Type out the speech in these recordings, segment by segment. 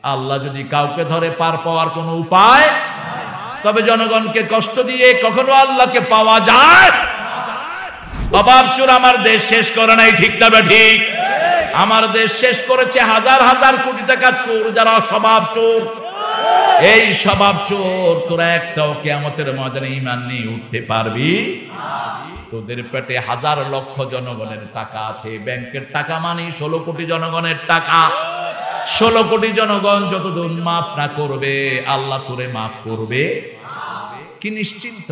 আল্লাহ যদি কাউকে ধরে পার পাওয়ার কোনো উপায়, তবে জনগণকে কষ্ট দিয়ে কখনো আল্লাহকে পাওয়া যায়? অভাব চোর আমার দেশ শেষ করে নাই, ঠিক না ঠিক? আমার দেশ শেষ করেছে হাজার হাজার কোটি টাকার চোর, যারা স্বভাব চোর। এই স্বভাব চোর তোরা একটাও কিয়ামতের ময়দানে ঈমান নিয়ে উঠতে পারবি? তোদের পেটে হাজার লক্ষ জনগণের টাকা আছে, ব্যাংকের টাকা মানে 16 কোটি জনগণের টাকা। 16 কোটি জনগণ যতদিন মাফ না করবে, আল্লাহ তোরে মাফ করবে কি নিশ্চিন্ত?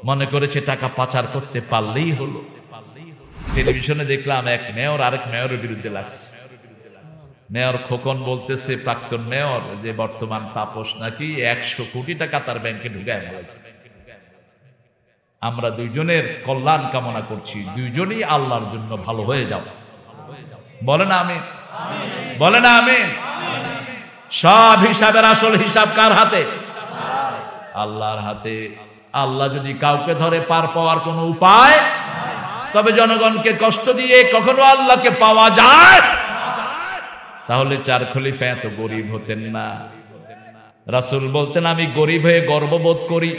মনে করেছে টাকা পাচার করতে পারলেই হলো। টেলিভিশনে দেখলাম এক মেয়র আরেক মেয়রের বিরুদ্ধে লাগছে। মেয়র খোকন বলতেছে প্রাক্তন মেয়র যে বর্তমান তাপস নাকি 100 কোটি টাকা তার ব্যাংকে ঢুকায় ফেলেছে। আমরা দুইজনের কল্যাণ কামনা করছি, দুইজনই আল্লাহর জন্য ভালো হয়ে যাও। বলে না আমিন? বলে না আমিন? সব হিসাবের আসল হিসাব কার হাতে? আল্লাহর হাতে। আল্লাহ যদি কাউকে ধরে পার পাওয়ার কোনো উপায়, তবে জনগণকে কষ্ট দিয়ে কখনো আল্লাহকে পাওয়া যায়? তাহলে 4 খলিফা এত গরিব হতেন না। রাসূল বলতেন আমি গরিব হয়ে গর্ববোধ করি।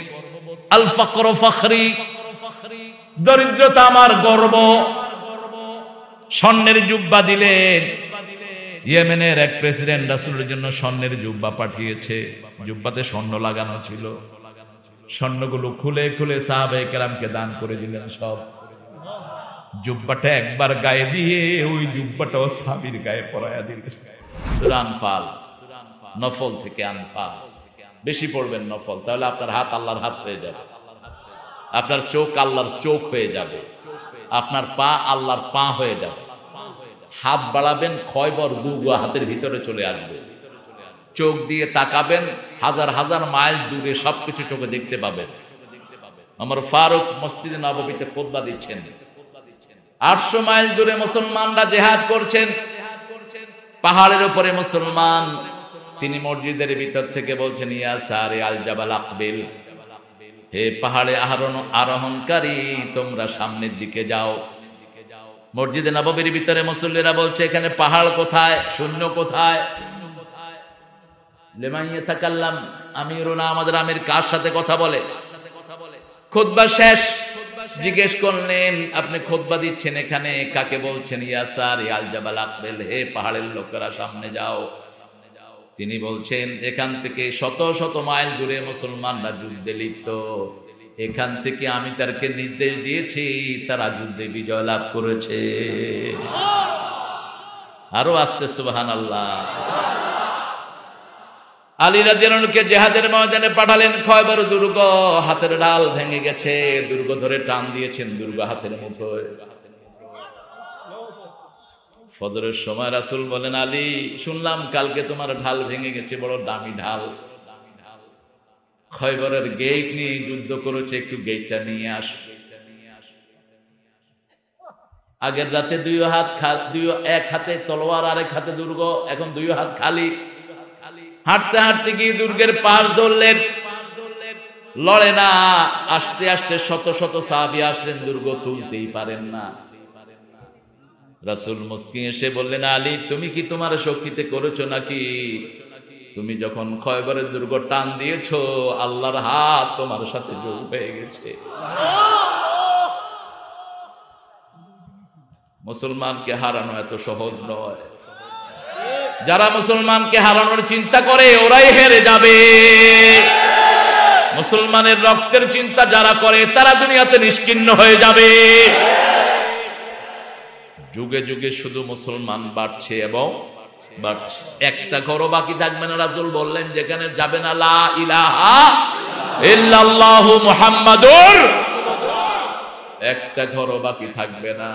আল ফাকরু ফখরি, দরিদ্রতা আমার গর্ব। স্বর্ণের জুব্বা দিলেন। ইয়েমেনের এক প্রেসিডেন্ট রাসূলের জন্য স্বর্ণের জুব্বা পাঠিয়েছে, জুব্বাতে স্বর্ণ লাগানো ছিল। স্বর্ণগুলো খুলে খুলে সাহাবায়ে কেরামকে দান করে দিলেন সব। জুব্বাটা একবার গায়ে দিয়ে ওই জুব্বাটাও সাহাবীর গায়ে পরায়া দিলেন। সূরা আনফাল, নফল থেকে আনফাল। বেশি পড়বেন নফল, তাহলে আপনার হাত আল্লাহর হাত হয়ে যাবে, আপনার চোখ আল্লাহর চোখ হয়ে যাবে, আপনার পা আল্লাহর পা হয়ে যাবে। হাত বাড়াবেন, খয়বর গুগা হাতের ভিতরে চলে আসবে। চোখ দিয়ে তাকাবেন, হাজার হাজার মাইল দূরে সবকিছু চোখে দেখতে পাবেন। আমার ফারুক মসজিদে নববীতে খুতবা দিচ্ছেন, 800 মাইল দূরে মুসলমানরা জিহাদ করছেন। পাহাড়ের উপরে মুসলমান, তিনি মসজিদের ভিতর থেকে বলছেন ইয়া সারি আল জাবাল আকবিল, হে পাহাড়ে আরোহণকারী তোমরা সামনের দিকে যাও। মসজিদে নববীর ভিতরে মুসল্লিরা বলছে এখানে পাহাড় কোথায়, শূন্য কোথায়? লেমাইয়া তাকাল্লাম আমিরুনা, আমাদের আমির কার সাথে কথা বলে? খুতবা শেষ, জিজ্ঞেস করলেন আপনি খুতবা দিচ্ছেন এখানে, কাকে বলছেন? ইয়াসার আল জাবাল আকবিল, হে পাহাড়ের লোকেরা সামনে যাও। তিনি বলছেন এখান থেকে শত শত মাইল দূরে মুসলমানরা যুদ্ধে লিপ্ত, এখান থেকে আমি তাদেরকে নির্দেশ দিয়েছি, তারা যুদ্ধে বিজয় লাভ করেছে। আরো আসতে সুবহানাল্লাহ। আলী রাদিয়াল্লাহু আনহুকে জিহাদের ময়দানে পাঠালেন। খয়বর দুর্গ, হাতের ডাল ভেঙে গেছে, দুর্গ ধরে টান দিয়েছেন, দুর্গ হাতের মুঠোয়। ফজরের সময় রাসূল বলেন আলী শুনলাম কালকে তোমার ঢাল ভেঙে গেছে, বড় দামি ঢাল। খয়বরের গেট নিয়ে যুদ্ধ করেছে, একটু গেটটা নিয়ে আস। আগের রাতে এক হাতে তলোয়ার আরেক হাতে দুর্গ, এখন 2 হাত খালি। হাঁটতে হাঁটতে গিয়ে দুর্গের পাশ ধরলেন, লড়ে না। আস্তে আস্তে শত শত সাহাবী আসলেন, দুর্গ তুলতেই পারেন না। রাসূল মুস্কি এসে বললেন আলী তুমি কি তোমার শক্তিতে করেছো নাকি? তুমি যখন খয়বরের দুর্গ টান দিয়েছো, আল্লাহর হাত তোমার সাথে যোগ হয়ে গেছে। মুসলমানকে হারানো এত সহজ নয়। যারা মুসলমানকে হারানোর চিন্তা করে ওরাই হেরে যাবে। মুসলমানের রক্তের চিন্তা যারা করে তারা দুনিয়াতে নিশ্চিহ্ন হয়ে যাবে। যুগে যুগে শুধু মুসলমান বাড়ছে এবং বাড়ছে, একটা ঘরও বাকি থাকবে না। রাসূল বললেন যেখানে যাবে না লা ইলাহা ইল্লাল্লাহু মুহাম্মাদুর, একটা ঘরও বাকি থাকবে না।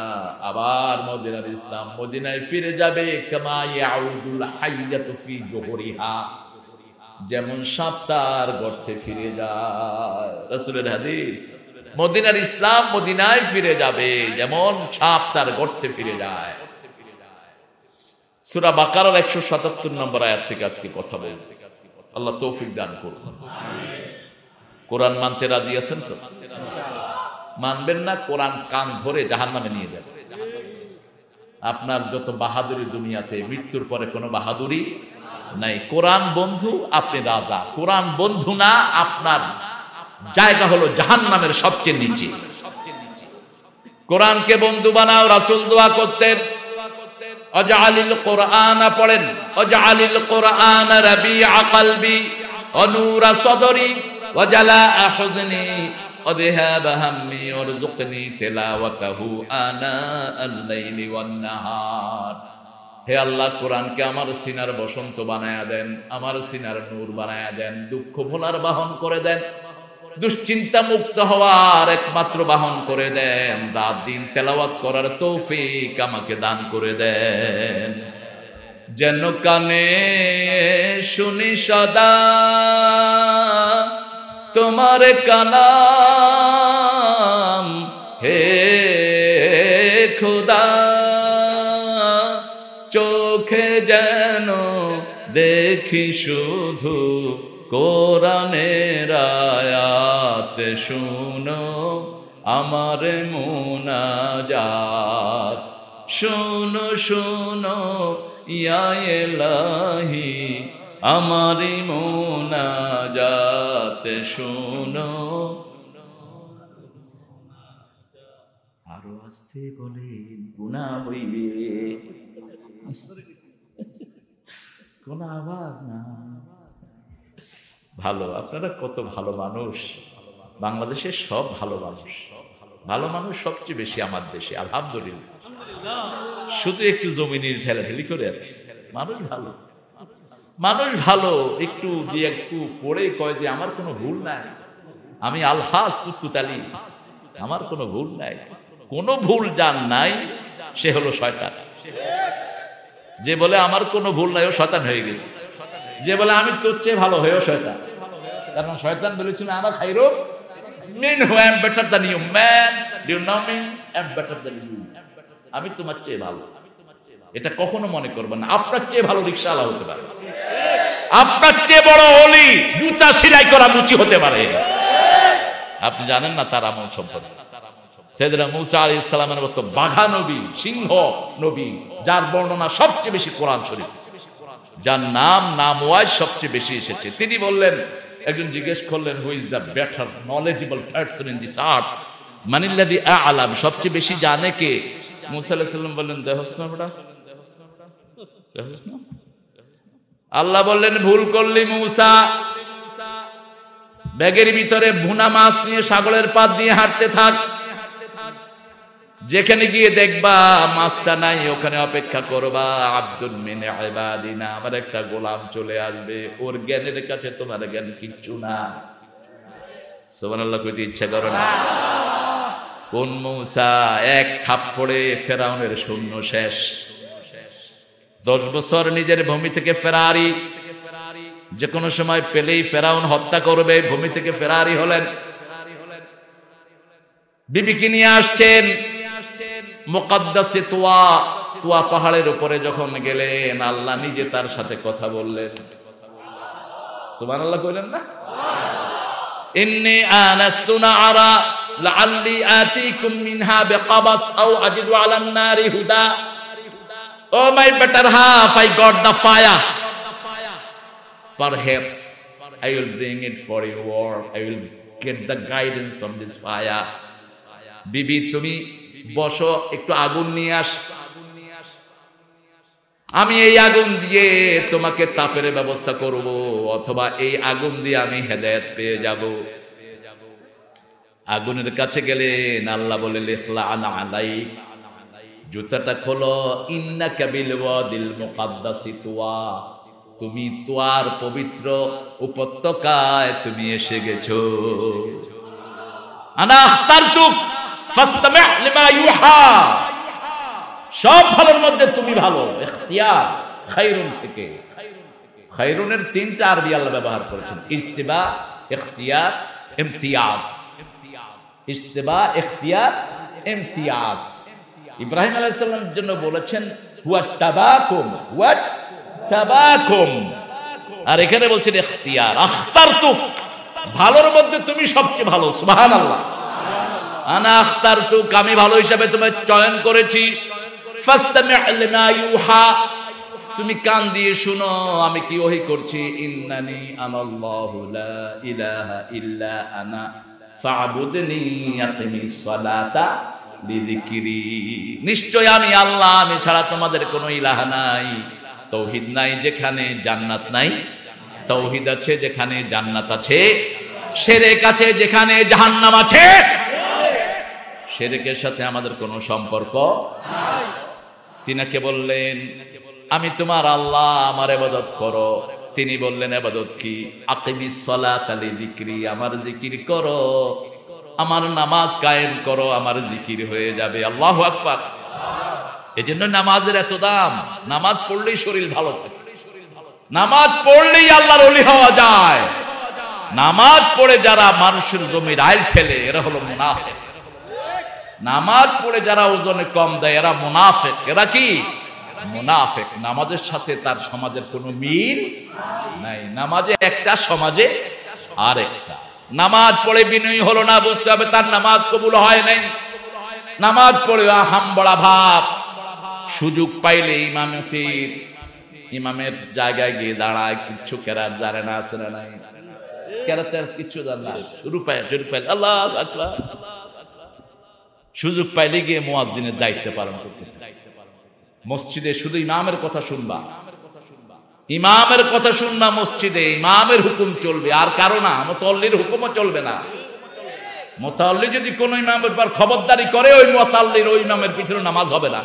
আবার মদিনার ইসলাম মদিনায় ফিরে যাবে। কামা ইয়াউদুল হাইয়াতু ফি জুহরিহা, যেমন সাপ তার গর্তে ফিরে যায়। রাসূলের হাদিস, মদিনার ইসলাম মদিনায় ফিরে যাবে যেমন সাপ তার গর্তে ফিরে যায়। সূরা বাকারার 177 নম্বর আয়াত থেকে আজকে কথা বলবো। আল্লাহ তৌফিক দান করুন। কোরআন মানতে রাজি আছেন তো? মানবেন না, কোরআন কান ধরে জাহান্নামে নিয়ে যাবে। আপনার যত বাহাদুরি দুনিয়াতে, মৃত্যুর পরে কোনো বাহাদুরি নাই। কোরআন বন্ধু, আপনি রাজা। কোরআন বন্ধু না, আপনার জায়গা হলো জাহান্নামের সবচেয়ে নিচে। কোরআনকে বন্ধু বানাও। রাসূল দোয়া করতেন, আজআলিল কোরআন, পড়েন, আজআলিল কোরআন রাবিআ কলবি ওয়া নূরা সদরি ওয়া জালাআ হুজনি ওয়া যিহাবা হাম্মি ওয়ারযুকনি তিলাওয়াতাহু আনা আল-লাইলি ওয়ান নাহার। হে আল্লাহ, কোরআনকে আমার সিনার বসন্ত বানায়া দেন, আমার সিনার নূর বানায়া দেন, দুঃখ ভোলার বাহন করে দেন, দুশ্চিন্তা মুক্ত হওয়ার একমাত্র বাহন করে দেন, রাত দিন তেলাওয়াত করার তৌফিক আমাকে দান করে দেন। যেন কানে শুনি সদা তোমার কালাম, হে খোদা, চোখে যেন দেখি শুধু কোরআনের আয়াত, শুনো আমার মুনাজাত, শুনো শুনো ইয়া ইলাহি আমার মুনাজাত, শুনো। আরো আস্তে বলে, গুনাহ হইবে, কোন আওয়াজ না। ভালো, আপনারা কত ভালো মানুষ। বাংলাদেশের সব ভালো মানুষ, ভালো মানুষ সবচেয়ে বেশি আমার দেশে, আলহামদুলিল্লাহ। শুধু একটু জমিনের ঠেলাঠেলি করে আর মানুষ ভালো, মানুষ ভালো। একটু দিয়ে একটু পড়ে কয় যে আমার কোনো ভুল নাই, আমি আলহাজ কুতকুতালি, আমার কোনো ভুল নাই। কোনো ভুল যার নাই সে হলো শয়তান। যে বলে আমার কোনো ভুল নাই ও শয়তান হয়ে গেছে। যে বলে আমি তোর চেয়ে ভালো হয়েও শয়তান। কারণ শয়তান বলেছিল আমার খাইরো মিন হু, I am better than you man, do you know me, I am better than you, আমি তোমার চেয়ে ভালো। এটা কখনো মনে করবেন না। আপনার চেয়ে ভালো রিকশাওয়ালা হতে পারে, আপনার চেয়ে বড় ওলি, জুতা সেলাই করা মুচি হতে পারে। আপনি জানেন না তার আমল সম্পর্কে। সাইয়েদনা মূসা আলাইহিস সালামের মতো বাঘা নবী, সিংহ নবী, যার বর্ণনা সবচেয়ে বেশি কোরআন শরীফ, যার নাম ওয়াইজ সবচেয়ে বেশি এসেছে, তিনি বললেন, একজন জিজ্ঞেস করলেন, who is the better knowledgeable person in this earth, মানিল্লাযী আ'লাম, সবচেয়ে বেশি জানে কে? মূসা আলাইহিস সালাম বললেন, দেহস না বড়া, দেহস না। আল্লাহ বললেন, ভুল করলি মূসা, ব্যাগের ভিতরে ভুনা মাছ নিয়ে সাগরের পাড় দিয়ে হাঁটতে থাক, যেখানে গিয়ে দেখবা মাছটা নাই ওখানে অপেক্ষা করবা, আব্দুল মিন ইবাদিনা, আমার একটা গোলাম চলে আসবে, ওর জ্ঞানের কাছে তোমার জ্ঞান কিচ্ছু না। সুবহানাল্লাহ কইতে ইচ্ছা করে না? কোন মূসা? এক থাপ্পড়ে ফেরাউনের সৈন্য শেষ। 10 বছর নিজের ভূমি থেকে ফেরারি, যে কোনো সময় পেলেই ফেরাউন হত্যা করবে, ভূমি থেকে ফেরারি হলেন। বিবিকে নিয়ে আসছেন মুকদ্দাসে তুয়া, তুয়া পাহাড়ের উপরে যখন গেলেন, আল্লাহ নিজে তার সাথে কথা বললেন। সুবহানাল্লাহ কইলেন না? ইন্নী আনাস্তু নারা লাআল্লি আতিকুম মিনহা বিকাবাস আও আজিদু আলান নারি হুদা। Oh my better half, I got the fire. Perhaps I will bring it for you, or I will get the guidance from this fire. বিবি তুমি বসো, একটু আগুন নিয়ে আস, আমি এই আগুন দিয়ে তোমাকে তাপের ব্যবস্থা করব, অথবা এই আগুন দিয়ে আমি হেদায়েত পেয়ে যাব। আগুনের কাছে গেলেন, আল্লাহ বলে, লিখলা আনা আলাইক, জুতাটা খোলো, ইন্নাকা বিল ওয়াদিল মুকাদ্দাসি তুয়া, তুমি তুয়ার পবিত্র উপত্যকায় তুমি এসে গেছো। আনা আখতারতুক ফাসতামি' লিমা ইউহা, সব ভালোর মধ্যে তুমি ভালো। ইখতিয়ার খায়রুন থেকে, খায়রুনের 3টা আরবি আল্লাহ ব্যবহার করেছেন, ইজতিবা, ইখতিয়ার, ইমতিয়াজ। ইজতিবা, ইখতিয়ার, ইমতিয়াজ। ইব্রাহিম আলাইহিস সালামের জন্য বলেছেন ওয়াজতাবাকুম, ওয়াজতাবাকুম, আর এখানে বলছেন ইখতিয়ার, আখতারতুক, ভালোর মধ্যে তুমি সবচেয়ে ভালো। সুবহানাল্লাহ। আনা আখতারতুক, আমি ভালো হিসাবে তোমায় চয়ন করেছি। ফাসতামি' লিমা ইউহা, তুমি কান দিয়ে শুনো আমি কি ওহী করছি। ইন্নানি আনাল্লাহু লা ইলাহা ইল্লা আনা ফা'বুদনি আকিমিস সালাতা লিযিকরি। নিশ্চয় আমি আল্লাহ, আমি ছাড়া তোমাদের কোনো ইলাহ নাই। তাওহীদ নাই যেখানে জান্নাত নাই, তাওহীদ আছে যেখানে জান্নাত আছে, শিরক আছে যেখানে জাহান্নাম আছে। শিরকের সাথে আমাদের কোনো সম্পর্ক নাই। তিনাকে বললেন আমি তোমার আল্লাহ, আমার ইবাদত করো। তিনি বললেন ইবাদত কি? আকিমিস সালাতা লিযিকরি, আমার জিকির করো, আমার নামাজ কায়েম করো, আমার জিকির হয়ে যাবে। আল্লাহু আকবার। এজন্য নামাজের এত দাম। নামাজ পড়লেই শরীর ভালো থাকে, নামাজ পড়লেই আল্লাহর ওলি হওয়া যায়। নামাজ পড়ে যারা মানুষের জমির আইল ফেলে এরা হলো মুনাফিক। নামাজ পড়ে যারা ওজনে কম দেয় এরা মুনাফিক। এরা কি? মুনাফিক। নামাজের সাথে তার সমাজের কোনো মিল নাই। নামাজে একটা, সমাজে আরেকটা। নামাজ পড়ে বিনয়ী হলো না, বুঝতে হবে তার নামাজ কবুল হয় নাই। নামাজ পড়ে হামবড়া ভাব, সুযোগ পাইলে ইমামের জায়গায় গিয়ে দাঁড়ায়, কিচ্ছু কেরাত জানে না, আছে না নাই, কেরাতের কিচ্ছু জানে না, শুরু পাইলে আল্লাহু আকবার, সুযোগ পাইলে গিয়ে মুয়াজ্জিনের দায়িত্ব পালন করতে। মসজিদে শুধু ইমামের কথা শুনবা, ইমামের কথা শুনবা, মসজিদে ইমামের হুকুম চলবে, আর কারো না। মুতাল্লির হুকুমও চলবে না। মুতাল্লি যদি কোন ইমামের পর খবরদারি করে, ওই মুতাল্লির ওই ইমামের পিছনে নামাজ হবে না।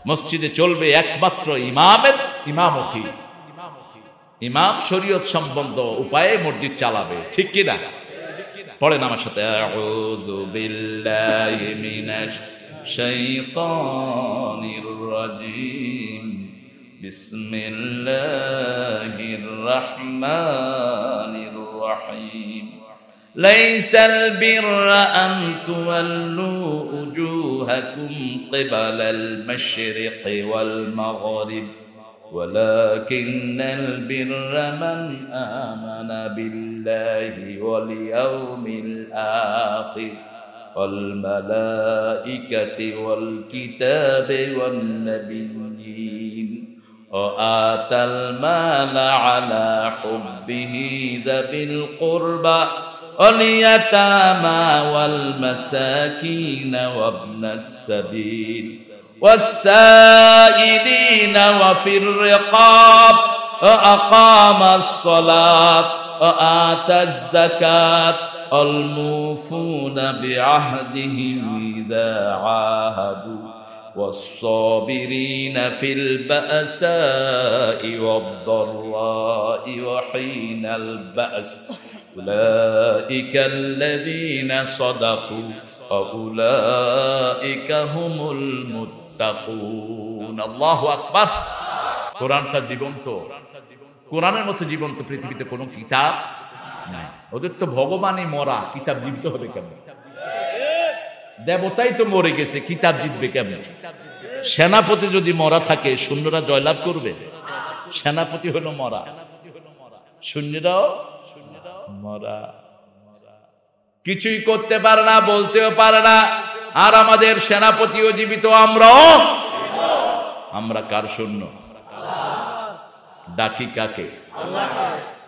মসজিদে চলবে একমাত্র ইমামের ইমামতি। ইমাম শরীয়ত সম্বন্ধ উপায়ে মসজিদ চালাবে, ঠিক কি না? পড়েন আমার সাথে, আউযু বিল্লাহি মিনাশ শাইতানির রাজিম, বিসমিল্লাহির রহমানির রহিম। লাইসাল বিররা আন তুওয়াল্লু উজুহাকুম কিবালাল মাশরিকি ওয়াল মাগরিব ওয়ালাকিন্নাল বিররা মান আমানা বিল্লাহি ওয়াল ইয়াউমিল আখির ওয়াল মালাইকাতি ওয়াল কিতাবি ওয়ান নাবিয়্যিন ওয়া আতাল মালা আলা হুব্বিহি যাবিল কুরবা ওয়াল ইয়াতামা ওয়াল মাসাকিন ওয়া ইবনাস সাবিল والسائلين وفي الرقاب وأقام الصلاة وآتى الزكاة والموفون بعهدهم إذا عاهدوا والصابرين في البأساء والضراء وحين البأس أولئك الذين صدقوا وأولئك هم المتقون। আল্লাহু আকবার। কোরআনটা জীবন্ত। কোরআনের মতো জীবন্ত পৃথিবীতে কোনো কিতাব নাই। ওদের তো ভগবানই মরা, কিতাব জীবিত হবে কেমন? দেবতাই তো মরে গেছে, কিতাব জিতবে কেমন? সেনাপতি যদি মরা থাকে সৈন্যরা জয়লাভ করবে? সেনাপতি হলো মরা, সৈন্যরাও মরা, কিছুই করতে পারে না, বলতেও পারে না। আর আমাদের সেনাপতিও জীবিত, আমরা কার সৈন্য? ডাকি কাকে?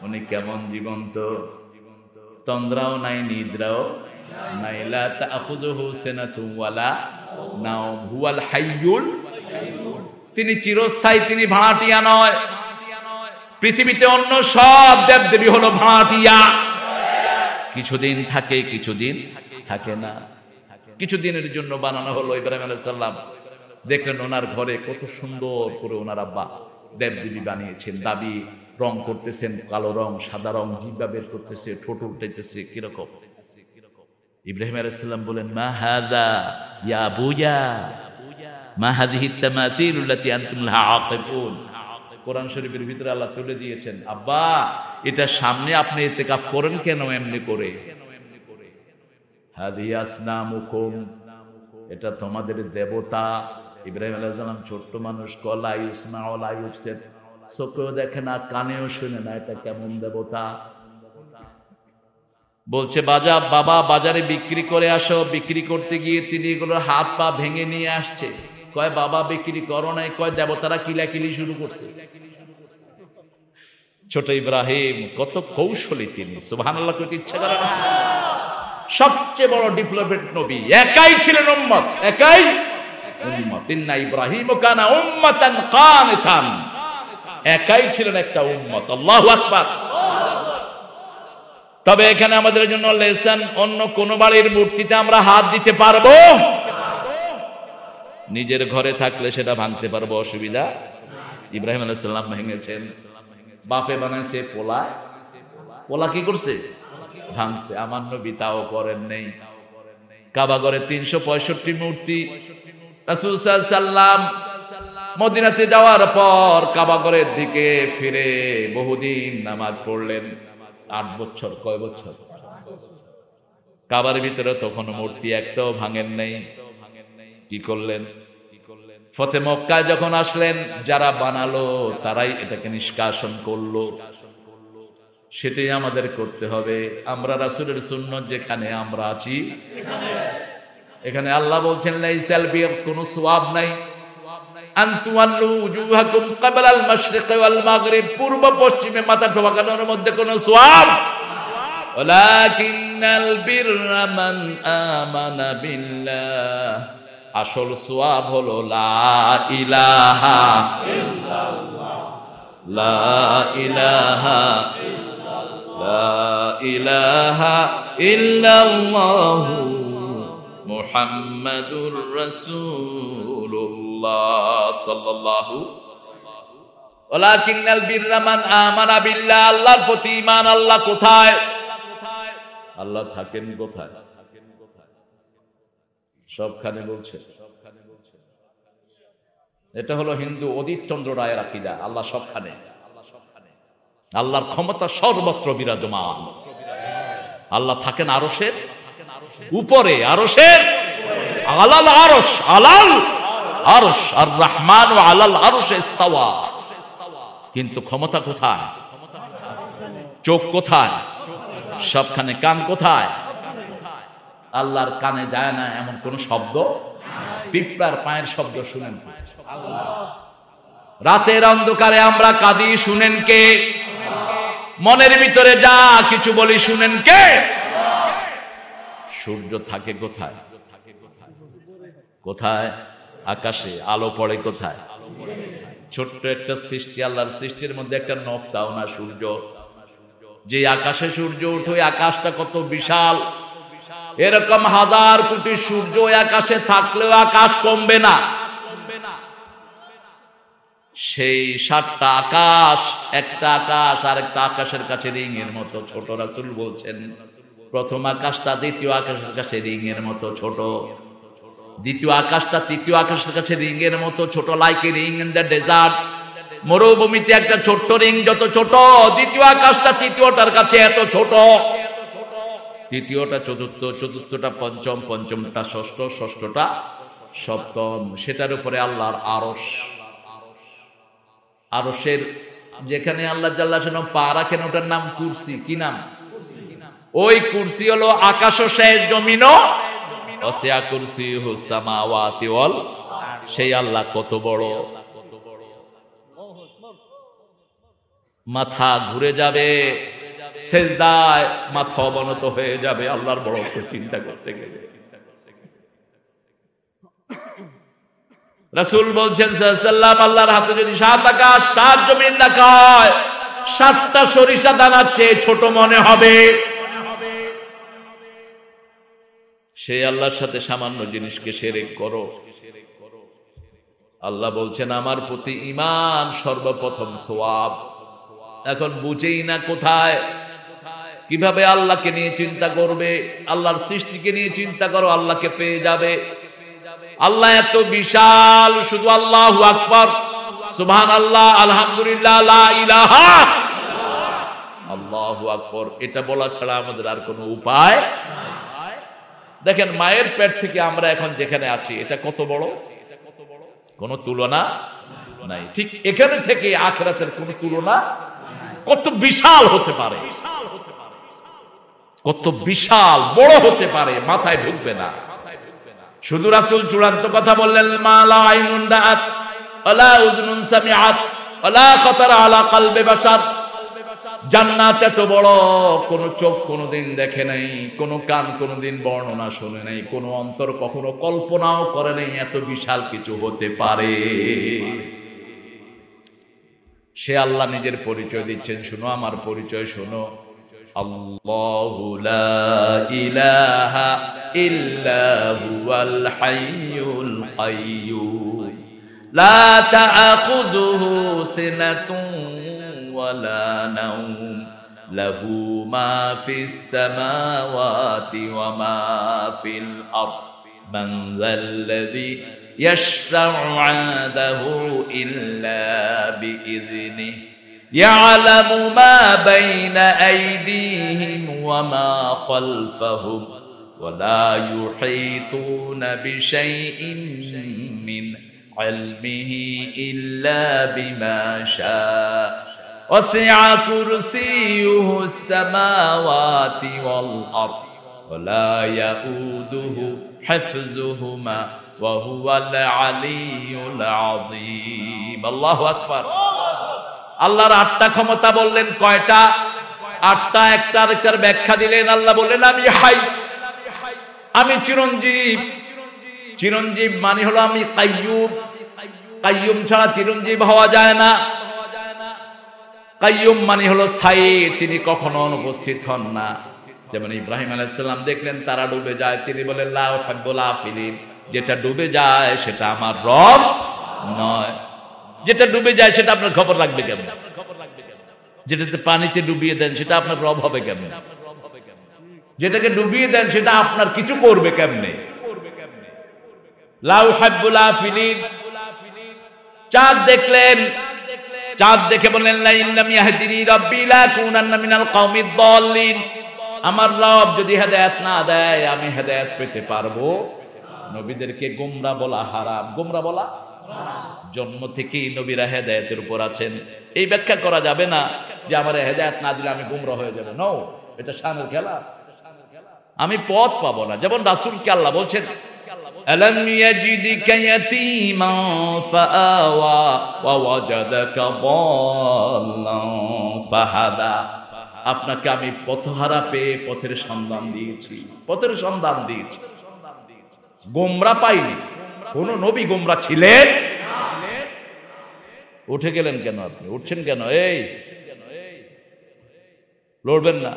উনি কেমন জীবন্ত? তন্দ্রাও নাই, নিদ্রাও নাই। লা তাখুযুহু সিনাতুন ওয়ালা নাওম হুয়াল হাইয়ুল, তিনি চিরস্থায়ী, তিনি ভাড়াটিয়া নয়। পৃথিবীতে অন্য সব দেবদেবী হলো ভাড়াটিয়া, কিছুদিন থাকে, কিছুদিন থাকে না। কিছুদিনের জন্য বানানো হলো। ইব্রাহিম আলাইহিস সালাম দেখলেন ওনার ঘরে কত সুন্দর করে ওনার আব্বা দেবদেবী বানিয়েছেন। দাবি রং করতেছেন, কালো রং, সাদা রং, জিহ্বা বের করতেছে, ঠোঁট উল্টাইতেছে, কিরকম? ইব্রাহিম আলাইহিস সালাম বলেন, মা হাযা ইয়া আবুয়া, মা হাযিহি তামাসিল আল্লাতী আনতুম লাহা আকিফুন। কোরআন শরীফের ভিতরে আল্লাহ তুলে দিয়েছেন, আব্বা এটা সামনে আপনি ইতিকাফ করেন কেন এমনি করে? হাযিহি আসনামুকুম, এটা তোমাদের দেবতা। ইব্রাহিম আলাইহিস সালাম ছোট্ট মানুষ, কলা ইউসমা ওয়ালা ইউবসির, চোখেও দেখে না, কানেও শুনে না, এটা কেমন দেবতা? বলছে বাবা বাজারে বিক্রি করে আসো। বিক্রি করতে গিয়ে তিনি এগুলোর হাত পা ভেঙে নিয়ে আসছে। কয় বাবা বিক্রি করো নাই, কয় দেবতারা কিলাকিলি শুরু করছে। ছোট ইব্রাহিম কত কৌশলী তিনি, সুবহানাল্লাহ করতে ইচ্ছা করে না? সবচেয়ে বড় ডিপ্লোমেট নবী, একাই ছিলেন উম্মত, একাই উম্মত। ইন্না ইব্রাহিম কানা উম্মাতান কানিতান, একাই ছিলেন একটা উম্মত। আল্লাহু আকবার। তবে এখানে আমাদের জন্য লেসন, অন্য কোন বাড়ির মূর্তিতে আমরা হাত দিতে পারবো? নিজের ঘরে থাকলে সেটা ভাঙতে পারবো, অসুবিধা। ইব্রাহিম আলাইহিস সালাম ভেঙেছেন, বাপে বানাইছে পোলা, পোলা কি করছে? ভাঙছে। আমার নবী তাও করেন নেই। কাবা ঘরে 365 মূর্তি। রাসূল সাল্লাল্লাহু আলাইহি সাল্লাম মদিনাতে যাওয়ার পর কাবা ঘরের দিকে ফিরে বহুদিন নামাজ পড়লেন। 8 বছর, কয় বছর? কাবার ভিতরে তখন মূর্তি একটাও ভাঙেন নাই। কি করলেন? ফতে মক্কায় যখন আসলেন, যারা বানালো তারাই এটাকে নিষ্কাশন করলো। সেটাই আমাদের করতে হবে। আমরা রাসূলের সুন্নাত যেখানে আমরা আছি, এখানে আল্লাহ বলছেন লাইসাল বির, কোন সওয়াব নাই। আনতুয়াল্লু উজুহাকুম ক্বাবলাল মাশরিক ওয়াল মাগরিব, পূর্ব পশ্চিমে মাথা ঠোকানোর মধ্যে কোনো সওয়াব। ওয়ালাকিন্নাল বিররা মান আমানা বিল্লাহ, আসল সওয়াব হলো লা ইলাহা ইল্লাল্লাহ, লা ইলাহা লা ইলাহা ইল্লাল্লাহু মুহাম্মাদুর রাসূলুল্লাহ সাল্লাল্লাহু। ওয়ালাকিন্নাল বিররা মান আমানা বিল্লাহ, আল্লাহর প্রতি ঈমান। আল্লাহ কোথায়? আল্লাহ থাকেন কোথায়? সবখানে বলছে। এটা হলো হিন্দু অদিত চন্দ্র রায়ের আকীদা, আল্লাহ সবখানে। আল্লাহর ক্ষমতা সর্বত্র বিরাজমান। আল্লাহ থাকেন আরশের উপরে, আরশের আলাল আরশ, আলাল আরশ। আর রহমান আলাল আরশে ইস্তাওয়া। কিন্তু ক্ষমতা কোথায়? চোখ কোথায়? সবখানে। কান কোথায়? আল্লাহর কানে যায় না এমন কোন শব্দ, পিঁপড়ার পায়ের শব্দ শুনেন? রাতের অন্ধকারে আমরা কাঁদি, শুনেন কে? মনের ভিতরে যা কিছু বলি, শুনেন কে? সূর্য থাকে কোথায়? কোথায়? আকাশে। আলো পড়ে কোথায়? ছোট্ট একটা সৃষ্টি, আল্লাহর সৃষ্টির মধ্যে একটা নক্তাও না সূর্য। যে আকাশে সূর্য উঠে, আকাশটা কত বিশাল। এরকম হাজার কোটি সূর্য আকাশে থাকলেও আকাশ কমবে না। সেই 7টা আকাশ, একটা আকাশ আরেকটা আকাশের কাছে রিং এর মতো ছোট। রাসূল বলছেন প্রথম আকাশটা দ্বিতীয় আকাশের কাছে রিং এর মতো ছোট, দ্বিতীয় আকাশটা তৃতীয় আকাশের কাছে রিং এর মতো ছোট। Like a ring in the desert, মরুভূমিতে একটা ছোট্ট রিং যত ছোট, দ্বিতীয় আকাশটা তৃতীয়টার কাছে এত ছোট। তৃতীয়টা চতুর্থ, চতুর্থটা পঞ্চম, পঞ্চমটা ষষ্ঠ, ষষ্ঠটা সপ্তম। সেটার উপরে আল্লাহর আরশ। আরশের যেখানে আল্লাহ জাল্লা শানহু পা রাখেন, ওটার নাম কুরসি। কি নাম? ওই কুরসি হলো আকাশ ও শেষ জমিনও। ওয়াসিয়া কুরসিয়ুহু সামাওয়াতি ওয়াল, সেই আল্লাহ কত বড়। মাথা ঘুরে যাবে, সেজদায় মাথা অবনত হয়ে যাবে আল্লাহর বড়ত্ব চিন্তা করতে গেলে। রাসূল বলছেন সাল্লাল্লাহু, আল্লাহর হাতে যদি 7 আকাশ 7 জমিন রাখা হয়, 7টা সরিষা দানার চেয়ে ছোট মনে হবে। সেই আল্লাহর সাথে সামান্য জিনিসকে শিরক করো। আল্লাহ বলছেন আমার প্রতি ঈমান সর্বপ্রথম সওয়াব। এখন বুঝেই না কোথায়, কিভাবে আল্লাহকে নিয়ে চিন্তা করবে। আল্লাহর সৃষ্টিকে নিয়ে চিন্তা করো, আল্লাহকে পেয়ে যাবে। আল্লাহ এত বিশাল, শুধু আল্লাহু আকবার, সুবহানাল্লাহ, আলহামদুলিল্লাহ, লা ইলাহা আল্লাহু আকবার, এটা বলা ছাড়া আমাদের আর কোনো উপায়। দেখেন মায়ের পেট থেকে আমরা এখন যেখানে আছি, এটা কত বড়, কোনো তুলনা নাই। ঠিক এখানে থেকে আখিরাতের কোনো তুলনা, কত বিশাল হতে পারে, কত বিশাল বড় হতে পারে, মাথায় ঢুকবে না। শুধু রাসূল চূড়ান্ত কথা বললেন, মা লা আইনুন রাআত ওয়ালা উযনুন সামিআত ওয়ালা খাতারা আলা কলবি বাশার। জান্নাত এত বড় কোন চোখ কোনদিন দেখে নাই, কোন কান কোনদিন বর্ণনা শুনে নাই, কোন অন্তর কখনো কল্পনাও করে নাই এত বিশাল কিছু হতে পারে। সে আল্লাহ নিজের পরিচয় দিচ্ছেন, শুনো আমার পরিচয় শোনো। আল্লাহু লা ইলাহা ইল্লা হুয়াল হাইয়ুল কাইয়্যুম লা তা'খুযুহু সিনাতুন ওয়ালা নাওম লাহু মা ফিস সামাওয়াতি ওয়া মা ফিল আরদ মান যাল্লাযী يشفع عنده إلا بإذنه يعلم ما بين أيديهم وما خلفهم ولا يحيطون بشيء من علمه إلا بما شاء وسع كرسيه السماوات والأرض ولا يؤوده حفظهما وهو العلي العظيم الله أكبر। আল্লাহর আটটা ক্ষমতা বললেন, কয়টা? আটটা। একটার ব্যাখ্যা দিলেন। আল্লাহ বললেন, আমি হাই, আমি চিরঞ্জীব। চিরঞ্জীব মানে হলো আমি কাইয়্যুম। কাইয়্যুম ছাড়া চিরঞ্জীব হওয়া যায় না। কাইয়্যুম মানে হলো স্থায়ী, তিনি কখনো অনুপস্থিত হন না। যেমন ইব্রাহিম আলাইহিস সালাম দেখলেন তারা ডুবে যায়, তিনি বলেন লা উহিব্বুল আফিলিন, যেটা ডুবে যায় সেটা আমার রব নয়। যেটা ডুবে যায় সেটা আপনার খবর রাখবে কেমন? যেটাতে পানিতে ডুবিয়ে দেন সেটা আপনার রব হবে কেমন? যেটাকে ডুবিয়ে দেন সেটা আপনার কিছু করবে কেমনে? লা উহিব্বুল আফিলিন। চাঁদ দেখলেন, চাঁদ দেখে বললেন লা ইল্লাম ইয়াহদিনি রাব্বি লা কুনান্না মিনাল কওমিদ দাল্লিন, আমার রব যদি হেদায়েত না দেয় আমি হেদায়েত পেতে পারবো? নবীদেরকে গোমরা বলা হারাম। গোমরা বলা জন্ম থেকেই নবীরা হেদায়েতের উপর আছেন। এই ব্যাখ্যা করা যাবে না যে আমার হেদায়েত না দিলে আমি গোমরা হয়ে যাব। নো, এটা শানের খেলা, আমি পথ পাবো না। যেমন রাসূলকে আল্লাহ বলছেন, আলাম ইয়াজিদিকা ইয়াতীমান ফাআওয়া ওয়া ওয়াজাদাকা দাল্লান ফাহাদা, আপনাকে আমি পথহারা পেয়ে পথের সন্ধান দিয়েছি, পথের সন্ধান দিয়েছি, গোমরা পাইনি। কোন নবী গোমরা ছিলেন? উঠে গেলেন কেন? আপনি উঠছেন কেন? এই লড়বেন না,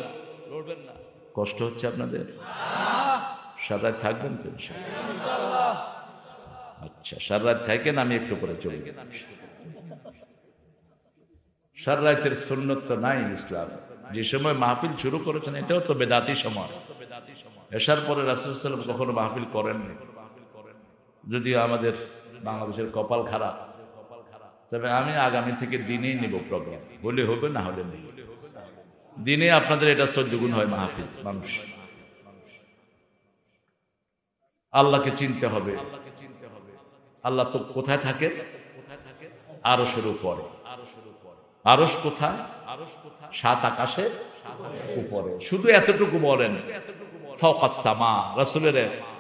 লড়বেন না। কষ্ট হচ্ছে আপনাদের? সারা রাত থাকবেন তো? আচ্ছা, সারা রাত থাকেন, আমি একটু পরে চলে গেলাম। সারা রাতের সুন্নত তো নাই ইসলাম। যে সময় মাহফিল শুরু করেছেন এটাও তো বেদাতি সময়। এশার পরে রাসূল সাল্লাল্লাহু আলাইহি ওয়াসাল্লাম কখনো মাহফিল করেননি। যদিও আমাদের বাংলাদেশের কপাল খারাপ, তবে আমি আগামী থেকে দিনেই নেব প্রোগ্রাম। হলে হবে, না হলে নেই। দিনে আপনাদের এটা 14 গুণ হয় মাহফিল। মানুষ আল্লাহকে চিনতে হবে। আল্লাহ তো কোথায় থাকে? আরশের উপরে। আরশ কোথায়? 7 আকাশে উপরে। শুধু এতটুকু বলেন, ফাওকাস সামা।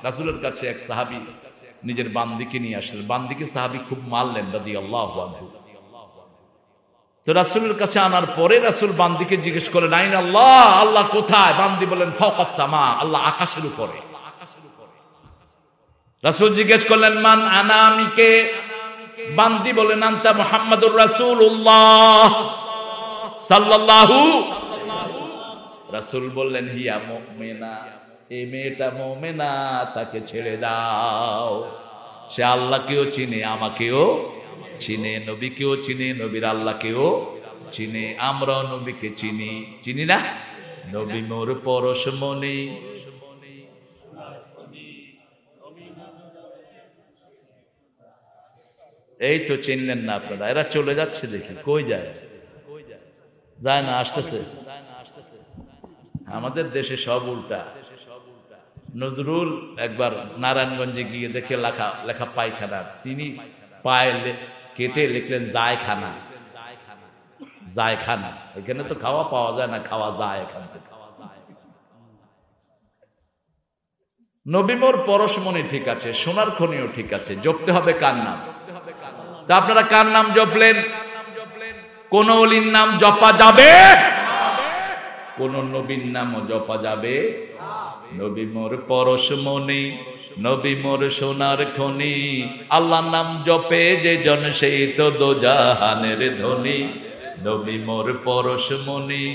রাসূলের কাছে এক সাহাবী নিজের বান্দিকে নিয়ে আসলেন। বান্দিকে সাহাবী খুব মারলেন রাদিয়াল্লাহু আনহু। তো রাসূলের কাছে আনার পরে রাসূল বান্দিকে জিজ্ঞেস করলেন, আইন আল্লাহ, আল্লাহ কোথায়? বান্দি বলেন, ফাওকাস সামা, আল্লাহ আকাশের উপরে। রাসূল জিজ্ঞেস করলেন, মান আনা, আমি কে? বান্দি বলেন, আনতা মুহাম্মাদুর রাসূলুল্লাহ সাল্লাল্লাহু। রাসূল বললেন, হিয়া মুমিনা, এই মেয়েটা মুমিনা, তাকে ছেড়ে দাও। সে আল্লাহকেও চিনে, আমাকেও চিনে, নবীকেও চিনে, নবীর আল্লাহকেও চিনে। আমরাও নবীকে চিনি, চিনি না? নবী মোর পরশমণি। এই তো চিনলেন না আপনারা। এরা চলে যাচ্ছে, দেখি কই যায়? যায় না, আসতেছে। আমাদের দেশে সব উল্টা। নজরুল একবার নারায়ণগঞ্জে গিয়ে দেখে লেখা পায়খানা, তিনি পায়ে কেটে লিখলেন জায়খানা। জায়খানা, এখানে তো খাওয়া পাওয়া যায় না, খাওয়া যায় এখান থেকে। নবী মোর পরশমণি ঠিক আছে, সোনার খনিও ঠিক আছে, জপতে হবে কার নাম? তা আপনারা কার নাম জপলেন? কোন ওলির নাম জপা যাবে? কোন নবীর নামও জপা যাবে? নবী মোর পরশমণি, নবী মোর সোনার খনি, আল্লাহর নাম জপে যে জন সেই তো দোজাহানের ধনী। নবী মোর পরশমণি।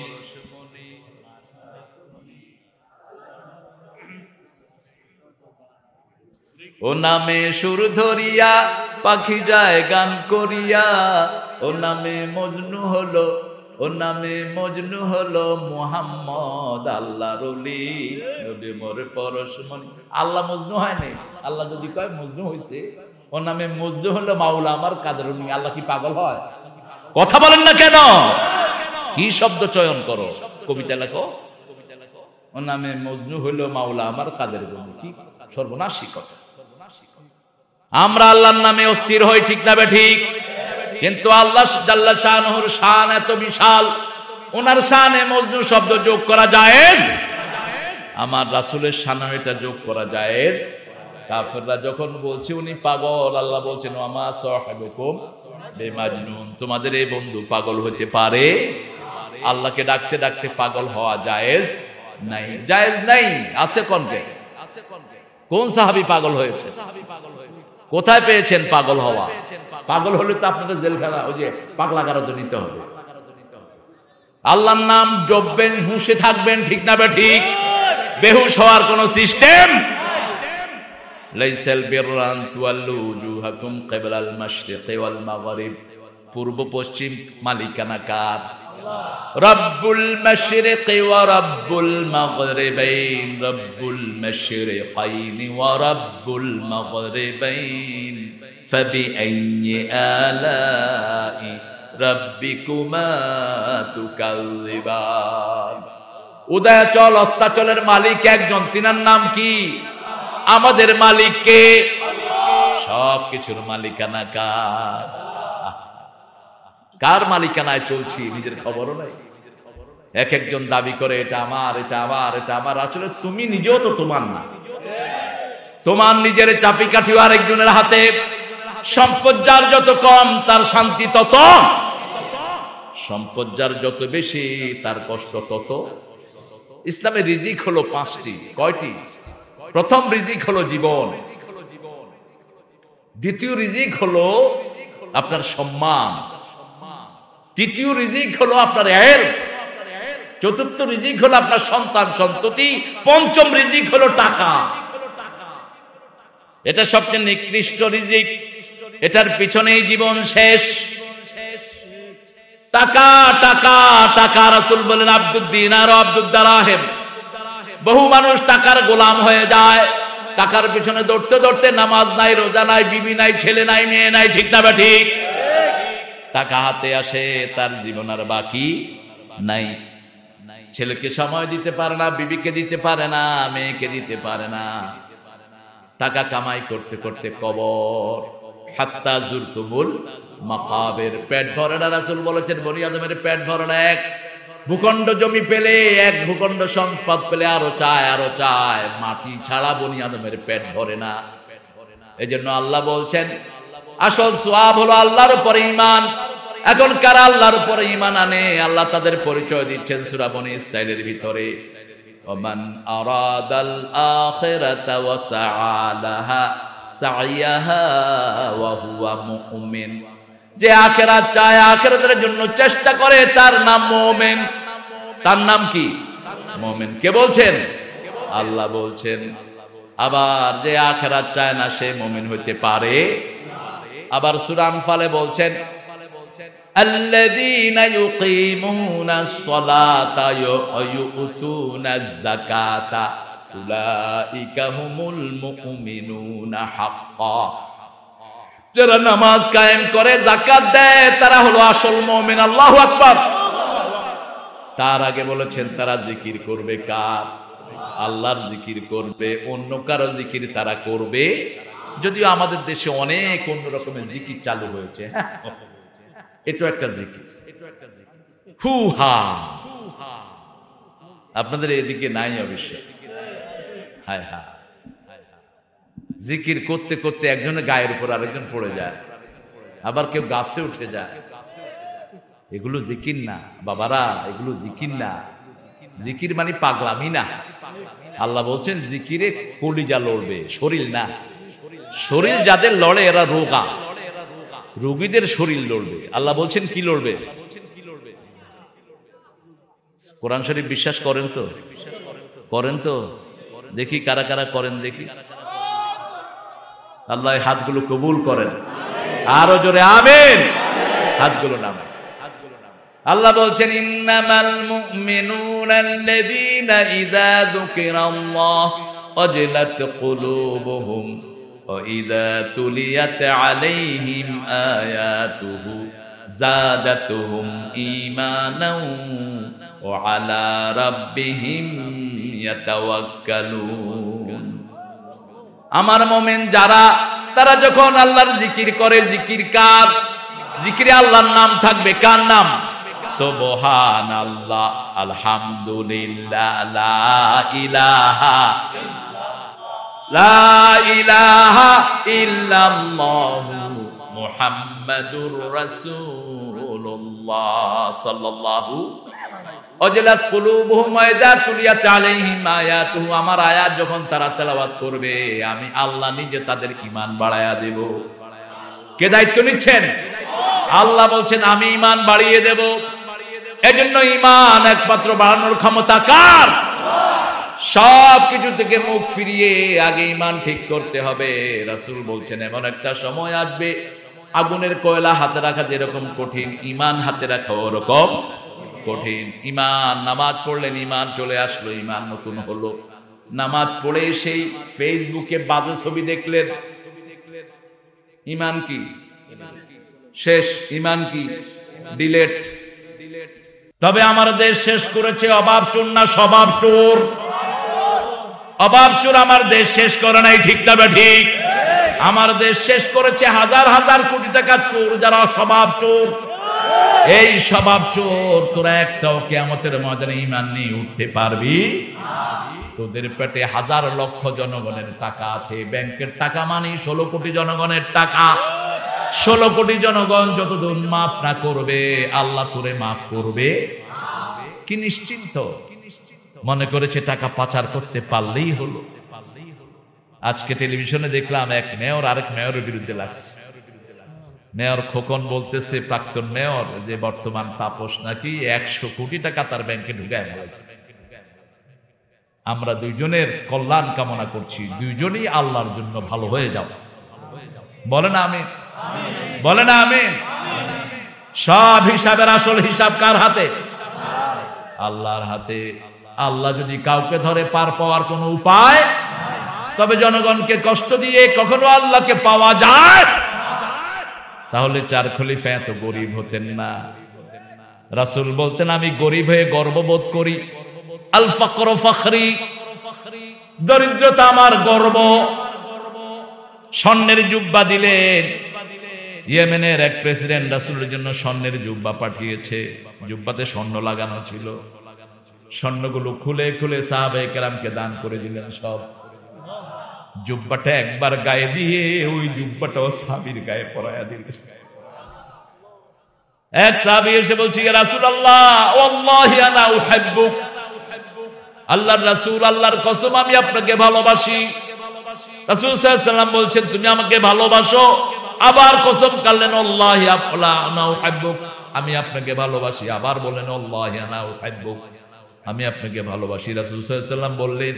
ও নামে সুর ধরিয়া পাখি যায় গান করিয়া, ও নামে মজনু হলো, ও নামে মজনু হলো মুহাম্মদ আল্লাহর ওলি। নবী মোর পরশমণি। আল্লাহ মজনু হয় নাই? আল্লাহ যদি কয় মজনু হইছে, ও নামে মজনু হলো মাওলা আমার কাদের উনি। আল্লাহ কি পাগল হয়? কথা বলেন না কেন? কি শব্দ চয়ন করো, কবিতা লেখো। ও নামে মজনু হইলো মাওলা আমার কাদের উনি। কি সর্বনাশী কথা। আমরা আল্লাহর নামে অস্থির হই, ঠিক না ঠিক? কিন্তু আল্লাহ জাল্লা শানুর শান এত বিশাল, ওনার শানে মজনু শব্দ যোগ করা জায়েজ? আমার রাসূলের শানে এটা যোগ করা জায়েজ? কাফেররা যখন বলছে উনি পাগল, আল্লাহ বলছেন ওয়ামা সাহিবুকুম বিমাজনুন, তোমাদের এই বন্ধু পাগল হতে পারে? আল্লাহকে ডাকতে ডাকতে পাগল হওয়া জায়েজ নাই? জায়েজ নাই। আছে কোনকে? কোন সাহাবী পাগল হয়েছে? কোথায় পেয়েছেন পাগল হওয়া? পাগল হলে তো আপনাদের জেলখানা, ওই যে পাগলাগারদে নিতে হবে। আল্লাহর নাম জপবেন, হুঁশে থাকবেন, ঠিক না ঠিক? বেহুশ হওয়ার কোন সিস্টেম? লাইসাল বিররান তুয়াল্লু উজুহাকুম কিবলাল মাশরিকি ওয়াল মাগরিব। পূর্ব পশ্চিম মালিকানা কার? রব্বুল মাশরিকি ওয়া রব্বুল মাগরিবাইন, রব্বুল মাশরিকাইন ওয়া রব্বুল মাগরিবাইন, ফাবিআইয়ি আলাই রাব্বিকুমা তুকাযযিবান। উদয়াচল অস্তাচলের মালিক একজন, তিনার নাম কি? আমাদের মালিক কে? সব কিছুর মালিকানা কার? কার মালিকানায় চলছি নিজের খবরও নাই। এক একজন দাবি করে এটা আমার, এটা আমার, এটা আমার। আসলে তুমি নিজেও তো তোমার না। তোমার নিজের চাপিকাঠিও আরেকজনের হাতে। সম্পদ যার যত কম তার শান্তি তত, সম্পদ যার যত বেশি তার কষ্ট তত। ইসলামের রিজিক হলো পাঁচটি। কয়টি? প্রথম রিজিক হলো জীবন, দ্বিতীয় রিজিক হলো আপনার সম্মান, তৃতীয় রিজিক হলো আপনার এর, চতুর্থ রিজিক হলো আপনার সন্তান সন্ততি, পঞ্চম রিজিক হলো টাকা। এটা সবচেয়ে নিকৃষ্ট রিজিক, এটার পিছনেই জীবন শেষ। টাকা টাকা টাকা। রাসূল বলেন আব্দুদ দিনার ও আব্দুদ দারাহিম। বহু মানুষ টাকার গোলাম হয়ে যায়, টাকার পিছনে দৌড়তে দৌড়তে নামাজ নাই, রোজা নাই, বিবি নাই, ছেলে নাই, মেয়ে নাই, ঠিক না ঠিক? টাকা হাতে আসে, তার জীবন আর বাকি নাই। ছেলেকে সময় দিতে পারে না, বিবিকে দিতে পারে না, মেয়েকে দিতে পারে না। টাকা কামাই করতে করতে কবর। হাত্তা জুরতুমুল মাকাবির। পেট ভরে না। রাসূল বলেছেন বনি আদমের পেট ভরে না। এক ভূখণ্ড জমি পেলে, এক ভূখণ্ড সম্পদ পেলে আরো চায়, আরো চায়। মাটি ছাড়া বনি আদমের পেট ভরে না। এজন্য আল্লাহ বলছেন আসল সওয়াব হলো আল্লাহর উপরে ঈমান। এখন কারা আল্লাহর উপরে ঈমান আনে, আল্লাহ তাদের পরিচয় দিচ্ছেন সূরা বনী ইসরাঈলের ভিতরে। ওমান আরাদাল আখিরাতা ওয়া সাআলাহা সাইয়াহা ওয়া হুয়া মুমিন। যে আখিরাত চায়, আখিরাতের জন্য চেষ্টা করে, তার নাম মুমিন। তার নাম কি? মুমিন। কে বলছেন? আল্লাহ বলছেন। আবার যে আখিরাত চায় না সে মুমিন হইতে পারে? আবার সূরা আনফালে বলছেন আল্লাযীনা ইউকিমুনাস সালাতা ওয়া ইউতুনাজ যাকাতা উলাইকা হুমুল মুমিনুনা হাক্কা। যারা নামাজ কায়েম করে, যাকাত দেয়, তারা হলো আসল মুমিন। আল্লাহু আকবার। তার আগে বলেছেন তারা জিকির করবে কার? আল্লাহর জিকির করবে। অন্য কারো জিকির তারা করবে? যদিও আমাদের দেশে অনেক অন্য রকমের জিকির চালু হয়েছে। এটা একটা জিকির, হু হা। আপনাদের এদিকে নাই অবশ্য। হায় হা, জিকির করতে করতে একজনের গায়ের উপর আরেকজন পড়ে যায়, আবার কেউ গাছে উঠে যায়। এগুলো জিকির না বাবারা, এগুলো জিকির না। জিকির মানে পাগলামি না। আল্লাহ বলছেন জিকিরে কলিজা লড়বে, শরীর না। শরীর যাদের লড়ে এরা রোগা, রোগীদের শরীর লড়বে। আল্লাহ বলছেন কি লড়বে? কোরআন শরীফ বিশ্বাস করেন তো? করেন তো? দেখি কারা কারা করেন দেখি। আল্লাহ হাতগুলো কবুল করেন, আরো জোরে আমিন। হাতগুলো নামান। আল্লাহ বলছেন ইন্নামাল মুমিনুনা আল্লাযীনা ইযা যুকিরাল্লাহ ওয়াজিলাত কুলুবুহুম ওয়া ইযা তুলিয়াত আলাইহিম আয়াতুহু যাদাতুহুম ঈমানাও ওয়া আলা রাব্বিহিম ইয়াতাওয়াক্কালুন। আমার মুমিন যারা, তারা যখন আল্লাহর জিকির করে, জিকির কার? জিকিরে আল্লাহর নাম থাকবে। কার নাম? সুবহানাল্লাহ, আলহামদুলিল্লাহ, লা ইলাহা ইল্লাল্লাহু মুহাম্মাদুর রাসূলুল্লাহ সাল্লাল্লাহু ওয়াজিলাত কুলুবুহুম ওয়া ইযা তুলিয়াত আলাইহিম আয়াতুহু। আমার আয়াত যখন তারা তেলাওয়াত করবে, আমি আল্লাহ নিজে তাদের ঈমান বাড়ায়া দেব। কে দায়িত্ব নিচ্ছেন? আল্লাহ বলছেন আমি ঈমান বাড়িয়ে দেব। এজন্য ঈমান একমাত্র বাড়ানোর ক্ষমতা কার? সব কিছু থেকে মুখ ফিরিয়ে আগে ঈমান ঠিক করতে হবে। রাসূল বলছেন এমন একটা সময় আসবে, আগুনের কয়লা হাতে রাখা যেরকম কঠিন, ঈমান হাতে রাখা ওরকম কঠিন। ঈমান, নামাজ পড়লেন, ঈমান চলে আসলো, ঈমান নতুন হলো। নামাজ পড়ে সেই ফেসবুকে বাজে ছবি দেখলেন, ঈমান কি? শেষ। ঈমান কি? ডিলেট। তবে আমার দেশ শেষ করেছে অভাব চোর না স্বভাব চোর? অভাব চোর আমার দেশ শেষ করে নাই, ঠিক তবে ঠিক। আমার দেশ শেষ করেছে হাজার হাজার কোটি টাকার চোর, যারা স্বভাব চোর। এই স্বভাব চোর, তোরা একটাও কিয়ামতের ময়দানে ঈমান নিয়ে উঠতে পারবি? তোদের পেটে হাজার লক্ষ জনগণের টাকা আছে, ব্যাংকের টাকা মানে 16 কোটি জনগণের টাকা। 16 কোটি জনগণ যতদিন মাফ না করবে, আল্লাহ তোরে মাফ করবে কি নিশ্চিন্ত? মনে করেছে টাকা পাচার করতে পারলেই হলো। আজকে টেলিভিশনে দেখলাম এক মেয়র আরেক মেয়রের বিরুদ্ধে লাগছে। মেয়র খোকন বলতেছে প্রাক্তন মেয়র যে বর্তমান তাপস নাকি 100 কোটি টাকা তার ব্যাংকে ঢুকায় ফেলেছে। আমরা দুইজনের কল্যাণ কামনা করছি, দুইজনই আল্লাহর জন্য ভালো হয়ে যাও। বলেন আমিন, বলেন আমিন। সব হিসাবের আসল হিসাব কার হাতে? আল্লাহর হাতে। আল্লাহ যদি কাউকে ধরে পার পাওয়ার কোনো উপায়, তবে জনগণকে কষ্ট দিয়ে কখনো আল্লাহকে পাওয়া যায়? তাহলে 4 খলিফা এত গরিব হতেন না। রাসূল বলতেন আমি গরিব হয়ে গর্ববোধ করি। আল ফাকরু ফখরি, দরিদ্রতা আমার গর্ব। স্বর্ণের জুব্বা দিলেন। ইয়েমেনের এক প্রেসিডেন্ট রাসূলের জন্য স্বর্ণের জুব্বা পাঠিয়েছে। জুব্বাতে স্বর্ণ লাগানো ছিল। স্বর্ণগুলো খুলে খুলে সাহাবায়ে কেরামকে দান করে দিলেন সব। জুব্বাটা একবার গায়ে দিয়ে ওই জুব্বাটাও সাহাবীর গায়ে পরায়া দিলেন। এক সাহাবী এসে বলছে ইয়া রাসূলুল্লাহ ওয়াল্লাহি আনা উহিব্বুক। আল্লাহর রাসূল, আল্লাহর কসম আমি আপনাকে ভালোবাসি। রাসূল সাল্লাল্লাহু আলাইহি ওয়াসাল্লাম বলছেন তুমি আমাকে ভালোবাসো। আবার কসম করলেন আল্লাহি আনা উহিব্বুক, আমি আপনাকে ভালোবাসি। আবার বলেন আল্লাহি আনা উহিব্বুক, আমি আপনাকে ভালোবাসি। রাসূল সাল্লাল্লাহু আলাইহি ওয়াসাল্লাম বললেন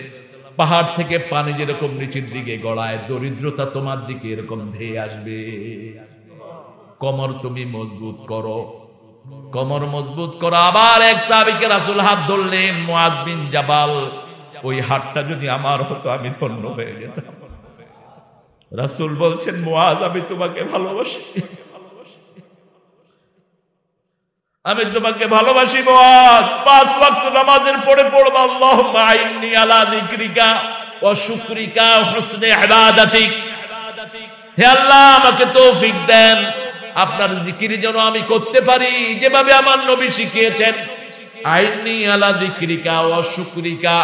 পাহাড় থেকে পানি যেরকম নিচের দিকে গড়ায়, দরিদ্রতা তোমার দিকে এরকম ধেয়ে আসবে। কোমর তুমি মজবুত করো, কোমর মজবুত করো। আবার এক সাহাবীকে রাসূল হাত ধরলেন, মুআয বিন জাবাল। ওই হাতটা যদি আমার হতো আমি ধন্য হয়ে যেতাম। রাসূল বলছেন মুআয আমি তোমাকে ভালোবাসি, আমি তোমাকে ভালোবাসি মুআয। 5 ওয়াক্ত নামাজের পরে পড়বা আল্লাহুম্মা আইন্নি আলা যিকরিকা ওয়া শুকরিকা ওয়া হুসনি ইবাদাতিক। হে আল্লাহ আমাকে তৌফিক দেন, আপনার জিকির যেন আমি করতে পারি যেভাবে আমার নবী শিখিয়েছেন। আইন্নি আলা যিকরিকা ওয়া শুকরিকা,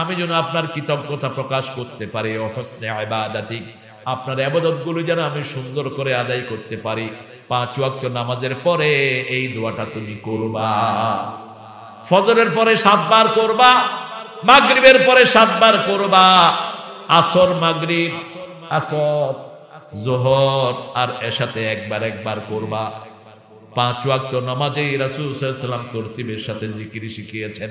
আমি যেন আপনার কৃতজ্ঞতা প্রকাশ করতে পারি, ও হুসনে ইবাদাতিক, আপনার ইবাদতগুলো যেন আমি সুন্দর করে আদায় করতে পারি। 5 ওয়াক্ত নামাজের পরে এই দোয়াটা তুমি করবা। ফজরের পরে 7 বার করবা, মাগরিবের পরে 7 বার করবা, আসর, মাগরিব, আসর, যোহর আর এশাতে একবার করবা। 5 ওয়াক্ত নামাজে রাসূল সাল্লাল্লাহু আলাইহি ওয়াসাল্লাম তরতিবের সাথে জিকির শিখিয়েছেন।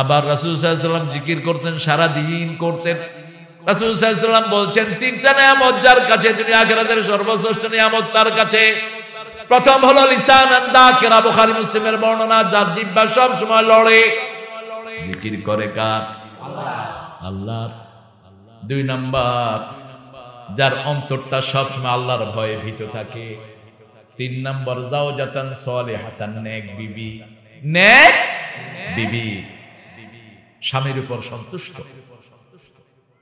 আবার রাসূল সাল্লাল্লাহু আলাইহি ওয়াসাল্লাম জিকির করতেন, সারা দিন করতেন। রাসূল সাল্লাল্লাহু আলাইহি ওয়াসাল্লাম বলছেন, 3টা নিয়ামত যার কাছে, দুনিয়া আখিরাতের সর্বশ্রেষ্ঠ নিয়ামত তার কাছে। প্রথম হলো লিসানান যাকিরা, বুখারী মুসলিমের বর্ণনা, যার জিহ্বা সব সময় লড়ে, জিকির করে কার? আল্লাহর। 2 নাম্বার, যার অন্তরটা সব সময় আল্লাহর ভয়ে ভীত থাকে। 3 নাম্বার, যাওজাতান সালিহাতান, নেক বিবি, নেক বিবি, স্বামীর উপর সন্তুষ্ট।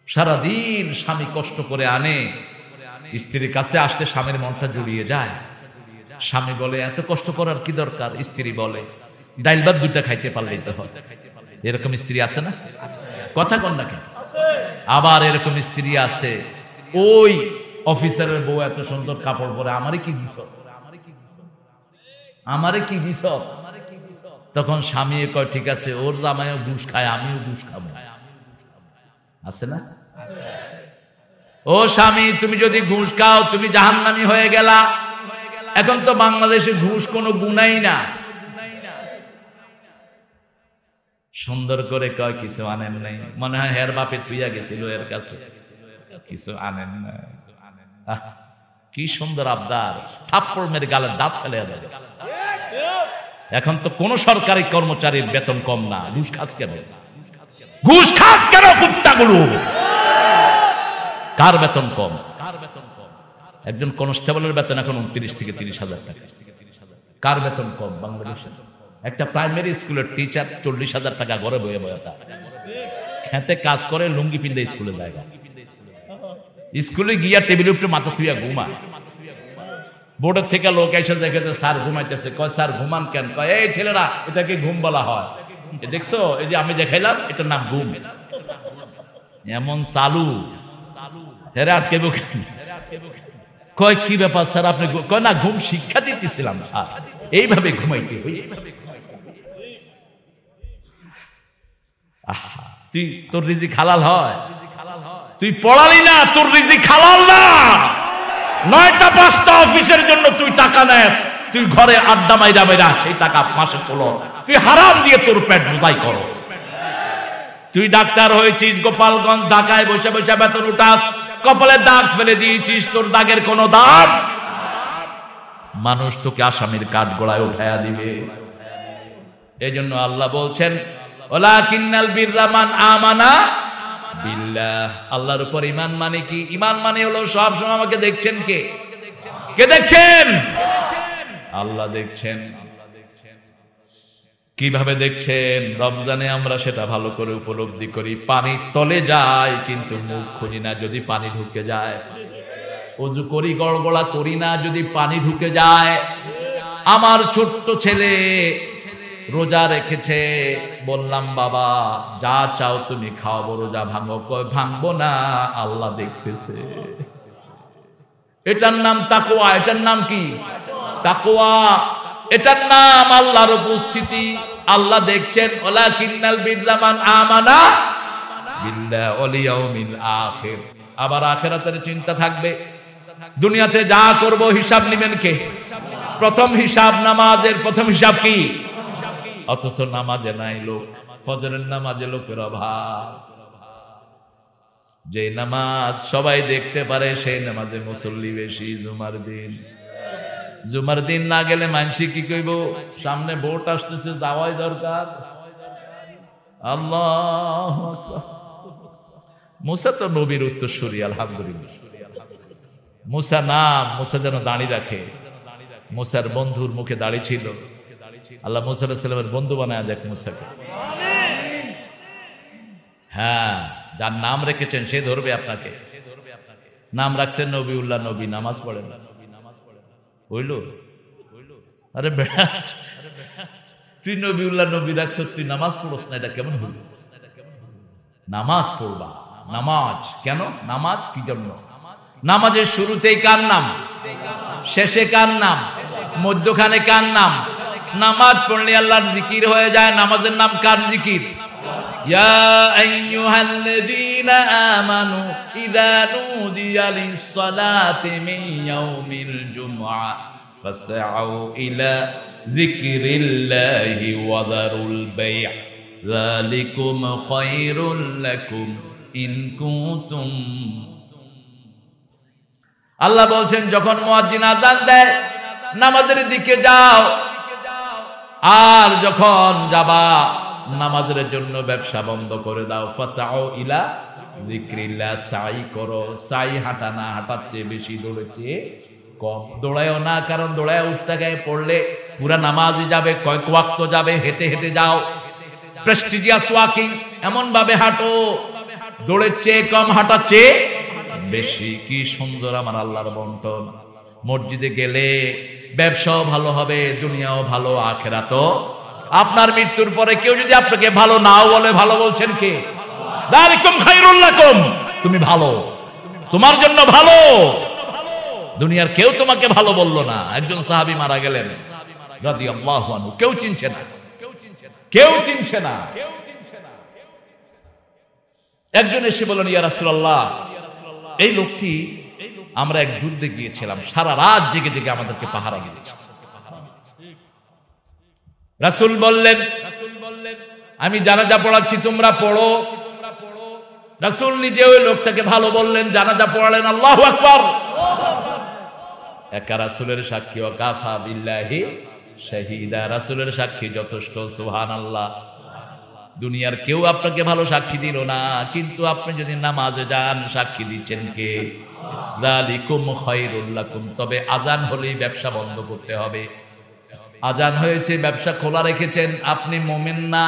সারাদিন স্বামী কষ্ট করে আনে, স্ত্রীর কাছে আসতে স্বামীর মনটা জুড়িয়ে যায়। স্বামী বলে এত কষ্ট করার কি দরকার? স্ত্রী বলে ডাইল ভাত 2টা খাইতে পারলেই তো হয়। এরকম স্ত্রী আছে না? কথা কন না কেন? আবার এরকম স্ত্রী আছে, ওই অফিসারের বউ এত সুন্দর কাপড় পরে, আমারে কি দিছ, আমারে কি দিছ? তখন স্বামী কয় ঠিক আছে, ওর জামাইও ঘুষ খায়, আমিও ঘুষ খাবো। আছে না? ও স্বামী, তুমি যদি ঘুষ খাও তুমি জাহান্নামী হয়ে গেলা। এখন তো বাংলাদেশে ঘুষ কোনো গুনাই না। সুন্দর করে কয় কিছু আনেন নাই, মনে হয় হের বাপে থুইয়া গেছিল এর কাছে, কিছু আনেন না। কি সুন্দর আবদার, থাপ্পড় মেরে গালের দাঁত ফেলে দেবে। এখন তো কোন সরকারি কর্মচারীর বেতন কম না, ঘুষ খাস কেন? ঘুষ খাস কেন কুত্তাগুলো? কার বেতন কম? একজন কনস্টেবলের বেতন এখন 29 থেকে 30,000 টাকা। কার বেতন কম বাংলাদেশে? একটা প্রাইমারি স্কুলের টিচার 40,000 টাকা ঘরে বয়ে বয়ে থাকে, খেতে কাজ করে, লুঙ্গি পিন্দে স্কুলে যায়। স্কুলে গিয়া টেবিলের উপরে মাথা থুইয়া ঘুমায়। বোর্ডের থেকে লোক এসে দেখেছে স্যার ঘুমাইতেছে, কয় স্যার ঘুমান কেন? কয় এই ছেলেরা, এটাকে ঘুম বলা হয়, দেখছো এই যে আমি দেখাইলাম, এটার নাম ঘুম। এমন চালু, হেরে আটকে কয় কি ব্যাপার স্যার আপনি? কয় না, ঘুম শিক্ষা দিতেছিলাম স্যার, এইভাবে ঘুমাইতে হই। তুই, তোর রিজিক হালাল হয়? তুই পড়ালি না, তোর রিজিক হালাল না। 9টা 5টা অফিসের জন্য তুই টাকা নেস, তুই ঘরে আড্ডা মাইরা মাইরা সেই টাকা মাসে তোলো, তুই হারাম দিয়ে তোর পেট বোঝাই করো। তুই ডাক্তার হয়েছিস, গোপালগঞ্জ ঢাকায় বসে বসে বেতন উঠাস, কপালে দাগ ফেলে দিয়েছিস, তোর দাগের কোনো দাগ, মানুষ তোকে আসামির কাঠ গোড়ায় উঠাইয়া দিবে। এই জন্য আল্লাহ বলছেন, ওয়ালাকিন্নাল বিররা মান আমানা বিল্লাহ, আল্লাহর উপর ঈমান মানে কি? ঈমান মানে হলো সব সময় আমাকে দেখছেন। কে কে দেখছেন? আল্লাহ দেখছেন। কিভাবে দেখছেন? রমজানে আমরা সেটা ভালো করে উপলব্ধি করি। পানির তলে যায় কিন্তু মুখ খুঁজি না যদি পানি ঢুকে যায়। ওযু করি, গড়গড়া করি না যদি পানি ঢুকে যায়। আমার ছোট্ট ছেলে রোজা রেখেছে, বললাম বাবা যা চাও তুমি খাওয়াবো, রোজা ভাঙো। কয় ভাঙবো না, আল্লাহ দেখতেছে। এটার নাম তাকওয়া। এটার নাম কি? তাকওয়া। এটার নাম আল্লাহর উপস্থিতি। আল্লাহ দেখছেন। ওয়ালাকিন্নাল বিররা মান আমানা বিল্লাহি ওয়াল ইয়াউমিল আখির। আবার আখিরাতের চিন্তা থাকবে। দুনিয়াতে যা করব হিসাব নেবেন কে? প্রথম হিসাব নামাজের। প্রথম হিসাব কি? অথচ নামাজে নাই লোক। ফজরের নামাজে লোকের অভাব। যে নামাজ সবাই দেখতে পারে সেই নামাজে মুসল্লি বেশি। জুমার দিন না গেলে মানসি কি কইব? সামনে ভোট আসতেছে, যাওয়াই দরকার। আল্লাহু আকবার। মুসা তো নবীর উত্তরসূরি, আলহামদুলিল্লাহ। মুসা নাম, মুসা যেন দাড়ি রাখে। মুসার বন্ধুর মুখে দাড়ি ছিল। আল্লাহ মুসা আলাইহিস সালামের বন্ধু বানায় দেখ মুসাকে। হ্যাঁ, যার নাম রেখেছেন সে ধরবে আপনাকে। নাম রাখছেন নবীউল্লাহ, নবী, নামাজ পড়েন না। হইল? আরে বেটা, তুই নবীউল্লাহ নবী রাখছ, তুই নামাজ পড়ছ না, এটা কেমন হইল? নামাজ পড়বা। নামাজ কেন? নামাজ কি জন্য? নামাজের শুরুতেই কার নাম, শেষে কার নাম, মধ্যখানে কার নাম? নামাজ পড়লে আল্লাহর জিকির হয়ে যায়। নামাজের নাম কার জিকির? ইয়া আইয়ুহাল্লাযীনা আমানু ইযা নুদিয়া লিস-সালাতি মিন ইয়াউমিল জুমআ ফাসআউ ইলা যিকরিল্লাহি ওয়া যারুল বাই', যালিকুম খায়রুল লাকুম ইন কুনতুম। আল্লাহ বলছেন যখন মুয়াজ্জিন আযান দেয় নামাজের দিকে যাও, আর যখন যাবা নামাজের জন্য ব্যবসা বন্ধ করে দাও। ফাসাউ ইলা যিকরিল্লাহ, সাই করো। সাই হাঁটা না, হাঁটার চেয়ে বেশি, দৌড়ের চেয়ে কম। দৌড়ায়ও না, কারণ দৌড়ায় উস্তাগায় পড়লে পুরা নামাজই যাবে, কয়েক ওয়াক্ত যাবে। হেঁটে হেঁটে যাও, প্রেস্টিজিয়াস ওয়াকিং, এমন ভাবে হাঁটো দৌড়ের চেয়ে কম, হাঁটার চেয়ে বেশি। কি সুন্দর আমার আল্লাহর বন্টন। মসজিদে গেলে ব্যবসাও ভালো হবে, দুনিয়াও ভালো, আখিরাতও। আপনার মৃত্যুর পরে কেউ যদি আপনাকে ভালো নাও বলে, ভালো বলছেন কে? যালিকুম খায়রুল লাকুম, তুমি ভালো, তোমার জন্য ভালো। দুনিয়ার কেউ তোমাকে ভালো বললো না। একজন সাহাবী মারা গেলেন রাদিয়াল্লাহু আনহু, কেউ চিনছে না, কেউ চিনছে না। একজন এসে বললেন, ইয়া রাসূলুল্লাহ, এই লোকটি, আমরা এক যুদ্ধে গিয়েছিলাম, সারা রাত জেগে জেগে আমাদেরকে পাহারা দিয়েছে। রাসূল বললেন, আমি জানাজা পড়াচ্ছি, তোমরা পড়ো। রাসূল নিজে ওই লোকটাকে ভালো বললেন, জানাজা পড়ালেন। আল্লাহু আকবার। একা রাসূলের সাক্ষী, ওয়া কাফা বিল্লাহি শাহীদা, রাসূলের সাক্ষী যথেষ্ট। সুবহানাল্লাহ। দুনিয়ার কেউ আপনাকে ভালো সাক্ষী দিল না, কিন্তু আপনি যদি নামাজে যান, সাক্ষী দিচ্ছেন কে? যালিকুম খায়রুল লাকুম। তবে আজান হলেই ব্যবসা বন্ধ করতে হবে। আজান হয়েছে, ব্যবসা খোলা রেখেছেন, আপনি মুমিন না।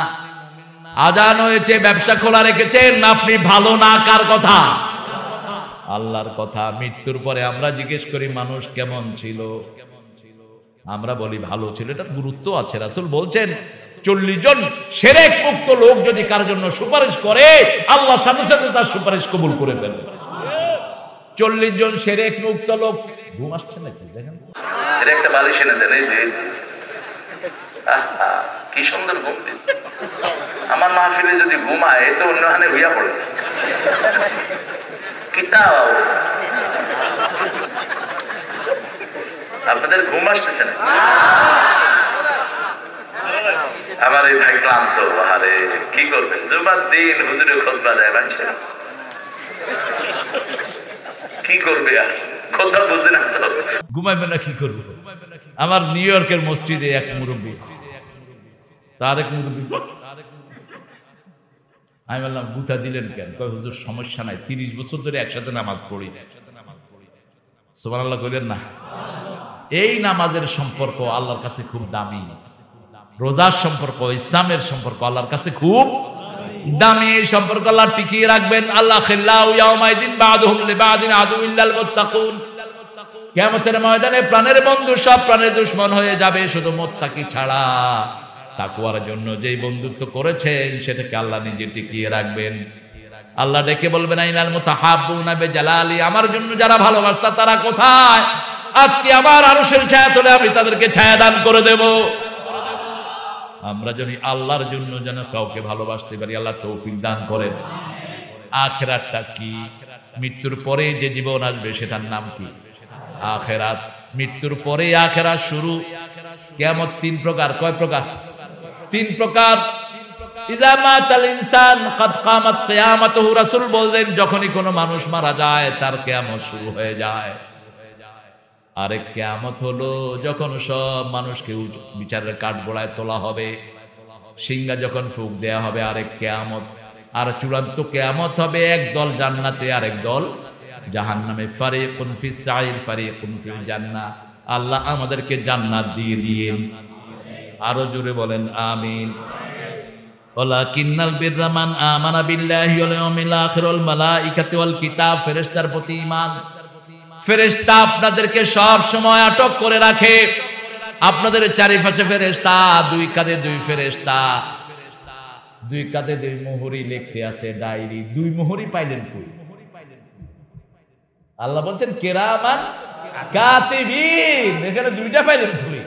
আজান হয়েছে, ব্যবসা খোলা রেখেছেন, আপনি ভালো না। কার কথা? আল্লাহর কথা। মৃত্যুর পরে আমরা জিজ্ঞেস করি মানুষ কেমন ছিল, আমরা বলি ভালো ছিল। এটার গুরুত্ব আছে। রাসূল বলছেন 40 জন শিরক মুক্ত লোক যদি কার জন্য সুপারিশ করে, আল্লাহর সাথে সাথে তার সুপারিশ কবুল করে ফেলে। 40 জন শিরক মুক্ত লোক। ঘুম আসছে নাকি? দেখেন এটা একটা বালিশ এনে দেন। এই যে কি সুন্দর ঘুম দিচ্ছে। আমার মাহফিলে যদি ঘুমায় তো অন্য হানে হইয়া পড়ে। আপনাদের ঘুম আসতেছে না? আমার এই ভাই ক্লান্ত। আরে কি করবেন, জুমার দিন হুজুরে খুতবা দেয়, মানুষে কি করবে আর, কথা বুঝে না তো, ঘুমাইবে না, কি করবো। আমার নিউ ইয়র্কের মসজিদে এক মুরব্বী, তারেক মুরব্বী, আমি বললাম গুতা দিলেন কেন? কয় হুজুর সমস্যা নাই, 30 বছর ধরে একসাথে নামাজ পড়ি। সুবহানাল্লাহ কইলেন না? এই নামাজের সম্পর্ক আল্লাহর কাছে খুব দামি। রোজার সম্পর্ক, ইসলামের সম্পর্ক আল্লাহর কাছে খুব দামি। এই সম্পর্ক আল্লাহ টিকিয়ে রাখবেন। আল্লাহ খিল্লাউ ইয়াউমাইদিন বা'দুহুম লিবা'দিন আদুউ ইল্লাল মুত্তাকুন। কিয়ামতের ময়দানে প্রাণের বন্ধু সব প্রাণের দুশমন হয়ে যাবে, শুধু মুত্তাকি ছাড়া। তাকওয়ার জন্য যেই বন্ধুত্ব করেছেন সেটাকে আল্লাহ নিজে টিকিয়ে রাখবেন। আল্লাহ ডেকে বলবেন, আইনাল মুতাহাব্বুনা বিজালালি, আমার জন্য যারা ভালোবাসতা তারা কোথায়? আজকে আমার আরশের ছায়া তোলে আমি তাদেরকে ছায়া দান করে দেব। আমরা যদি আল্লাহর জন্য যেন কাউকে ভালোবাসতে পারি, আল্লাহ তৌফিক দান করেন। আখিরাতটা কি? মৃত্যুর পরে যে জীবন আসবে সেটার নাম কি? আখিরাত। মৃত্যুর পরে আখিরাত শুরু। কিয়ামত 3 প্রকার। কয় প্রকার? 3 প্রকার। ইযা মাতাল ইনসান কাদ কামাত কিয়ামাতুহু, রাসূল বলেন যখনই কোনো মানুষ মারা যায় তার কিয়ামত শুরু হয়ে যায়। আরেক কিয়ামত হলো যখন সব মানুষকে বিচারের কাঠগড়ায় তোলা হবে, সিংহা যখন ফুঁক দেয়া হবে, আরেক কিয়ামত। আর চূড়ান্ত কিয়ামত হবে এক দল জান্নাতে, আরেক দল জাহান্নামে। ফারিকুন ফিস সাইর ফারিকুন ফিল জান্নাহ। আল্লাহ আমাদেরকে জান্নাত দিয়ে দিয়েন। আরো জোরে বলেন আমিন। ওয়ালাকিন্নাল বিররা মান আমানা বিল্লাহি ওয়াল ইয়াউমিল আখির ওয়াল মালাইকাতি ওয়াল কিতাব। ফেরেশতার প্রতি ঈমান। ফেরেশতা আপনাদেরকে সব সময় আটক করে রাখে। আপনাদের চারিপাশে ফেরেশতা, 2 কাঁধে 2 ফেরেশতা। দুই কাঁধে 2 মোহরি লিখতে আছে ডায়েরি, 2 মোহরি পাইলেন কই? আল্লাহ বলছেন কিরামান কাতিবিন, এখানে 2টা পাইলেন কই?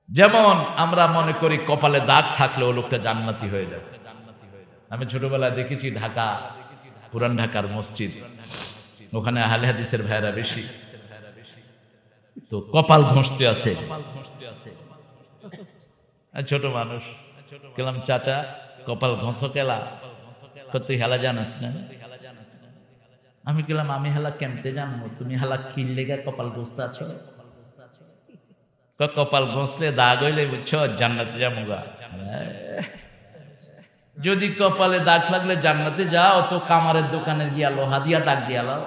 যেমন আমরা মনে করি কপালে দাগ থাকলে ও লোকটা জান্নাতি হয়ে যাবে। আমি ছোটবেলায় দেখেছি ঢাকা, পুরান ঢাকার মসজিদ, ওখানে আহলে হাদিসের ভাইরা বেশি, তো কপাল ঘষতে আছে। ছোট মানুষ গেলাম, চাচা কপাল ঘষো কেলা, তুই হেলা জানাস না? আমি গেলাম, আমি হেলা কেমতে জানবো, তুমি হেলা খিল লেগে কপাল ঘষতে আছো? কপাল ঘষলে দাগ হইলে বুঝছো জান্নাতে যাবো। যদি কপালে দাগ লাগলে জান্নাতে যাও তো কামারের দোকানে গিয়া লোহা দিয়া দাগ দিয়ালো।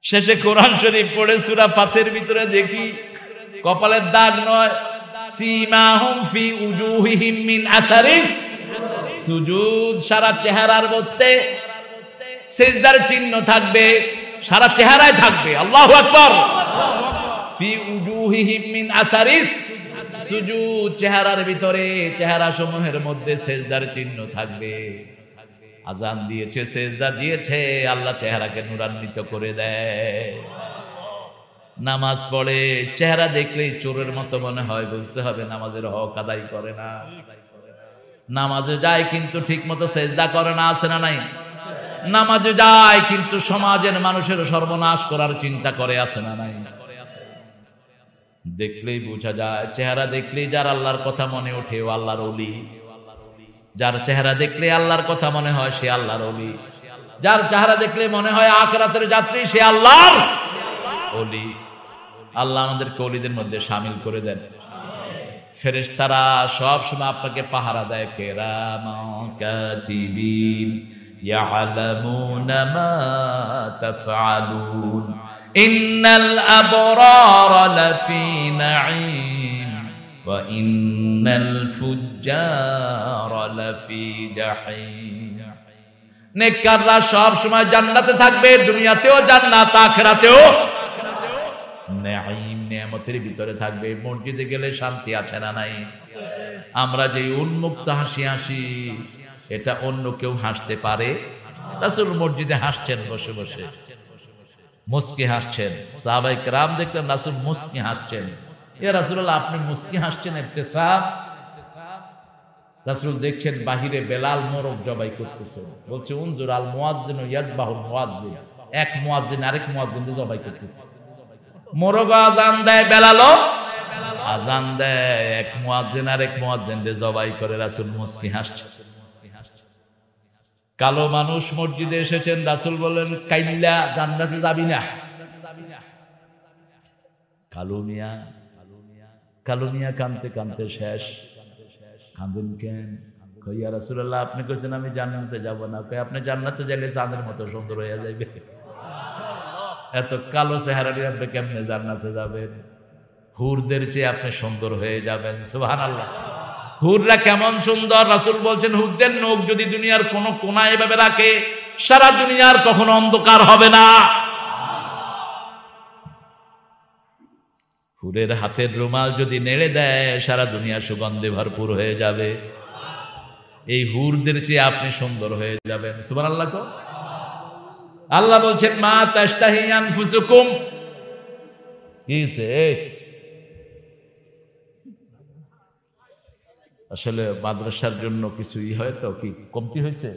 শেষে কোরআন শরীফ পড়ে সূরা ফাতের ভিতরে দেখি কপালের দাগ নয়, সীমাহুম ফি উজুহিহিম মিন আসারিস সুজুদ, সারা চেহারার মধ্যে সিজদার চিহ্ন থাকবে, সারা চেহারায় থাকবে। আল্লাহু আকবার। ফি উজুহিহিম মিন আসারিস সুজুদ, চেহারার ভিতরে, চেহারা সমূহের মধ্যে সিজদার চিহ্ন থাকবে। আজান দিয়েছে, সিজদা দিয়েছে, আল্লাহ চেহারাকে নূরান্বিত করে দেয়। নামাজ পড়ে, চেহারা দেখলেই চোরের মতো মনে হয়, বুঝতে হবে নামাজের হক আদায় করে না। নামাজে যায় কিন্তু ঠিক মতো সিজদা করে না, আছে না নাই? নামাজে যায় কিন্তু সমাজের মানুষের সর্বনাশ করার চিন্তা করে, আছে না নাই? দেখলেই বোঝা যায়, চেহারা দেখলেই যার আল্লাহর কথা মনে ওঠে ও আল্লাহর ওলি। যার চেহারা দেখলে আল্লাহর কথা মনে হয় সে আল্লাহর ওলি। যার চেহারা দেখলে মনে হয় আখিরাতের যাত্রী সে আল্লাহর ওলি। আল্লাহ আমাদেরকে ওলিদের মধ্যে শামিল করে দেন। ফেরেশতারা সব সময় আপনাকে পাহারা দেয়। কিরামান কাতিবিন ইয়ালামুনা মা তাফআলুন ইন্নাল আবরারা লাফি নাঈম ওয়া ইন্নাল ফুজ্জারা লাফি জাহিম। নেককাররা সব সময় জান্নাতে থাকবে, দুনিয়াতেও জান্নাত, আখিরাতেও নাঈম, নিয়ামতের ভিতরে থাকবে। মসজিদে গেলে শান্তি আছে না নাই? আমরা যে উন্মুক্ত হাসি হাসি, এটা অন্য কেউ হাসতে পারে? রাসূল মসজিদে হাসছেন, বসে বসে মুস্কি হাসছেন। সাহাবায়ে কেরাম দেখলেন রাসূল মুস্কি হাসছেন। ইয়া রাসূলুল্লাহ, আপনি মুস্কি হাসছেন, ইবতিসাম। রাসূল দেখছেন বাহিরে বেলাল মোরগ জবাই করতেছে, বলছে উনজুর আল মুয়াজ্জিনু ইয়াযবাহুল মুয়াজ্জিন, এক মুয়াজ্জিন আরেক মুয়াজ্জিনকে জবাই করতেছে। মোরগ আজান দেয়, বেলালও আজান দেয়, এক মুয়াজ্জিন আরেক মুয়াজ্জিনকে জবাই করে। রাসূল মুস্কি হাসছে। কালো মানুষ মসজিদে এসেছেন, রাসূল বললেন কাইল্লা জান্নাতে যাবি না। কালো মিয়া কানতে কানতে শেষ। কাঁদেন কেন? ইয়া রাসূলুল্লাহ, আপনি কইছেন আমি জান্নাতে যাব না। আপনি জান্নাতে যাইলে চাঁদের মতো সুন্দর হয়ে যাবে। এত কালো চেহারা নিয়ে আপনি কেমনে জান্নাতে যাবেন? হুরদের চেয়ে আপনি সুন্দর হয়ে যাবেন। সুবহানাল্লাহ। হুররা কেমন সুন্দর! রাসূল বলছেন হুরদের নখ যদি দুনিয়ার কোন কোনায় এভাবে রাখে, সারা দুনিয়ার কখনো অন্ধকার হবে না। হুরের হাতের রুমাল যদি নেড়ে দেয়, সারা দুনিয়া সুগন্ধে ভরপুর হয়ে যাবে। এই হুরদের চেয়ে আপনি সুন্দর হয়ে যাবেন। সুবহানাল্লাহ। আল্লাহ বলছেন মা তাশতাহি আনফুসুকুম। কিসে? আসলে মাদ্রাসার জন্য কিছু হয় তো, কি কমতি হয়েছে?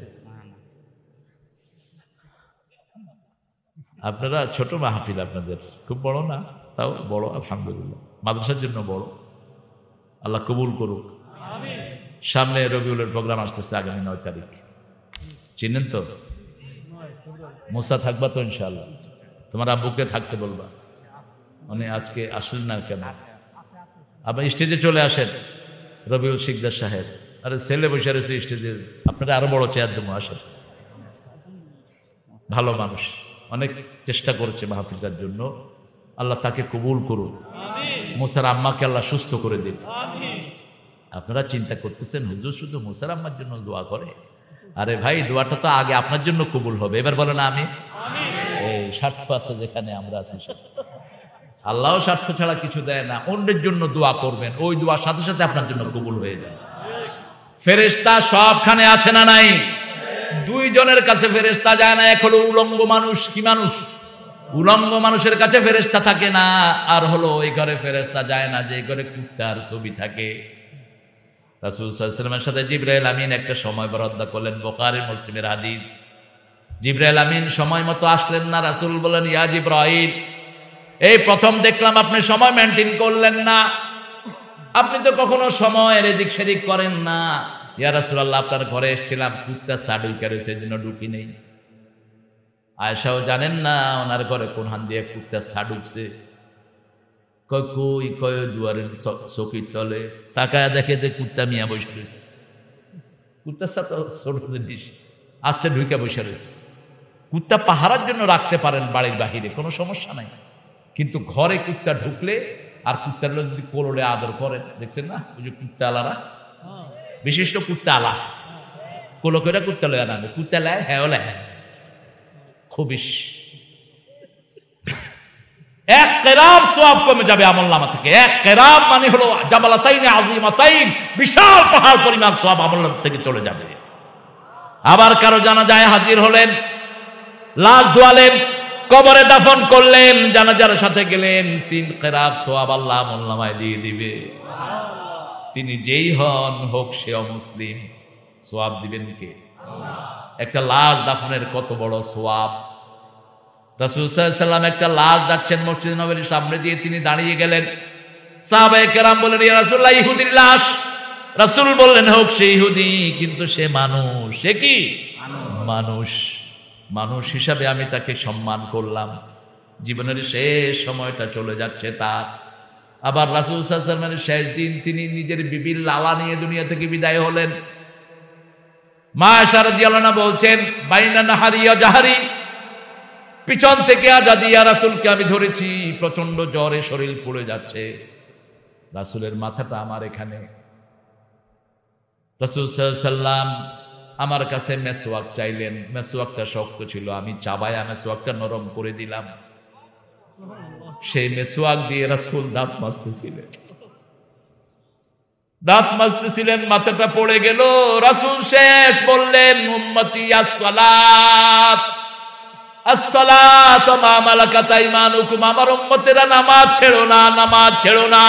আপনারা ছোট মাহফিল, আপনাদের খুব বড় না, তাও বড়, আলহামদুলিল্লাহ। মাদ্রাসার জন্য বড়, আল্লাহ কবুল করুক। সামনে রবিউলের প্রোগ্রাম আসতেছে আগামী 9 তারিখ, চিনেন তো? মুসা থাকবা তো ইনশাআল্লাহ? তোমার আব্বুকে থাকতে বলবা। মানে আজকে আসলেন না কেন? আপনি স্টেজে চলে আসেন। রবিউল শিকদার সাহেব, আরে ছেলে বসে রয়েছে স্টেজে, আপনারা আরো বড় চেয়ার দেবো, আসেন। ভালো মানুষ, অনেক চেষ্টা করেছে মাহফিলটার জন্য, আল্লাহ তাকে কবুল করুন। মুসার আম্মাকে আল্লাহ সুস্থ করে দিন। আপনারা চিন্তা করতেছেন হুজুর শুধু মুসার আম্মার জন্য দোয়া করে? আরে ভাই, দোয়াটা তো আগে আপনার জন্য কবুল হবে। এবার বলেন আমি। এই স্বার্থ আছে যেখানে আমরা আছি, আল্লাহ স্বার্থ ছাড়া কিছু দেয় না। অন্যের জন্য দোয়া করবেন, ওই দোয়ার সাথে সাথে আপনার জন্য কবুল হয়ে যায়। ফেরেশতা সবখানে আছে না নাই? দুইজনের কাছে ফেরেশতা যায় না, এক হলো উলঙ্গ মানুষ। কি মানুষ? উলঙ্গ মানুষের কাছে ফেরেশতা থাকে না। আর হলো ওই ঘরে ফেরেশতা যায় না যে ঘরে কুত্তার ছবি থাকে। রাসূল সাল্লাল্লাহু আলাইহি ওয়াসাল্লামের সাথে জিবরাইল আমিন একটা সময় বরাদ্দ করলেন, বুখারী মুসলিমের হাদিস। জিবরাইল আমিন সময় মতো আসলেন না। রাসূল বলেন, ইয়া জিবরাইল, এই প্রথম দেখলাম আপনি সময় মেনটেন করলেন না, আপনি তো কখনো সময়ের এদিক সেদিক করেন না। ইয়া রাসূলুল্লাহ, আপনার ঘরে এসেছিলাম, কুত্তা সাডুইকা রয়েছে, সেজন্য ঢুকি নেই। আয়েশাও জানেন না ওনার ঘরে কোন হান দিয়ে কুত্তা সাডুকছে। কই কই দুয়ারের চকির তলে তাকায় দেখে যে কুত্তা মিয়া বসে রয়েছে। কুত্তার সাথে ছোট জিনিস, আস্তে ঢুকে বসে রয়েছে। কুত্তা পাহারার জন্য রাখতে পারেন বাড়ির বাহিরে, কোনো সমস্যা নাই, কিন্তু ঘরে কুত্তা ঢুকলে আর কুত্তার লোক যদি কোলে আদর করেন, দেখছেন না ওই যে কুত্তা আলারা, বিশিষ্ট কুত্তা আলা কোলো করে কুত্তা লয় না, কুত্তা লেয় হ্যাঁ লেয় খুবিস এক কেরাব সওয়াব কমে যাবে আমলনামা থেকে। এক কেরাব মানে হলো জাবালাতাইন আযীমাতাইন, বিশাল পাহাড় পরিমাণ সওয়াব আমলনামা থেকে চলে যাবে। আবার কারো জানাজায় হাজির হলেন, লাশ ধোয়ালেন, কবরে দাফন করলেন, জানাজার সাথে গেলেন, 3 কেরাব সওয়াব আল্লাহ আমলনামায় দিয়ে দিবে। তিনি যেই হন হোক সে অমুসলিম, সওয়াব দিবেন কে? একটা লাশ দাফনের কত বড় সওয়াব। রাসূল সাল্লাল্লাহু আলাইহি ওয়াসাল্লাম একটা লাশ যাচ্ছেন মসজিদ নববীর সামনে দিয়ে, তিনি দাঁড়িয়ে গেলেন। সাহাবায়ে কেরাম বললেন, ইয়া রাসূলুল্লাহ, ইহুদির লাশ। রাসূল বললেন, হোক সে ইহুদি, কিন্তু সে মানুষ। সে কি মানুষ? মানুষ হিসাবে আমি তাকে সম্মান করলাম। জীবনের শেষ সময়টা চলে যাচ্ছে তার। আবার রাসূল সাল্লাল্লাহু আলাইহি ওয়াসাল্লামের শেষ দিন, তিনি নিজের বিবির লালা নিয়ে দুনিয়া থেকে বিদায় হলেন। মা আয়েশা রাদিয়াল্লাহু আনহা বলছেন, বাইনা নাহারি ওয়া জাহরি, পিছন থেকে আজাদি ইয়া রাসূলকে আমি ধরেছি, প্রচন্ড জ্বরে শরীর পুড়ে যাচ্ছে, রাসূলের মাথাটা আমার এখানে। রাসূল সাল্লাল্লাহু আলাইহি ওয়াসাল্লাম আমার কাছে মেসওয়াক চাইলেন, মেসওয়াকটা শক্ত ছিল, আমি চাবায়া মেসওয়াকটা নরম করে দিলাম। সেই মেসওয়াক দিয়ে রাসূল দাঁত মাজতেছিলেন, দাঁত মাজতেছিলেন, মাথাটা পড়ে গেল। রাসূল শেষ বললেন, উম্মতি আস-সালাত আস-সালাত মা মালাকাত আইমানুকুম, আমার উম্মতেরা নামাজ ছেড়ো না, নামাজ ছেড়ো না,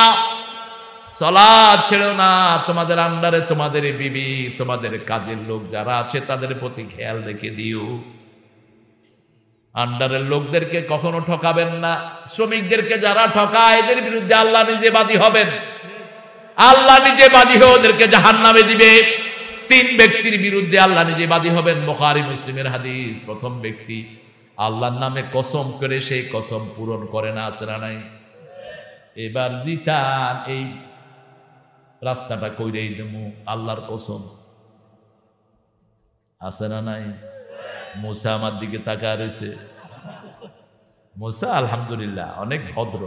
সালাত ছেড়ো না। তোমাদের আন্ডারে তোমাদের বিবি, তোমাদের কাজের লোক যারা আছে তাদের প্রতি খেয়াল রেখে দিও। আন্ডারের লোকদেরকে কখনো ঠকাবেন না। শ্রমিকদেরকে যারা ঠকায় এদের বিরুদ্ধে আল্লাহ নিজে বাদী হবেন, আল্লাহ নিজে বাদী হয়ে ওদেরকে জাহান্নামে দিবে। 3 ব্যক্তির বিরুদ্ধে আল্লাহ নিজে বাদী হবেন, বুখারী মুসলিমের হাদিস। প্রথম ব্যক্তি আল্লাহর নামে কসম করে সেই কসম পূরণ করে না, আছে না নাই? এবার জিতান এই রাস্তাটা কইরেই দেবো, আল্লাহর কসম, আছে না নাই? মুসা আমার দিকে তাকায় রয়েছে। মুসা আলহামদুলিল্লাহ অনেক ভদ্র,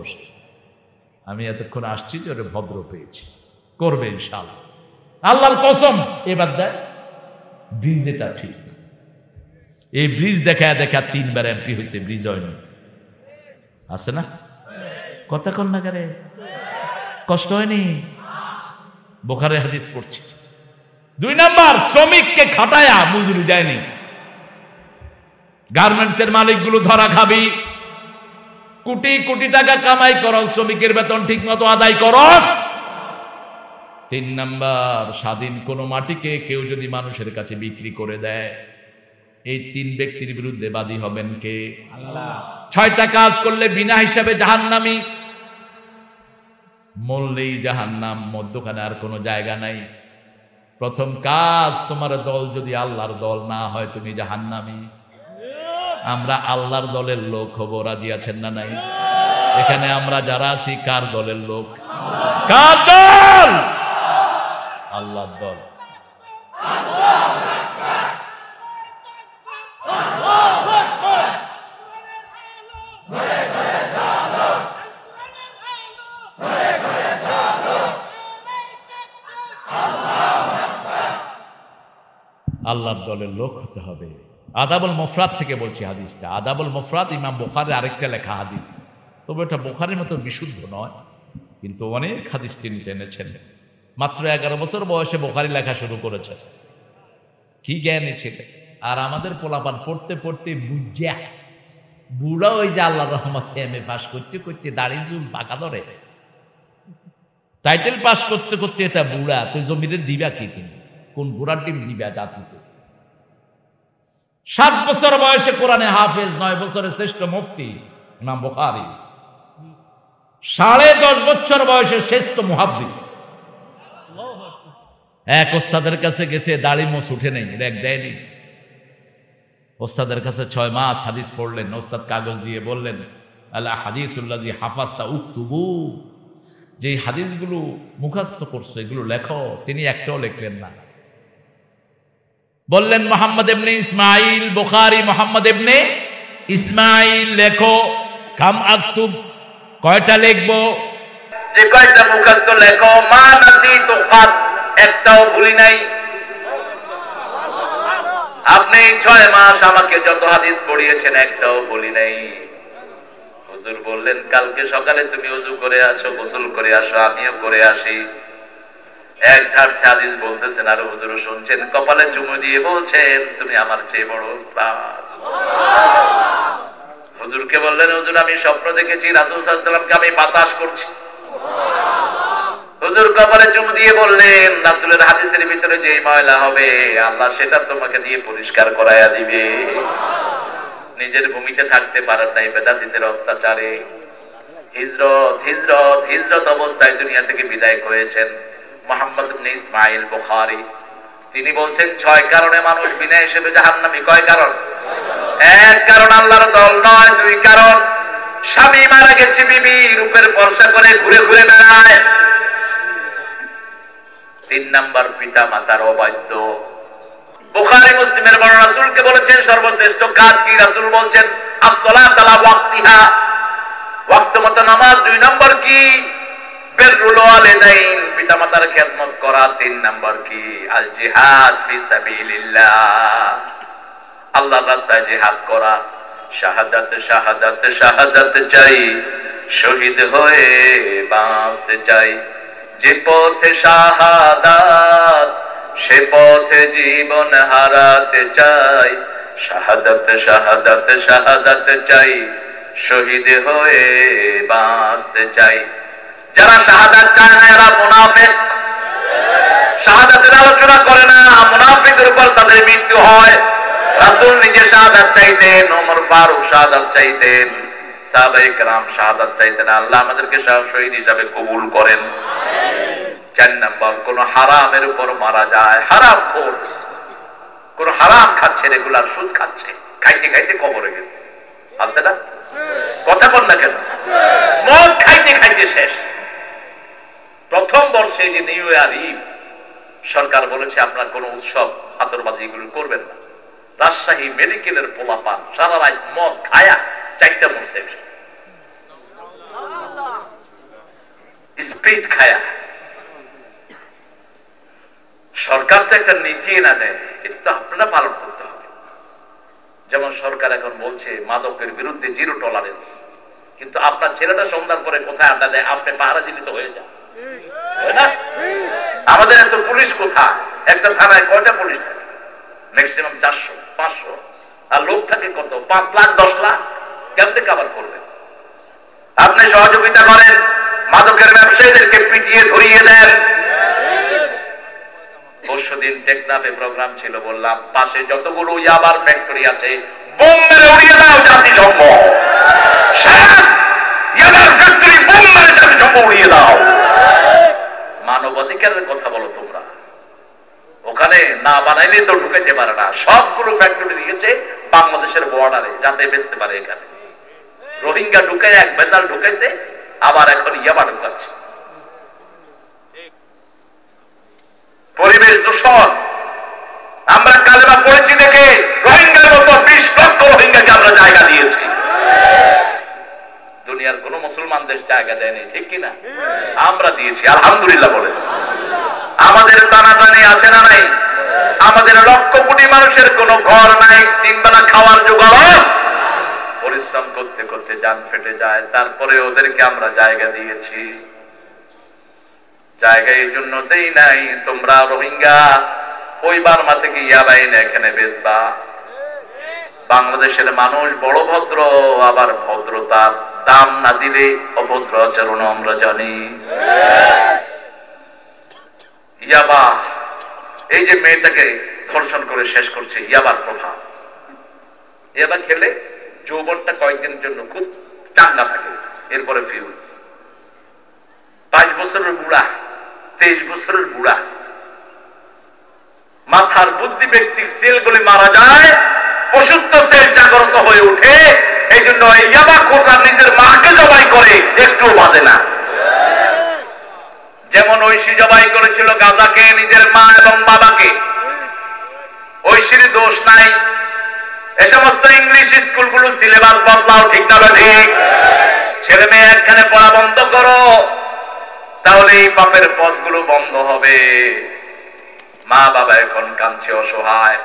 আমি এতক্ষণ আসছি যে ওটা ভদ্র পেয়েছি, করবে ইনশাআল্লাহ, আল্লাহর কসম। এবার দেখ ব্রিজ, এটা ঠিক, এই ব্রিজ দেখা দেখা 3 বার এমপি হয়েছে, ব্রিজ হয়নি, আছে না? কথা কন না করে, কষ্ট হয়নি? বুখারী হাদিস পড়ছি। 2 নাম্বার, শ্রমিককে খাটায়া মজুরি দেয়নি। গার্মেন্টসের মালিকগুলো ধরা খাবি, কোটি কোটি টাকা কামাই করো, শ্রমিকের বেতন ঠিক মতো আদায় করো। 3 নাম্বার, স্বাধীন কোন মাটিকে কেউ যদি মানুষের কাছে বিক্রি করে দেয়, এই 3 ব্যক্তির বিরুদ্ধে বাদী হবেন কে? আল্লাহ। 6টা কাজ করলে বিনা হিসাবে জাহান্নামী, মরলেই জাহান্নাম, মধ্যখানে আর কোনো জায়গা নাই। প্রথম কাজ, তোমার দল যদি আল্লাহর দল না হয় তুমি জাহান্নামী। আমরা আল্লাহর দলের লোক হব, রাজি আছেন না নাই? এখানে আমরা যারা আছি কার দলের লোক? কার দল? আল্লাহর দল। আল্লাহর দলের লোক হতে হবে। আদাবুল মুফরাদ থেকে বলছি হাদিসটা। আদাবুল মুফরাদ ইমাম বুখারীর আরেকটা লেখা হাদিস। তবে এটা বুখারীর মতো বিশুদ্ধ নয়, কিন্তু অনেক হাদিস তিনি টেনেছেন। মাত্র 11 বছর বয়সে বুখারী লেখা শুরু করেছে। কি জ্ঞানী ছিলেন! আর আমাদের পোলাপান পড়তে পড়তে বুঝা বুড়া ওই যে আল্লাহর রহমতে এমএ পাস করতে করতে দাড়ি চুল পাকা ধরে, টাইটেল পাস করতে করতে এটা বুড়া। তুই জমিনের দিবা কি কিন্তু কোন বুড়ার ডিম দিবা জাতিতে? 7 বছর বয়সে কোরআনে হাফেজ, 9 বছরের শ্রেষ্ঠ মুফতি ইমাম বুখারী, 10.5 বছর বয়সে শ্রেষ্ঠ মুহাদ্দিস। এক ওস্তাদের কাছে গেছে, দাড়ি মোছ উঠে নেই, রেক দেয়নি। ওস্তাদের কাছে 6 মাস হাদিস পড়লেন। ওস্তাদ কাগজ দিয়ে বললেন, আলা হাদিসুল্লাযী হাফাজতা উকতুবু, যে হাদিসগুলো মুখস্থ করছো এগুলো লেখো। তিনি একটাও লিখলেন না। বললেন মুহাম্মদ ইবনে ইসমাঈল বুখারী, মুহাম্মদ ইবনে ইসমাঈল লেখো। কাম আকতুব, কয়টা লিখবো? যে কয়টা মুখস্থ লেখো। মা নাসিতু কাত, একটাও ভুলি নাই। আপনি 6 মাস আমাকে যত হাদিস পড়িয়েছেন একটাও ভুলি নাই। হুজুর বললেন, কালকে সকালে তুমি ওযু করে আসো, গোসল করে আসো, আমিও করে আসি। এক ধার হাদিস বলতেছেন আর হুজুর শুনছেন, কপালে চুমু দিয়ে বলছেন, তুমি আমার চেয়ে বড় ওস্তাদ। হুজুরকে বললেন, হুজুর আমি স্বপ্ন দেখেছি রাসূল সাল্লাল্লাহু আলাইহি ওয়াসাল্লামকে আমি বাতাস করছি। হুজুর কপালে চুমু দিয়ে বললেন, রাসূলের হাদিসের ভিতরে যে ময়লা হবে আল্লাহ সেটা তোমাকে দিয়ে পরিষ্কার করায়া দিবে। নিজের ভূমিতে থাকতে পারেন নাই বেদাতীদের অত্যাচারে। হিজরত হিজরত হিজরত অবস্থায় দুনিয়া থেকে বিদায় হয়েছেন মুহাম্মদ ইবনে ইসমাঈল বুখারী। তিনি বলছেন 6 কারণে মানুষ বিনা হিসেবে জাহান্নামী। কয় কারণ? 1 কারণ আল্লাহর দল নয়, 2 কারণ স্বামী মারা গেছে, বিবি রূপের পরশা করে ঘুরে ঘুরে বেড়ায়, 3 নাম্বার পিতা মাতার অবাধ্য। বুখারী মুসলিমের বর্ণনা, রাসূলকে বলেছেন সর্বশ্রেষ্ঠ কাজ কি? রাসূল বলছেন as-সালাতু আলা ওয়াক্তিহা, ওয়াক্ত মতো নামাজ। 2 নাম্বার কি? বিররুল ওয়ালিদাইন, পিতামাতার খেদমত করা। 3 নাম্বার কি? আল জিহাদ ফি সাবিলিল্লাহ, আল্লাহর রাস্তায় জিহাদ করা। শাহাদাত শাহাদাত শাহাদাত চাই, শহীদ হয়ে বাঁচতে চাই। যে পথে শাহাদাত সে পথে জীবন হারাতে চাই। শাহাদাত শাহাদাত শাহাদাত চাই, শহীদ হয়ে বাঁচতে চাই। যারা শাহাদাত চায় না এরা মুনাফিক। শাহাদাতের আলোচনা করে না, মুনাফিকের উপর তাদের মৃত্যু হয়। রাসূল নিজে শাহাদাত চাইতেন, ওমর ফারুক শাহাদাত চাইতেন, সাহাবায়ে কেরাম শাহাদাত চাইতেন। আল্লাহ আমাদেরকে শহীদ হিসাবে কবুল করেন। 4 নাম্বার, কোন হারামের উপর মারা যায়, হারামখোর, কোন হারাম খাচ্ছে, রেগুলার সুদ খাচ্ছে, খাইতে খাইতে কবরে গেছে। আছে না? কথা বল না কেন? মদ খাইতে খাইতে শেষ। প্রথম বর্ষে যে নিউ ইয়ার ইভ সরকার বলেছে আপনার কোন উৎসব আতরবাজি এগুলো করবেন না। রাজশাহী মেডিকেলের পোলাপান সারা রাত মদ খায়া 4টা মরছে, স্পিরিট খায়া। সরকার তো একটা নীতি না দেয়, এটা তো আপনারা পালন করতে হবে। যেমন সরকার এখন বলছে মাদকের বিরুদ্ধে 0 টলারেন্স, কিন্তু আপনার ছেলেটা সন্ধ্যার পরে কোথায় আড্ডা দেয়, আপনি পাহারা দিলে তো হয়ে যায় না? আমাদের এত পুলিশ কোথায়? একটা থানায় কয়টা পুলিশ? ম্যাক্সিমাম 400 500, আর লোক থাকে কত? 5 লাখ 10 লাখ। কেমনে কভার করবেন? আপনি সহযোগিতা করেন, মাদকের ব্যবসায়ীদেরকে পিটিয়ে ধরিয়ে দেন। পরশুদিন টেকনাফে প্রোগ্রাম ছিল, বললাম পাশে যতগুলো ইয়াবার ফ্যাক্টরি আছে বোম মেরে উড়িয়ে দাও জাতিসংঘ। ইয়াবার ফ্যাক্টরি বোম মেরে জাতিসংঘ উড়িয়ে দাও। মানবাধিকারের কথা বলো তোমরা, ওখানে না বানাইলে তো ঢুকাইতে পারে না। সবগুলো ফ্যাক্টরি দিয়েছে বাংলাদেশের বর্ডারে, যাতে বেচতে পারে। এখানে রোহিঙ্গা ঢুকাই, এক বেতাল ঢুকাইছে, আবার এখন ইয়াবা ঢুকাচ্ছে। পরিবেশ দূষণ। আমরা কালেমা পড়েছি দেখে রোহিঙ্গার মতো 20 লক্ষ রোহিঙ্গাকে আমরা জায়গা দিয়েছি। দুনিয়ার কোন মুসলমান দেশ জায়গা দেয়নি, ঠিক কিনা? আমরা দিয়েছি, আলহামদুলিল্লাহ বলে। আমাদের টানাটানি আছে না নাই? আমাদের লক্ষ কোটি মানুষের কোন ঘর নাই, 3 বেলা খাওয়ার জোগাড় পরিশ্রম করতে করতে জান ফেটে যায়, তারপরে ওদেরকে আমরা জায়গা দিয়েছি। জায়গা এই জন্য দেই নাই, তোমরা রোহিঙ্গা ওই বার্মা থেকে ইয়াবাই না এখানে বেচবা। বাংলাদেশের মানুষ বড় ভদ্র, আবার ভদ্রতার দাম না দিলে অভদ্র আচরণ আমরা জানি। ইয়াবা, এই যে মেয়েটাকে ধর্ষণ করে শেষ করছে, ইয়াবার প্রভাব। ইয়াবা খেলে যৌবনটা কয়েকদিনের জন্য খুব চাঙ্গা থাকে, এরপরে ফিউজ। 5 বছরের বুড়া, 23 বছরের বুড়া, মাথার বুদ্ধি ব্যক্তিক সেলগুলি মারা যায়, পশুত্ব সেল জাগ্রত হয়ে ওঠে। এই জন্য ইয়াবা খোকা নিজের মাকে জবাই করে, একটু বাঁধে না। যেমন ঐশী জবাই করেছিল গাজাকে, নিজের মা এবং বাবাকে। ঐশীর দোষ নাই। এ সমস্ত ইংলিশ স্কুলগুলো সিলেবাস বদলাও, ঠিক না ঠিক? ছেলে মেয়ে একখানে পড়া বন্ধ করো, তাহলে এই পাপের পথগুলো বন্ধ হবে। মা বাবা এখন কাঁদছে অসহায়।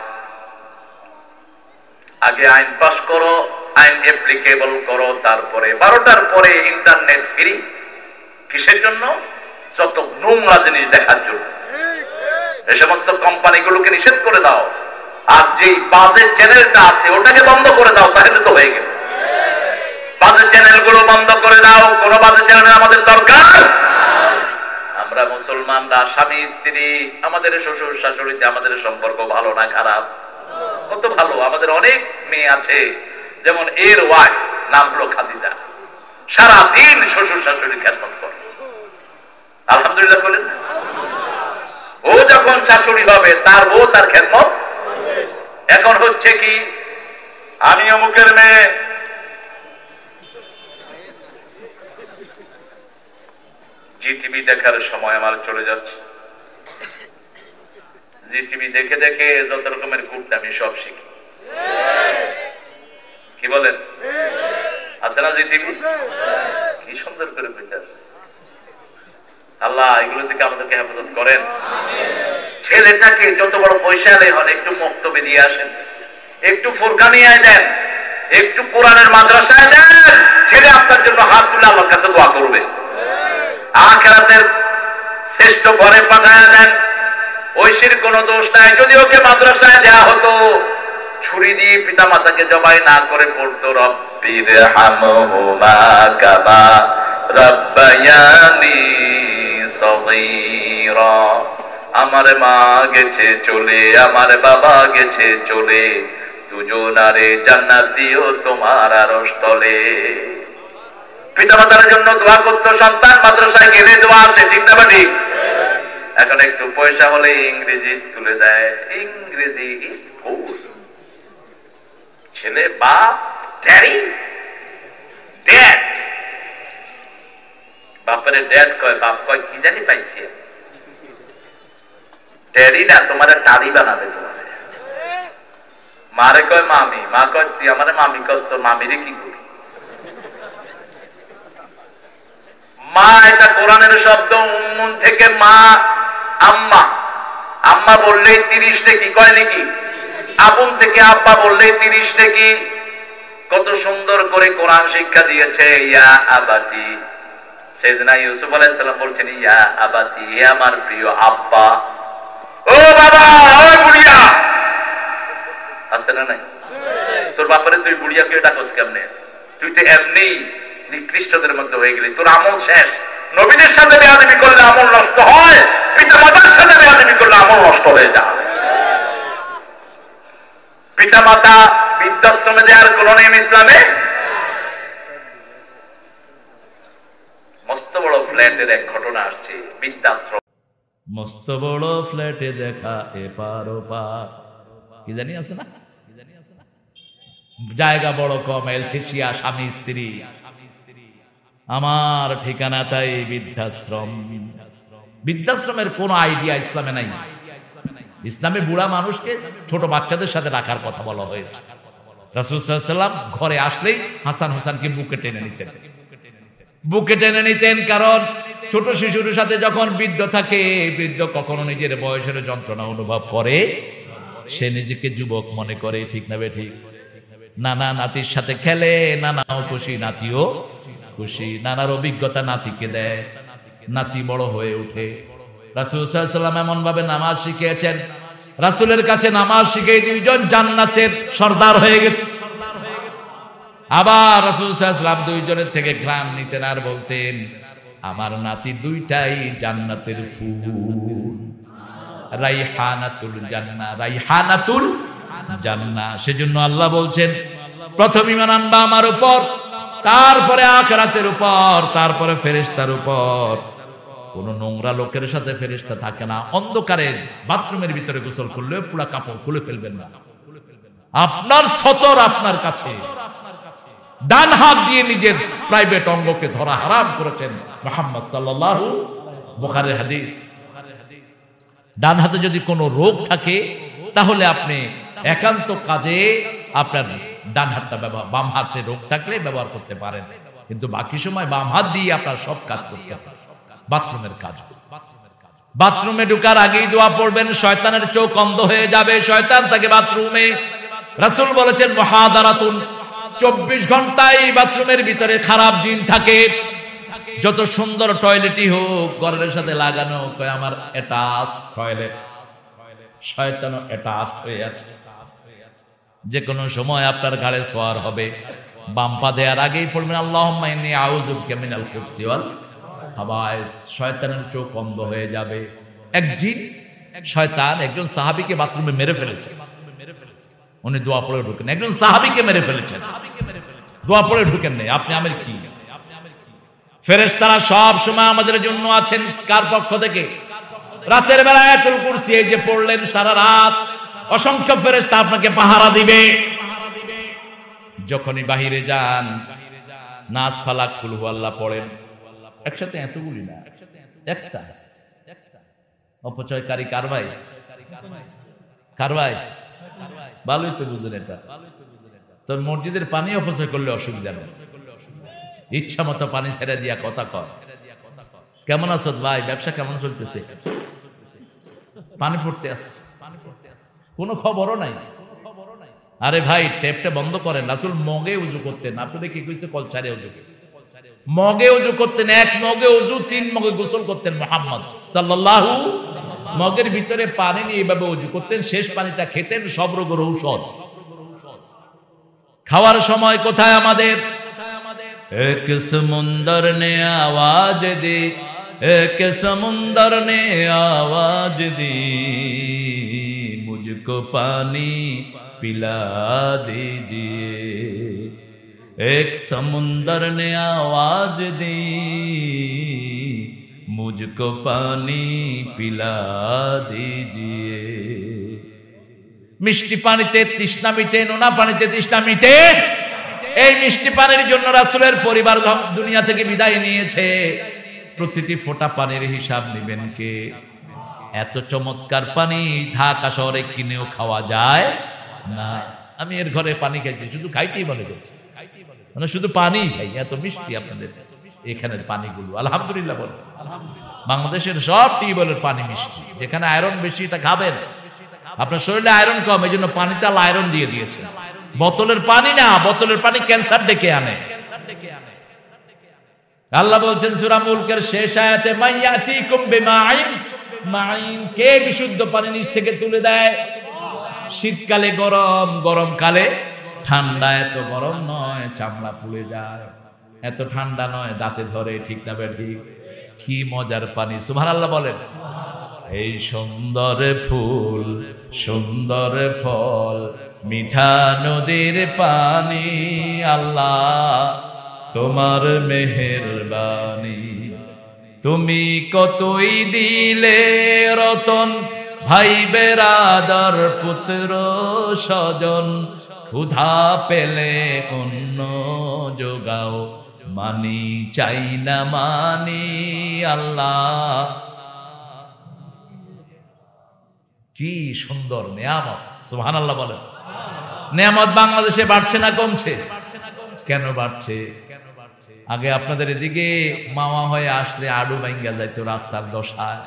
আগে আইন পাস করো, আইন অ্যাপ্লিকেবল করো, তারপরে 12টার পরে ইন্টারনেট ফ্রি। কিসের জন্য? যত নোংরা জিনিস দেখার জন্য। এই সমস্ত কোম্পানিগুলোকে নিষেধ করে দাও, আর যেই বাজে চ্যানেলটা আছে ওটাকে বন্ধ করে দাও, তাহলে তো হয়ে গেল। বাজে চ্যানেলগুলো বন্ধ করে দাও, কোন বাজে চ্যানেল আমাদের দরকার। আমরা মুসলমানরা স্বামী স্ত্রী, আমাদের শ্বশুর শাশুড়িতে আমাদের সম্পর্ক ভালো না খারাপ? কত ভালো। আমাদের অনেক মেয়ে আছে, যেমন এর ওয়াইফ নাম হলো খাদিজা, সারাদিন শ্বশুর শাশুড়ির খেদমত করে। আলহামদুলিল্লাহ বলেন। ও যখন শাশুড়ি হবে তার বউ তার খেদমত। এখন হচ্ছে কি, আমি অমুকের মেয়ে, জি টিভি দেখার সময় আমার চলে যাচ্ছে। জি টিভি দেখে দেখে যত রকমের কুটনামি সব শিখি। কি বলেন? আছে না জি টিভি? কি সুন্দর করে বইতে আছে। আল্লাহ এগুলো থেকে আমাদেরকে হেফাজত করেন। ছেলেটাকে যত বড় পয়সা আলে হন, একটু বক্তব্য দিয়ে আসেন, একটু ফুরকানিয়ায় দেন, একটু কোরআনের মাদ্রাসায় দেন, ছেলে আপনার জন্য হাত তুলে আল্লাহর কাছে দোয়া করবে। আখিরাতের শ্রেষ্ঠ ঘরে পাঠায় দেন। ঐশীর কোনো দোষ নাই। যদি ওকে মাদ্রাসায় দেয়া হতো, ছুরি দিয়ে পিতা মাতাকে জবাই না করে পড়তো রব্বির হামহুমা কামা রব্বায়ানি সগীরা। আমার মা গেছে চলে, আমার বাবা গেছে চলে, দুজনারে জান্নাত দিও তোমার আরশ তলে। পিতা মাতার জন্য দোয়া করতো, সন্তান মাদ্রাসায় গেলে দোয়া আসে, ঠিক না ঠিক? এখন একটু পয়সা হলে ইংরেজি স্কুলে দেয়। ইংরেজি স্কুল, ছেলে বাপ ড্যাডি, ড্যাড, বাপরে ড্যাড কয়, বাপ কয় কি জানি পাইছি, ড্যাডি না তোমার টাড়ি বানাবে তোমার। মারে কয় মামি, মা কয় তুই আমার মামি কস, তোর মামিরে কি করি? মা এটা কোরআনের শব্দ। উম্মুন থেকে মা, আম্মা, আম্মা বললেই 30 নেকি, কয় নাকি? আবুন থেকে আব্বা বললেই 30 নেকি। কত সুন্দর করে কোরআন শিক্ষা দিয়েছে। ইয়া আবাতি, সাইয়েদনা ইউসুফ আলাইহিস সালাম বলছেন ইয়া আবাতি, হে আমার প্রিয় আব্বা। ও বাবা, ও বুড়িয়া, আছে না নাই? তোর বাপারে তুই বুড়িয়া কে ডাকস কেমনে? তুই তো এমনি নিকৃষ্টদের মধ্যে হয়ে গেলি, তোর আমল শেষ। নবীদের সাথে বেয়াদবি করলে আমল নষ্ট হয়, পিতা মাতার সাথে বেয়াদবি করলে আমল নষ্ট হয়ে যায়। পিতা মাতা বৃদ্ধাশ্রমে দেওয়ার কোন নিয়ম ইসলামে? মস্ত বড় ফ্ল্যাটের এক ঘটনা আসছে, বৃদ্ধাশ্রম। মস্ত বড় ফ্ল্যাটে দেখা এপার ওপার, কি জানি আছে না? জায়গা বড় কম, এলথেশিয়া, স্বামী স্ত্রী। আমার ঠিকানা তাই বৃদ্ধাশ্রম। বৃদ্ধাশ্রমের কোন আইডিয়া ইসলামে নাই। ইসলামে বুড়া মানুষকে ছোট বাচ্চাদের সাথে রাখার কথা বলা হয়েছে। রাসূল সাল্লাল্লাহু আলাইহি ওয়াসাল্লাম ঘরে আসলেই হাসান হোসেনকে বুকে টেনে নিতেন, বুকে টেনে নিতেন। কারণ ছোট শিশুর সাথে যখন বৃদ্ধ থাকে, বৃদ্ধ কখনো নিজের বয়সের যন্ত্রণা অনুভব করে, সে নিজেকে যুবক মনে করে, ঠিক না ঠিক? নানা নাতির সাথে খেলে, নানাও খুশি, নাতিও খুশি। নানার অভিজ্ঞতা নাতিকে দেয়, নাতি বড় হয়ে ওঠে। রাসূল সাল্লাল্লাহু আলাইহি ওয়াসাল্লাম এমন ভাবে নামাজ শিখিয়েছেন, রাসূলের কাছে নামাজ শিখে দুইজন জান্নাতের সর্দার হয়ে গেছে। আবার রাসূল সাল্লাল্লাহু আলাইহি ওয়াসাল্লাম দুইজনের থেকে ঘ্রাণ নিতেন আর বলতেন, আমার নাতি দুইটাই জান্নাতের ফুল, রাইহানাতুল জান্নাহ, রাইহানাতুল জান্নাহ। সেজন্য আল্লাহ বলছেন, প্রথম ঈমান আনবা আমার উপর, তারপরে আখিরাতের উপর, তারপরে ফেরেশতার উপর। কোন নোংরা লোকের সাথে ফেরেশতা থাকে না। অন্ধকারে বাথরুমের ভিতরে গোসল করলে পুরো কাপড় খুলে ফেলবেন না। আপনার সতর আপনার কাছে। ডান হাত দিয়ে নিজের প্রাইভেট অঙ্গকে ধরা হারাম করেছেন মুহাম্মদ সাল্লাল্লাহু, বুখারীর হাদিস। ডান হাতে যদি কোনো রোগ থাকে তাহলে আপনি একান্ত কাজে আপনার ডান হাতটা ব্যবহার, বাম হাতে রোগ থাকলে ব্যবহার করতে পারেন, কিন্তু বাকি সময় বাম হাত দিয়ে আপনার সব কাজ করতে হবে। বাথরুমের কাজ, বাথরুমে ঢোকার আগেই দোয়া পড়বেন, শয়তানের চোখ অন্ধ হয়ে যাবে, শয়তান থাকে বাথরুমে। রাসূল বলেছেন মুহাদারাতুন, 24 ঘন্টাই বাথরুমের ভিতরে খারাপ জিন থাকে। যত সুন্দর টয়লেটই হোক, ঘরের সাথে লাগানো, কয় আমার অ্যাটাচ টয়লেট, শয়তানও অ্যাটাচ হয়ে আছে। যে কোনো সময় আপনার ঘাড়ে সোয়ার হবে। বাম পা দেওয়ার আগেই পড়বেন আল্লাহুম্মা ইন্নী আউযু বিকা মিনাল খুবসি ওয়াল খাবায়েস। শয়তানের চোখ অন্ধ হয়ে যাবে। শয়তান একজন সাহাবীকে বাথরুমে মেরে ফেলেছে, উনি দোয়া পড়ে ঢুকেন। একজন সাহাবীকে মেরে ফেলেছেন, দোয়া পড়ে ঢুকেন নেই। আপনি আমার কি? ফেরেশতারা সব সময় আমাদের জন্য আছেন। কার পক্ষ থেকে? রাতের বেলা আয়াতুল কুরসি এই যে পড়লেন, সারা রাত অসংখ্য ফেরেশতা আপনাকে পাহারা দিবে। যখনই বাহিরে যান, নাস, ফালাক, কুল হুয়াল্লাহ পড়েন। একসাথে এতগুলি না, একটা। অপচয়কারী কার ভাই? কার ভাই? ভালোই তো বুঝলেন এটা। তোর মসজিদের পানি অপচয় করলে অসুবিধা নেই, ইচ্ছা মতো পানি ছেড়ে দিয়া কথা কর। কেমন আছো ভাই? ব্যবসা কেমন চলতেছে? পানি পড়তে আস, কোনো খবরও নাই। আরে ভাই, টেপটা বন্ধ করেন। রাসূল মগে উযু করতেন, আপনাদের কি কইছে কলচারে উযু? মগে উযু করতেন, এক মগে উযু, 3 মগে গোসল করতেন মুহাম্মদ সাল্লাল্লাহু। মগের ভিতরে পানি নিয়ে এভাবে উযু করতেন, শেষ পানিটা খেতেন, সব রোগের ঔষধ। খাওয়ার সময় কোথায় আমাদের? এক সমুন্দর নে আওয়াজ দি, এক সমুন্দর নে আওয়াজ দি, মুঝকো পানি পিলা दीजिए। एक समुंदर ने आवाज दी, मुझको पानी पिला दीजिए। মিষ্টি পানিতে তৃষ্ণা মিটে, নোনা পানিতে তৃষ্ণা মিটে। এই মিষ্টি পানির জন্য রাসূলের পরিবার দুনিয়া থেকে বিদায় নিয়েছে। প্রতিটি ফোঁটা পানির হিসাব নেবেন কে? এত চমৎকার পানি ঢাকা শহরে কিনেও খাওয়া যায় না। আমি এর ঘরে পানি খাইছি, শুধু খাইতেই মনে করছি, মানে শুধু পানি খাই। এত মিষ্টি আপনাদের এখানের পানিগুলো, আলহামদুলিল্লাহ বলেন। বাংলাদেশের সব টিউবওয়েলের পানি মিষ্টি। যেখানে আয়রন বেশি তা খাবেন, আপনার শরীরে আয়রন কম, এই জন্য পানিতে আল্লাহ আয়রন দিয়ে দিয়েছে। বোতলের পানি না, বোতলের পানি ক্যান্সার ডেকে আনে। আল্লাহ বলছেন সূরা মুলকের শেষ আয়াতে, মাইয়াতিকুম বিমাইন, মাইন কে বিশুদ্ধ পানি নিচ থেকে তুলে দেয়। শীতকালে গরম, গরমকালে ঠান্ডা। এত গরম নয় চামড়া পুড়ে যায়, এত ঠান্ডা নয় দাঁতে ধরে। ঠিক না ঠিক? কি মজার পানি, সুবহানাল্লাহ বলেন। এই সুন্দর ফুল, সুন্দর ফল, মিঠা নদীর পানি, আল্লাহ তোমার মেহেরবানি। তুমি কতই দিলে রতন, ভাই বেরাদার পুত্র স্বজন, ক্ষুধা পেলে অন্ন যোগাও, মানি চাই না মানি, আল্লাহ। কি সুন্দর নেয়ামত, সুবহানাল্লাহ বলেন। নেয়ামত বাংলাদেশে বাড়ছে না কমছে? কেন বাড়ছে? আগে আপনাদের এদিকে মাওয়া হয়ে আসলে আডু ভাঙ্গা যাইতো রাস্তার দশায়।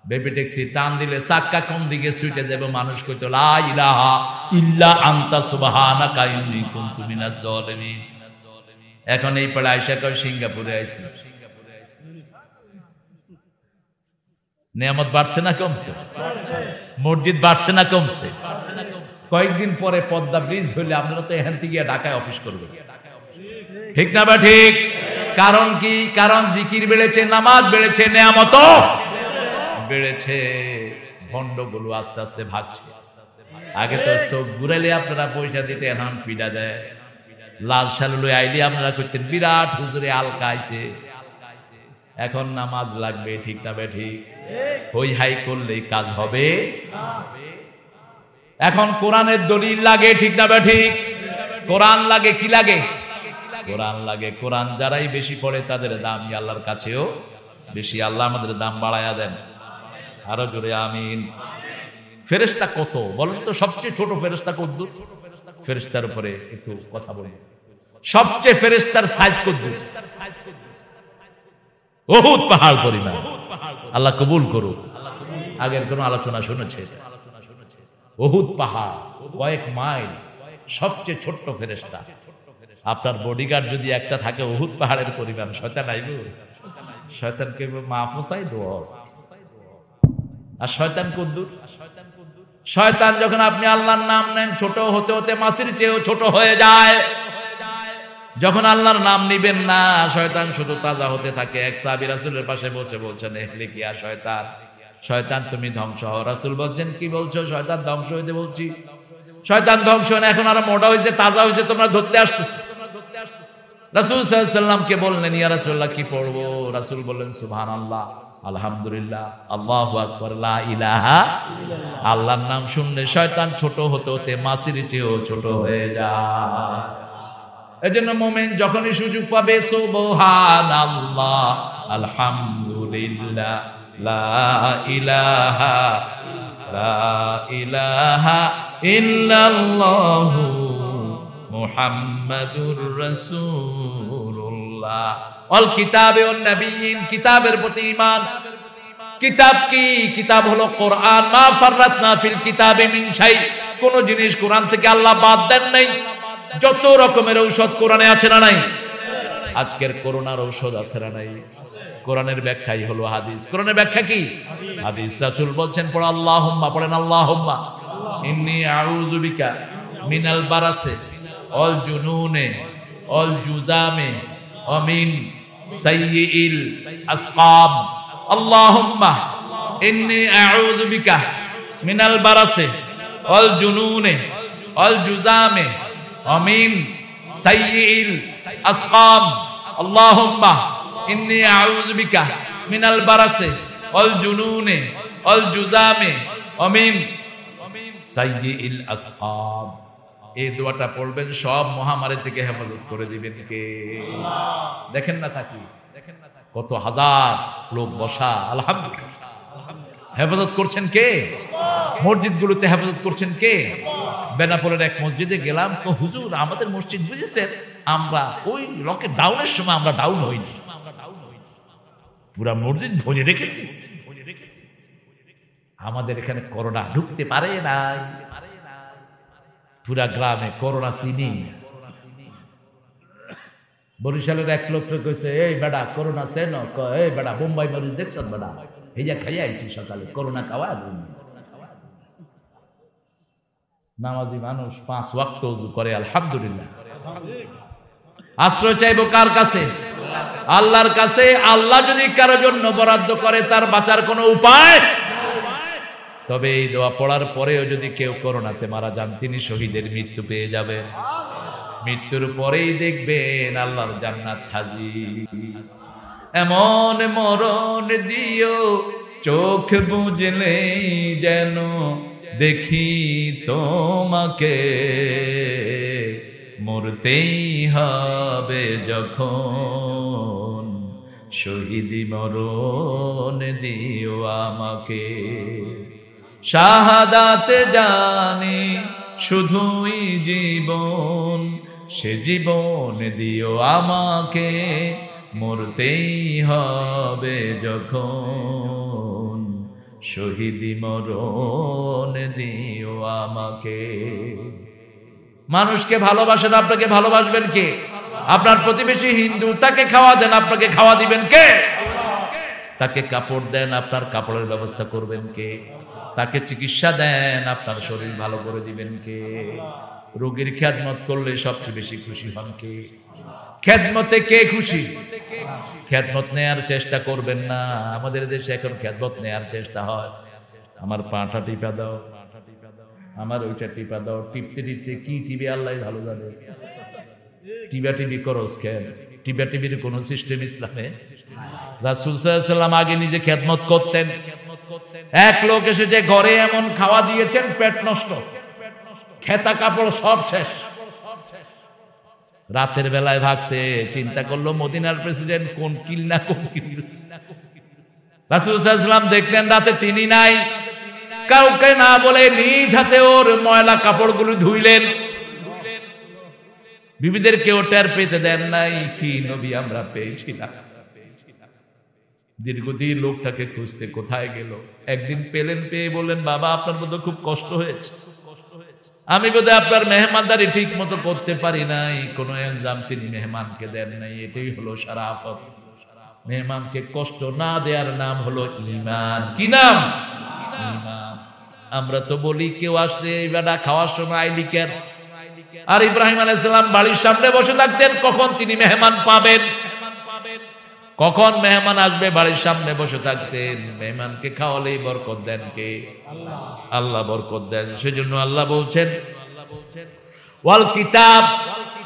বেবি ট্যাক্সি টান দিলে চাক্কা কোন দিকে ছুটে যাবে, মানুষ কইতো লা ইলাহা ইল্লা আনতা সুবহানাকা ইন্নী কুনতু মিনাজ জালিমিন। এখন এই পড়া আয়েশা কই সিঙ্গাপুরে আইছি। নিয়ামত বাড়ছে না কমছে? মসজিদ বাড়ছে না কমছে? কয়েকদিন পরে পদ্মা ব্রিজ হইলে আপনারা তো এখান থেকে ঢাকায় অফিস করবেন, ঠিক না বা ঠিক? কারণ কি? কারণ জিকির বেড়েছে, নামাজ বেড়েছে, নিয়ামত বেড়েছে। ভণ্ডগুলো আস্তে আস্তে ভাগছে। আগে তো চোখ ঘুরাইলে আপনারা পয়সা দিতে, এখন পিডা দেয়। লাল শালুলে আইলে আপনারা করতেন বিরাট হুজুরে আলকাইছে। এখন নামাজ লাগবে, ঠিক না বে ঠিক? হই হাই করলেই কাজ হবে। এখন কোরআনের দলিল লাগে, ঠিক না বে ঠিক? কোরআন লাগে, কি লাগে? কোরআন লাগে। কোরআন যারাই বেশি পড়ে তাদের দামই আল্লাহর কাছেও বেশি। আল্লাহ আমাদের দাম বাড়ায়া দেন, আরো জোরে আমিন। ফেরেশতা কত বলেন তো? সবচেয়ে ছোট ফেরেশতা কদ্দুর? ফেরেশতার উপরে একটু কথা বলি। সবচেয়ে ফেরেশতার সাইজ কদ্দুর? উহুদ পাহাড় পরিমাণ। আল্লাহ কবুল করুক। আগের কোন আলোচনা শুনেছে? উহুদ পাহাড় কয়েক মাইল, সবচেয়ে ছোট্ট ফেরেশতা। আপনার বডিগার্ড যদি একটা থাকে উহুদ পাহাড়ের পরিমাণ, শয়তান আইব? শয়তানকে মাহফুসাই দোষ। আর শয়তান কদ্দুর? শয়তান যখন আপনি আল্লাহর নাম নেন, ছোট হতে হতে মাছির চেয়েও ছোট হয়ে যায়। যখন আল্লাহর নাম নিবেন না, শয়তান শুধু তাজা হতে থাকে। এক সাহাবী রাসূলের পাশে বসে বলছেন, এহলে কিয়া শয়তান, শয়তান তুমি ধ্বংস হও। রাসূল বলছেন, কি বলছো? শয়তান ধ্বংস হইতে বলছি। শয়তান ধ্বংস না, এখন আরো মোটা হয়েছে, তাজা হয়েছে, তোমরা ধরতে আসতেছ। রাসূল সাল্লাল্লাহু আলাইহি ওয়াসাল্লামকে বললেন, ইয়া রাসূলুল্লাহ কি পড়বো? রাসূল বললেন, সুবহানাল্লাহ, আলহামদুলিল্লাহ, আল্লাহু আকবার, লা ইলাহা ইল্লাল্লাহ। আল্লাহর নাম শুনলে শয়তান ছোট হতে হতে মাছির চেয়েও ছোট হয়ে যায়। এজন্য মুমিন যখনই সুযোগ পাবে, সুবহানাল্লাহ, আলহামদুলিল্লাহ, লা ইলাহা ইল্লাল্লাহু মুহাম্মাদুর রাসূলুল্লাহ। অল কিতাবে ওয়ান নবিয়্যিন, কিতাবের প্রতি ঈমান। কিতাব কি? কিতাব হলো কোরআন। মা ফাররাতনা ফিল কিতাবে মিন শাই, কোন জিনিস কোরআন থেকে আল্লাহ বাদ দেন নাই। যত রকমের ঔষধ কোরআনে আছে না নাই? আজকের করোনার ঔষধ আছে না নাই? কোরআনের ব্যাখ্যাই হলো হাদিস। কোরআনের ব্যাখ্যা কি? হাদিস। রাসূল বলছেন, পড়ো আল্লাহুম্মা, পড়েন আল্লাহুম্মা ইন্নী আউযু বিকা মিনাল বারাসে ওয়াল জুনুনে ওয়াল জুজামে ওয়া মিন সাইয়্যিল আসকাম। আল্লাহুম্মা ইন্নী আউযু বিকা মিনাল বারাসে ওয়াল জুনুনে ওয়াল জুজামে ওয়া মিন সাইয়্যিল আসকাম। আল্লাহুম্মা ইন্নী আউযু বিকা মিনাল বারাসে ওয়াল জুনুনে ওয়াল জুজামে ওয়া মিন সাইয়্যিল আসকাম। এই দোয়াটা পড়বেন, সব মহামারী থেকে হেফাজত করে দিবেন কে? দেখেন না থাকি, কত হাজার লোক বসা, আলহামদুলিল্লাহ। হেফাজত করছেন কে? মসজিদগুলোতে হেফাজত করছেন কে? বেনাপোলের এক মসজিদে গেলাম, তো হুজুর আমাদের মসজিদ বুঝেছেন, আমরা ওই লকেট ডাউনের সময় আমরা ডাউন হইনি, পুরা মসজিদ ভরে রেখেছি। আমাদের এখানে করোনা ঢুকতে পারে নাই, পুরা গ্রামে করোনা চিনি। বরিশালের এক লোক কইছে, এই বেটা করোনা চেন? এই বেটা বোম্বাই মরিচ দেখছ বেটা? এই যে খাইয়া আইছি সকালে, করোনা খাওয়া। নামাজি মানুষ 5 ওয়াক্ত ওযু করে, আলহামদুলিল্লাহ। আশ্রয় চাইবো কার কাছে? আল্লাহর কাছে। আল্লাহ যদি কারো জন্য বরাদ্দ করে, তার বাঁচার কোনো উপায়। তবে এই দোয়া পড়ার পরেও যদি কেউ করোনাতে মারা যান, তিনি শহীদের মৃত্যু পেয়ে যাবেন। মৃত্যুর পরেই দেখবেন আল্লাহর জান্নাত হাজির। এমন মরণ দিও চোখ বুঝলে যেন দেখি তোমাকে, মরতেই হবে যখন শহীদি মরণ দিও আমাকে। শাহাদাত জানি শুধুই জীবন, সে জীবন দিও আমাকে, মরতেই হবে যখন শহীদি মরণ দিও আমাকে। মানুষকে ভালোবাসেন, আপনাকে ভালোবাসবেন কে? আপনার প্রতিবেশী হিন্দু, তাকে খাওয়া দেন, আপনাকে খাওয়া দিবেন কে? তাকে কাপড় দেন, আপনার কাপড়ের ব্যবস্থা করবেন কে? তাকে চিকিৎসা দেন, আপনার শরীর ভালো করে দিবেন কে? রোগীর খেদমত করলে সবচেয়ে বেশি খুশি হন কে? খেদমতে কে খুশি? খেদমত নেয়ার চেষ্টা করবেন না। আমাদের দেশে এখন খেদমত নেয়ার চেষ্টা হয়, আমার পাটা টিপা দাও, আমার ওইটা টিপা দাও, টিপতে টিপতে কি টিপে আল্লাহ ভালো জানে। টিপা টিপি করস কেন? টিপা টিপির কোন সিস্টেম ইসলামে? রাসূল সাল্লাল্লাহু আলাইহি ওয়াসাল্লাম আগে নিজে খেদমত করতেন। এক লোক এসেছে, ঘরে এমন খাওয়া দিয়েছেন পেট নষ্ট, খেতা কাপড় সব শেষ। রাতের বেলায় ভাগছে, চিন্তা করলো মদিনার প্রেসিডেন্ট কোন কিল না কোন কিল। রাসূল সাল্লাল্লাহু আলাইহি ওয়াসাল্লাম দেখলেন রাতে তিনি নাই, কাউকে না বলে নিজ হাতে ওর ময়লা কাপড়গুলো ধুইলেন। বিবিদের কেউ টের পেতে দেন নাই। কি নবী আমরা পেয়েছিলাম। দীর্ঘদিন লোকটাকে খুঁজতে কোথায় গেল, একদিন পেলেন, পেয়ে বললেন বাবা আপনার বোধহয় খুব কষ্ট হয়েছে, আমি বোধহয় আপনার মেহমানদারি ঠিক মতো করতে পারি নাই, কোনো এলজাম তিনি মেহমানকে দেন নাই। এটাই হলো শরাফত। মেহমানকে কষ্ট না দেওয়ার নাম হলো ঈমান। কি নাম? ঈমান। আমরা তো বলি কেউ আসলে বেটা খাওয়ার সময় আইলি কেন? আর ইব্রাহিম আলাইহিস সালাম বাড়ির সামনে বসে থাকতেন, কখন তিনি মেহমান পাবেন, কখন মেহমান আসবে বাড়ির সামনে বসে থাকতেন। মেহমানকে খাওয়ালেই বরকত দেন কে? আল্লাহ বরকত দেন। সেজন্য আল্লাহ বলছেন ওয়াল কিতাব,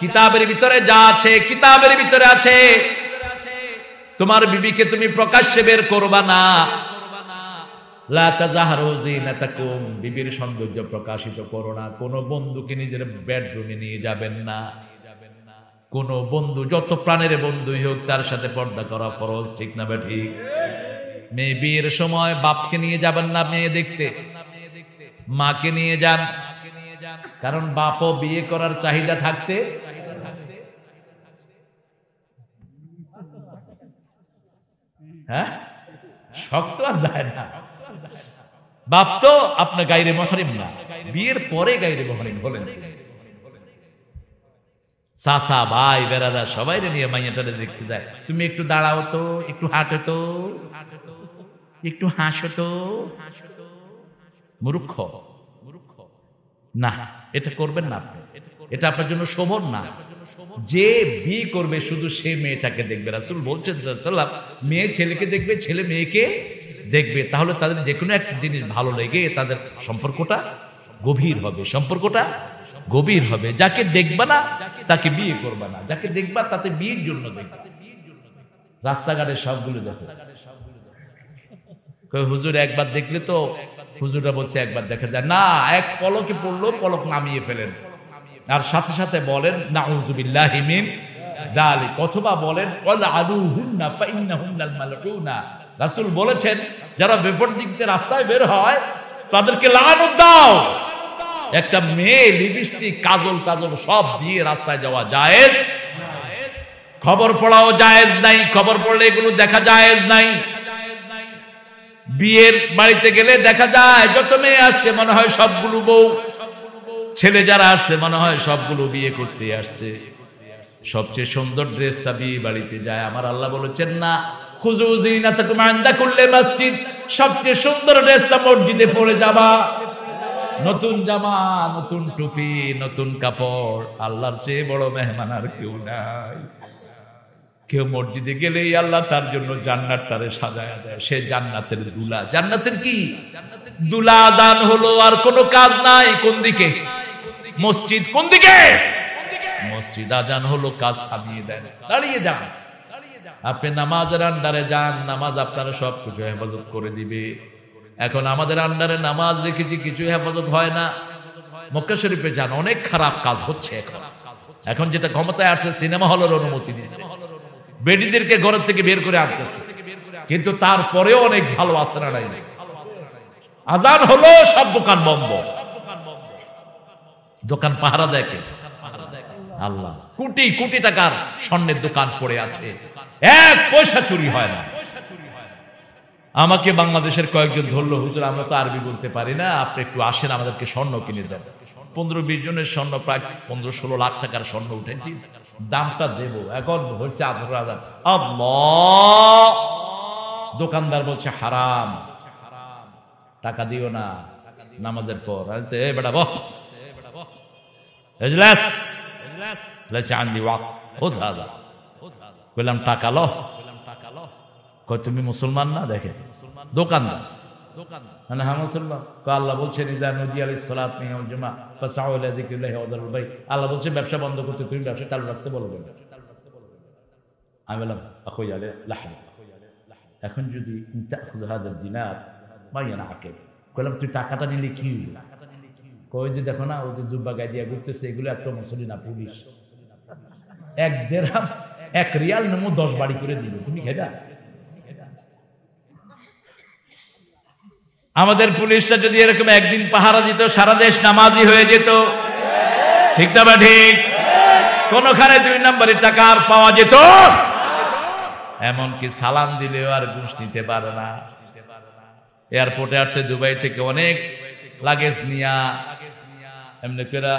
কিতাবের ভিতরে যা আছে, কিতাবের ভিতরে আছে তোমার বিবিকে তুমি প্রকাশ্যে বের করবা না। লা তাজাহারু যিনাতাকুম, বিবির সৌন্দর্য প্রকাশিত করো না। কোন বন্ধুকে নিজের বেডরুমে নিয়ে যাবেন না। কোন বন্ধু, যত প্রাণের বন্ধুই হোক, তার সাথে পর্দা করা ফরজ, ঠিক না ঠিক? মেয়ে বিয়ের সময় বাপকে নিয়ে যাবেন না মেয়ে দেখতে, মাকে নিয়ে যান। কারণ বাপও বিয়ে করার চাহিদা থাকতে হ্যাঁ শক্ত আর যায় না। বাপ তো আপনার গায়রে মুহরিম না, বিয়ের পরে গায়রে মুহরিম হলেন। চাচা ভাই বেড়াদার সবাই নিয়ে মাইয়াটারে দেখতে যায়। তুমি একটু দাঁড়াও তো, একটু হাঁটো তো, একটু হাসো তো। মূর্খ না, এটা করবেন না আপনি, এটা আপনার জন্য শোভন না। যে বিয়ে করবে শুধু সে মেয়েটাকে দেখবে। রাসূল বলছেন সাল্লাল্লাহু আলাইহি ওয়াসাল্লাম, মেয়ে ছেলেকে দেখবে, ছেলে মেয়েকে দেখবে, তাহলে তাদের যে কোনো একটা জিনিস ভালো লেগে তাদের সম্পর্কটা গভীর হবে, সম্পর্কটা গভীর হবে। যাকে দেখবা না তাকে বিয়ে করবা না, যাকে দেখবা তাতে বিয়ের জন্য দেখবা। রাস্তাঘাটে সবগুলো দেখে, হুজুর একবার দেখলে তো, হুজুররা বলছে একবার দেখা যায় না, এক পলকে পড়লো, পলক নামিয়ে ফেলেন, আর সাথে সাথে বলেন নাউযুবিল্লাহি মিন যালিক, অথবা বলেন ওয়াল আদুহুন্না ফাইন্নাহুন্নাল মালউনা। রাসূল বলেছেন যারা বিপরীত দিকে রাস্তায় বের হয় তাদেরকে লানত দাও। একটা মেয়ে লিপস্টিক কাজল কাজল সব দিয়ে রাস্তায় যাওয়া জায়েজ, খবর পড়াও জায়েজ নাই, খবর পড়লে এগুলো দেখা জায়েজ নাই। বিয়ের বাড়িতে গেলে দেখা যায় যত মেয়ে আসছে মনে হয় সবগুলো বউ, ছেলে যারা আসছে মনে হয় সবগুলো বিয়ে করতে আসছে। সবচেয়ে সুন্দর ড্রেসটা বিয়ে বাড়িতে যায়। আমার আল্লাহ বলেছেন না, খুযু যিনাতাকুম ইনদা কুল্লি মসজিদ, সবচেয়ে সুন্দর ড্রেসটা মসজিদে পরে যাবা। নতুন জামা, নতুন টুপি, নতুন কাপড়, আল্লাহর চেয়ে বড় মেহমান আর কেউ নাই। কেউ মসজিদে গেলেই আল্লাহ তার জন্য জান্নাতটারে সাজায়া দেয়, সে জান্নাতের দুলা। জান্নাতের কি দুলা দান হলো, আর কোনো কাজ নাই। কোন দিকে? মসজিদ। কোন দিকে? মসজিদ। আজান হলো, কাজ থামিয়ে দেন, দাঁড়িয়ে যান। আপনি নামাজের আন্ডারে যান, নামাজ আপনারা সবকিছু হেফাজত করে দিবে। এখন আমাদের আন্ডারে নামাজ রেখেছি, কিছু হেফাজত হয় না। মক্কা শরীফে যান, অনেক খারাপ কাজ হচ্ছে। এখন যেটা ক্ষমতায় আসছে, সিনেমা হলের অনুমতি দিচ্ছে, বেডিদেরকে ঘরের থেকে বের করে আনতেছে, কিন্তু তারপরেও অনেক ভালো আছে না নাই? আজান হলো, সব দোকান বন্ধ, দোকান পাহারা দেখে আল্লাহ। কোটি কোটি টাকার স্বর্ণের দোকান পড়ে আছে, এক পয়সা চুরি হয় না। আমাকে বাংলাদেশের কয়েকজন ধরলো, হুজুর আমরা তো আরবি বলতে পারি না, আপনি একটু আসেন আমাদেরকে স্বর্ণ কিনে দেন। 15-20 জনের স্বর্ণ, প্রায় 15-16 লাখ টাকার স্বর্ণ উঠেছি, দামটা দেব, এখন হচ্ছে 18,000। আল্লাহ, দোকানদার বলছে হারাম, টাকা দিও না নামাজের পর। এই বেটা বহ, বললাম টাকা লো, তুমি মুসলমান না? দেখে দোকানদার, হ্যাঁ মুসলমান। আল্লাহ বলছেন আল্লাহ বলছে ব্যবসা বন্ধ করতে, তুমি ব্যবসা চালু রাখতে বলবে। আমি বললাম এখন যদি বললাম তুই টাকাটা নিলে কি কই যে দেখো না, ওই যে জুব্বা গায়ে দিয়া ঘুরতেছে, এগুলো একটা মুসলিম না, পুলিশ। 1 দিরহাম 1 রিয়াল নেমো 10 বাড়ি করে দিল, তুমি খেদা। আমাদের পুলিশরা যদি এরকম একদিন পাহারা দিত, সারা দেশ নামাজি হয়ে যেত। ঠিক না বা ঠিক? কোনখানে 2 নম্বরের টাকা আর পাওয়া যেত? এমনকি সালাম দিলেও আর ঘুষ নিতে পারে না। এয়ারপোর্টে আসছে দুবাই থেকে অনেক লাগেজ নিয়া, এমনি করে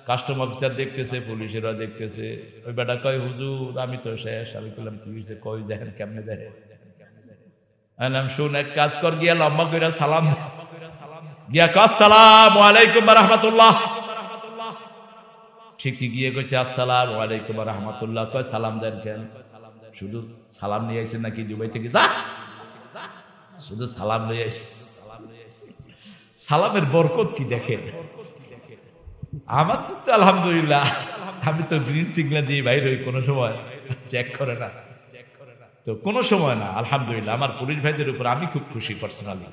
কাস্টম অফিসার দেখতেছে, পুলিশেরা দেখতেছে। ওই বেটা কয় হুজুর আমি তো শেষ। আমি বললাম কি হয়েছে? কই দেখেন কেমনে দেখেন। শুন, এক কাজ কর, গিয়া লম্বা করে সালাম গিয়া আসসালামু আলাইকুম ওয়া রাহমাতুল্লাহ। ঠিকই গিয়ে কইছে আসসালামু আলাইকুম ওয়া রাহমাতুল্লাহ। কয় সালাম দেন কেন? শুধু সালাম নিয়ে আইছেন নাকি দুবাই থেকে? যা, শুধু সালাম নিয়ে আইছে। সালামের বরকত কি দেখেন। আমার তো আলহামদুলিল্লাহ, আমি তো গ্রিন সিগন্যাল দিয়ে বাইরে হই, কোনো সময় চেক করে না, তো কোনো সময় না। আলহামদুলিল্লাহ আমার পুলিশ ভাইদের উপর আমি খুব খুশি পার্সোনালি।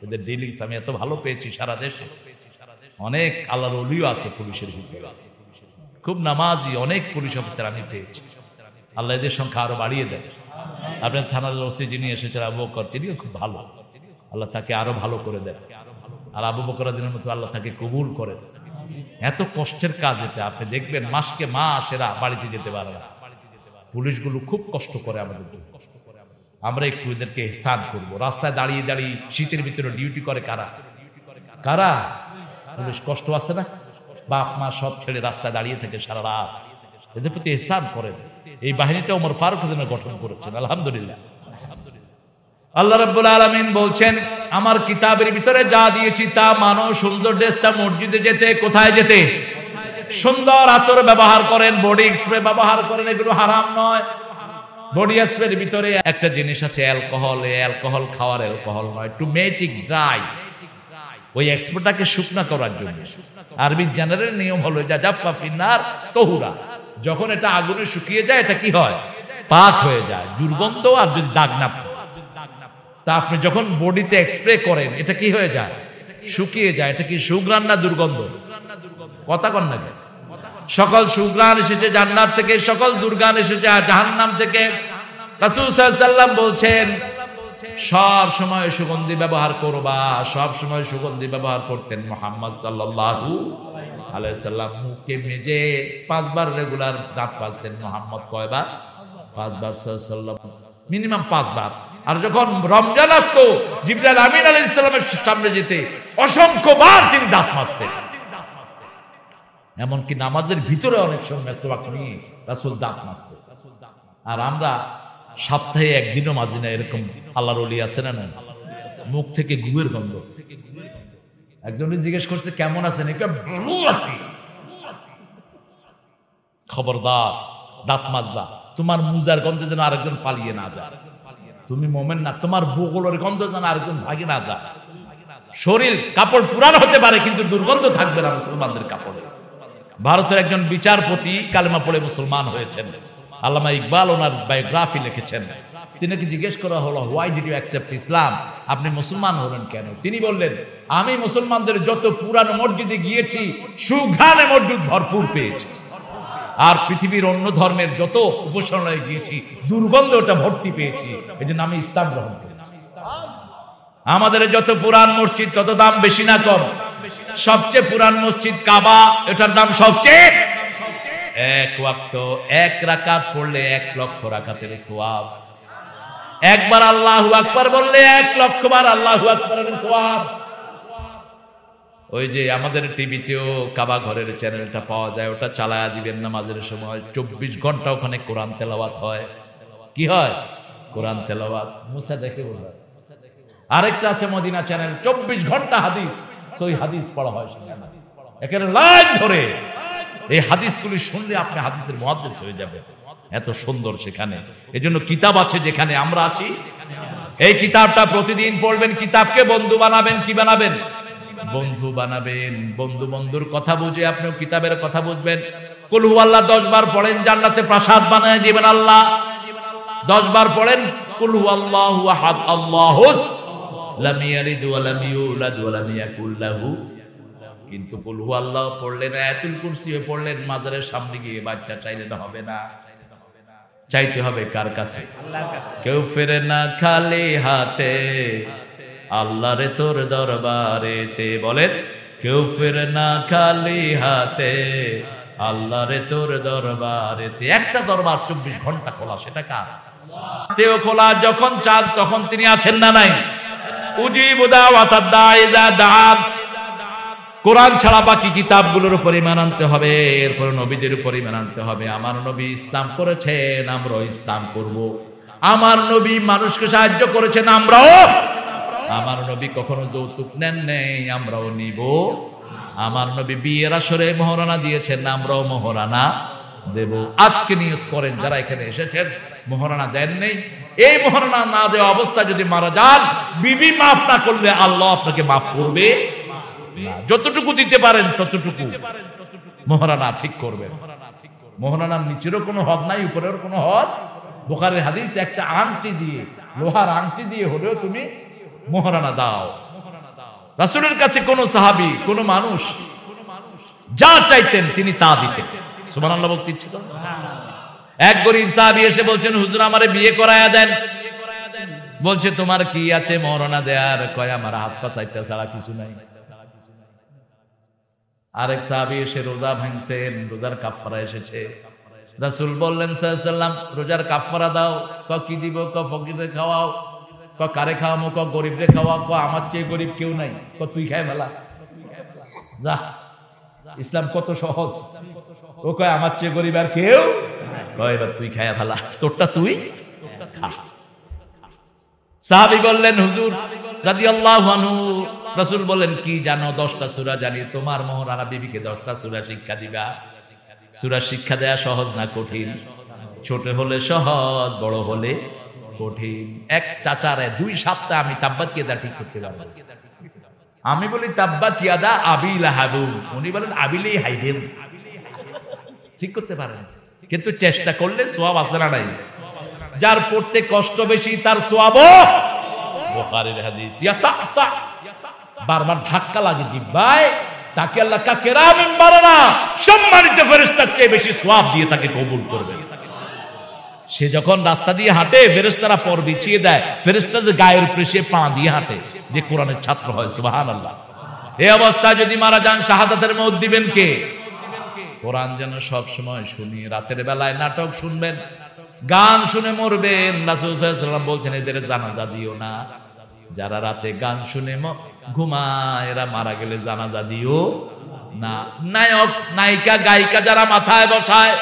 এদের ডিলিংস আমি এত ভালো পেয়েছি সারা দেশে। অনেক আল্লাহর ওলিও আছে পুলিশের ভিতরে, খুব নামাজি অনেক পুলিশ অফিসার আমি পেয়েছি। আল্লাহ এদের সংখ্যা আরো বাড়িয়ে দেয়। আপনার থানার ওসি যিনি এসেছেন আবু বকর, তিনিও খুব ভালো, আল্লাহ তাকে আরো ভালো করে দেন। আর আবু বকর দিনের মতো আল্লাহ তাকে কবুল করেন। এত কষ্টের কাজ এটা, আপনি দেখবেন মাসকে মাস এরা বাড়িতে যেতে পারে না। পুলিশগুলো খুব কষ্ট করে আমাদের জন্য। আমরা একটু এদেরকে ইহসান করব। রাস্তায় দাঁড়িয়ে দাঁড়িয়ে শীতের ভিতরে ডিউটি করে কারা কারা? পুলিশ। কষ্ট আছে না? বাপ মা সব ছেড়ে রাস্তায় দাঁড়িয়ে থেকে সারা রাত, এদের প্রতি ইহসান করেন। এই বাহিনীটা ওমর ফারুক গঠন করেছেন, আলহামদুলিল্লাহ। আল্লাহ রাব্বুল আলামিন বলছেন আমার কিতাবের ভিতরে যা দিয়েছি তা মানো। সুন্দর ড্রেসটা মসজিদে যেতে, কোথায় যেতে? সুন্দর আতর ব্যবহার করেন, বডি স্প্রে ব্যবহার করেন, এগুলো হারাম নয়। বডি স্প্রের ভিতরে একটা জিনিস আছে অ্যালকোহল। এই অ্যালকোহল খাওয়ার অ্যালকোহল নয়, টু মেক ইট ড্রাই, ওই এক্সপ্রেটাকে শুকনা করার জন্য। আরবি জেনারেল নিয়ম হলো যা জাফা ফিন্নার তহুরা, যখন এটা আগুনে শুকিয়ে যায় এটা কি হয়? পাক হয়ে যায়, দুর্গন্ধ আর যদি দাগ না পড়ে। তা আপনি যখন বডিতে স্প্রে করেন এটা কি হয়ে যায়? শুকিয়ে যায়। এটা কি সুঘ্রাণ না দুর্গন্ধ? কথা কন না? সকল সুঘ্রাণ এসেছে জান্নাত থেকে, সকল দুর্গান এসেছে জাহান্নাম থেকে। রাসূল সাল্লাল্লাহু আলাইহি ওয়াসাল্লাম বলছেন সব সময় সুগন্ধি ব্যবহার করবা। সব সময় সুগন্ধি ব্যবহার করতেন মুহাম্মদ সাল্লাল্লাহু আলাইহি ওয়াসাল্লাম। মুখে মেজে 5 বার রেগুলার দাঁত মাজতেন মুহাম্মদ। কয়বার? 5 বার সাল্লাল্লাহু আলাইহি ওয়াসাল্লাম, মিনিমাম 5 বার। আর যখন রমজান আসতো জিবরাইল আমিন আলাইহিস সালামের সামনে যেতে অসংখ্যবার তিনি দাঁত মাজতেন। এমনকি নামাজের ভিতরে অনেক সময় মেসওয়াক নিয়ে রাসূল দাঁত মাজতেন। আর আমরা সপ্তাহে একদিনও মাজি না, এরকম আল্লাহর ওলি আছে না? না, মুখ থেকে গুয়ের গন্ধ। একজনকে জিজ্ঞেস করছে কেমন আছেন? এটা ভালো আছি। খবরদার দাঁত মাজবা, তোমার মুজার গন্ধে যেন আরেকজন পালিয়ে না যায়। তুমি মোমেন না, তোমার বগলের গন্ধ যেন আরেকজন ভাগে না যায়। শরীর কাপড় পুরান হতে পারে কিন্তু দুর্গন্ধ থাকবে না মুসলমানদের কাপড়ে। ভারতের একজন বিচারপতি কালেমা পড়ে মুসলমান হয়েছেন, আল্লামা ইকবাল ওনার বায়োগ্রাফি লিখেছেন। তিনাকে জিজ্ঞেস করা হলো why did you accept Islam, আপনি মুসলমান হলেন কেন? তিনি বললেন আমি মুসলমানদের যত পুরানো মসজিদে গিয়েছি সুঘ্রাণে মসজিদ ভরপুর পেয়েছি, আর পৃথিবীর অন্য ধর্মের যত উপাসনায় গিয়েছি দুর্গন্ধ ওটা ভর্তি পেয়েছি, এই জন্য আমি ইসলাম গ্রহণ করেছি। আমাদের যত পুরান মসজিদ তত দাম বেশি না কম? সবচেয়ে পুরান মসজিদ কাবা, এটার দাম সবচেয়ে। এক ওয়াক্ত 1 রাকাত পড়লে 1 লক্ষ রাকাতের সওয়াব। একবার আল্লাহু আকবার বললে 1,00,000 বার আল্লাহু আকবারের সওয়াব। ওই যে আমাদের টিভিতেও কাবা ঘরের চ্যানেলটা পাওয়া যায়, ওটা চালায়া দিবেন নামাজের সময়, 24 ঘন্টা ওখানে কোরআন তেলাওয়াত হয়। কি হয়? কোরআন তেলাওয়াত। মুসা দেখে বলল। আরেকটা আছে মদিনা চ্যানেল, 24 ঘন্টা হাদিস, সহিহ হাদিস পড়া হয় সেখানে, একেবারে লাইন ধরে। এই হাদিসগুলি শুনলে আপনি হাদিসের মুহাদ্দিস হয়ে যাবে, এত সুন্দর সেখানে। এজন্য কিতাব আছে যেখানে আমরা আছি, এই কিতাবটা প্রতিদিন পড়বেন। কিতাবকে বন্ধু বানাবেন। কি বানাবেন? বন্ধু বানাবেন। বন্ধু বন্ধুর কথা বুঝে আপনিও কিতাবের কথা বুঝবেন। কুল হুয়াল্লাহ 10 বার পড়েন, জান্নাতে প্রাসাদ বানায় দিবেন আল্লাহ। 10 বার পড়েন কুল হুয়াল্লাহু আহাদ আল্লাহুস লাম ইয়ালিদ ওয়া লাম ইউলাদ ওয়া লাম ইয়াকুল লাহু। কিন্তু কুল হুয়াল্লাহ পড়লেন, আয়াতুল কুরসিও পড়লেন, মাজারের সামনে গিয়ে বাচ্চা চাইলে না হবে না, চাইতে হবে কার কাছে? আল্লাহর কাছে। কেউ ফেরে না খালি হাতে, আল্লাহরে তোর দরবারেতে। বলেন, কেউ ফেরে না খালি হাতে, আল্লাহরে তোর দরবারেতে। একটা দরবার 24 ঘন্টা খোলা, সেটা কার? তেও খোলা, যখন চান তখন তিনি আছেন না নাই? উজিবু দাওয়াতাদ দাঈ ইযা দাআন। কোরআন ছাড়া বাকি কিতাবগুলোর উপর ঈমান আনতে হবে, এরপর নবীদের উপর ঈমান আনতে হবে। আমার নবী ইসলাম করেছেন, আমরাও ইসলাম করব। আমার নবী মানুষকে সাহায্য করেছেন, আমরাও। আমার নবী কখনো যৌতুক নেন নেই, আমরাও নিব। আমার নবী বিয়ের আসরে মোহরানা দিয়েছেন, আমরাও মোহরানা দেব। আজকে নিয়ত করেন যারা এখানে এসেছেন, মোহরানা দেন নেই, এই মোহরানা না দেওয়া অবস্থায় যদি মারা যান, বিবি মাফ না করলে আল্লাহ আপনাকে মাফ করবে না। যতটুকু দিতে পারেন ততটুকু মোহরানা ঠিক করবেন। মোহরানার নিচেরও কোনো হদ নাই, উপরের কোনো হদ। বুখারীর হাদিস, একটা আংটি দিয়ে, লোহার আংটি দিয়ে হলেও তুমি মোহরানা দাও। রাসূলের কাছে কোন সাহাবী, কোন মানুষ যা চাইতেন তিনি তা দিতেন। সুবহানাল্লাহ বলতে ইচ্ছে করে। এক গরীব সাহাবী এসে বলছেন, হুজুর আমারে বিয়ে করায়া দেন। বলছে, তোমার কি আছে মোহরানা দেয়ার? কয়, আমার হাত পা চাইতে ছাড়া কিছু নাই। আরেক সাহাবী এসে রোজা ভাঙছেন, রোজার কাফারা এসেছে। রাসূল বললেন সাল্লাল্লাহু আলাইহি ওয়াসাল্লাম, রোজার কাফারা দাও। ক কি দিব? ক ফকিরে খাওয়াও। ক কারে খাওয়ামো? ক গরিবরে খাওয়াও। ক আমার চেয়ে গরিব কেউ নাই। ক তুই খায় মেলা যা। ইসলাম কত সহজ। ও কয় আমার চেয়ে গরিব আর কেউ? কয় এবার তুই খায়া ফেলা, তোরটা তুই খা। সাহাবী বললেন, হুজুর রাদিয়াল্লাহু আনহু, রাসূল বলেন, কি জানো? 10টা সূরা জানি। তোমার মোহরানা বিবিকে 10টা সূরা শিক্ষা দিবা। সূরা শিক্ষা দেয়া সহজ না কঠিন? ছোট হলে সহজ, বড় হলে কঠিন। এক চাচারে 2 সপ্তাহ আমি তাব্বাত ইয়াদা ঠিক করতে পারবো। আমি বলি তাব্বাত ইয়াদা আবি লাহাব, উনি বলেন আবিলি হাইদেম। ঠিক করতে পারেন, কিন্তু চেষ্টা করলে সওয়াব আছে না নাই? যার পড়তে কষ্ট বেশি তার সওয়াবও। বুখারীর হাদিস, ইয়াতা বারবার ধাক্কা লাগে জিহ্বায়, তাকে আল্লাহ কিরামিন বারারা, সম্মানিত ফেরেশতার চেয়ে বেশি সওয়াব দিয়ে তাকে কবুল করবেন। সে যখন রাস্তা দিয়ে হাঁটে, ফেরেশতারা পর বিছিয়ে দেয়, ফেরেশতাদের গায়ের উপরে সে পা দিয়ে হাঁটে, যে কোরআনের ছাত্র হয়। সুবহানাল্লাহ। এই অবস্থায় যদি মারা যান, শাহাদাতের মওত দিবেন কে? কোরআন যেন সব সময় শুনি। রাতের বেলায় নাটক শুনবেন, গান শুনে মরবেন। রাসূল সাল্লাল্লাহু আলাইহি ওয়াসাল্লাম বলছেন, এদের জানাজা দিও না। যারা রাতে গান শুনে ঘুমায়, এরা মারা গেলে জানাজা দিও না। নায়ক নায়িকা গায়িকা যারা মাথায় বসায়,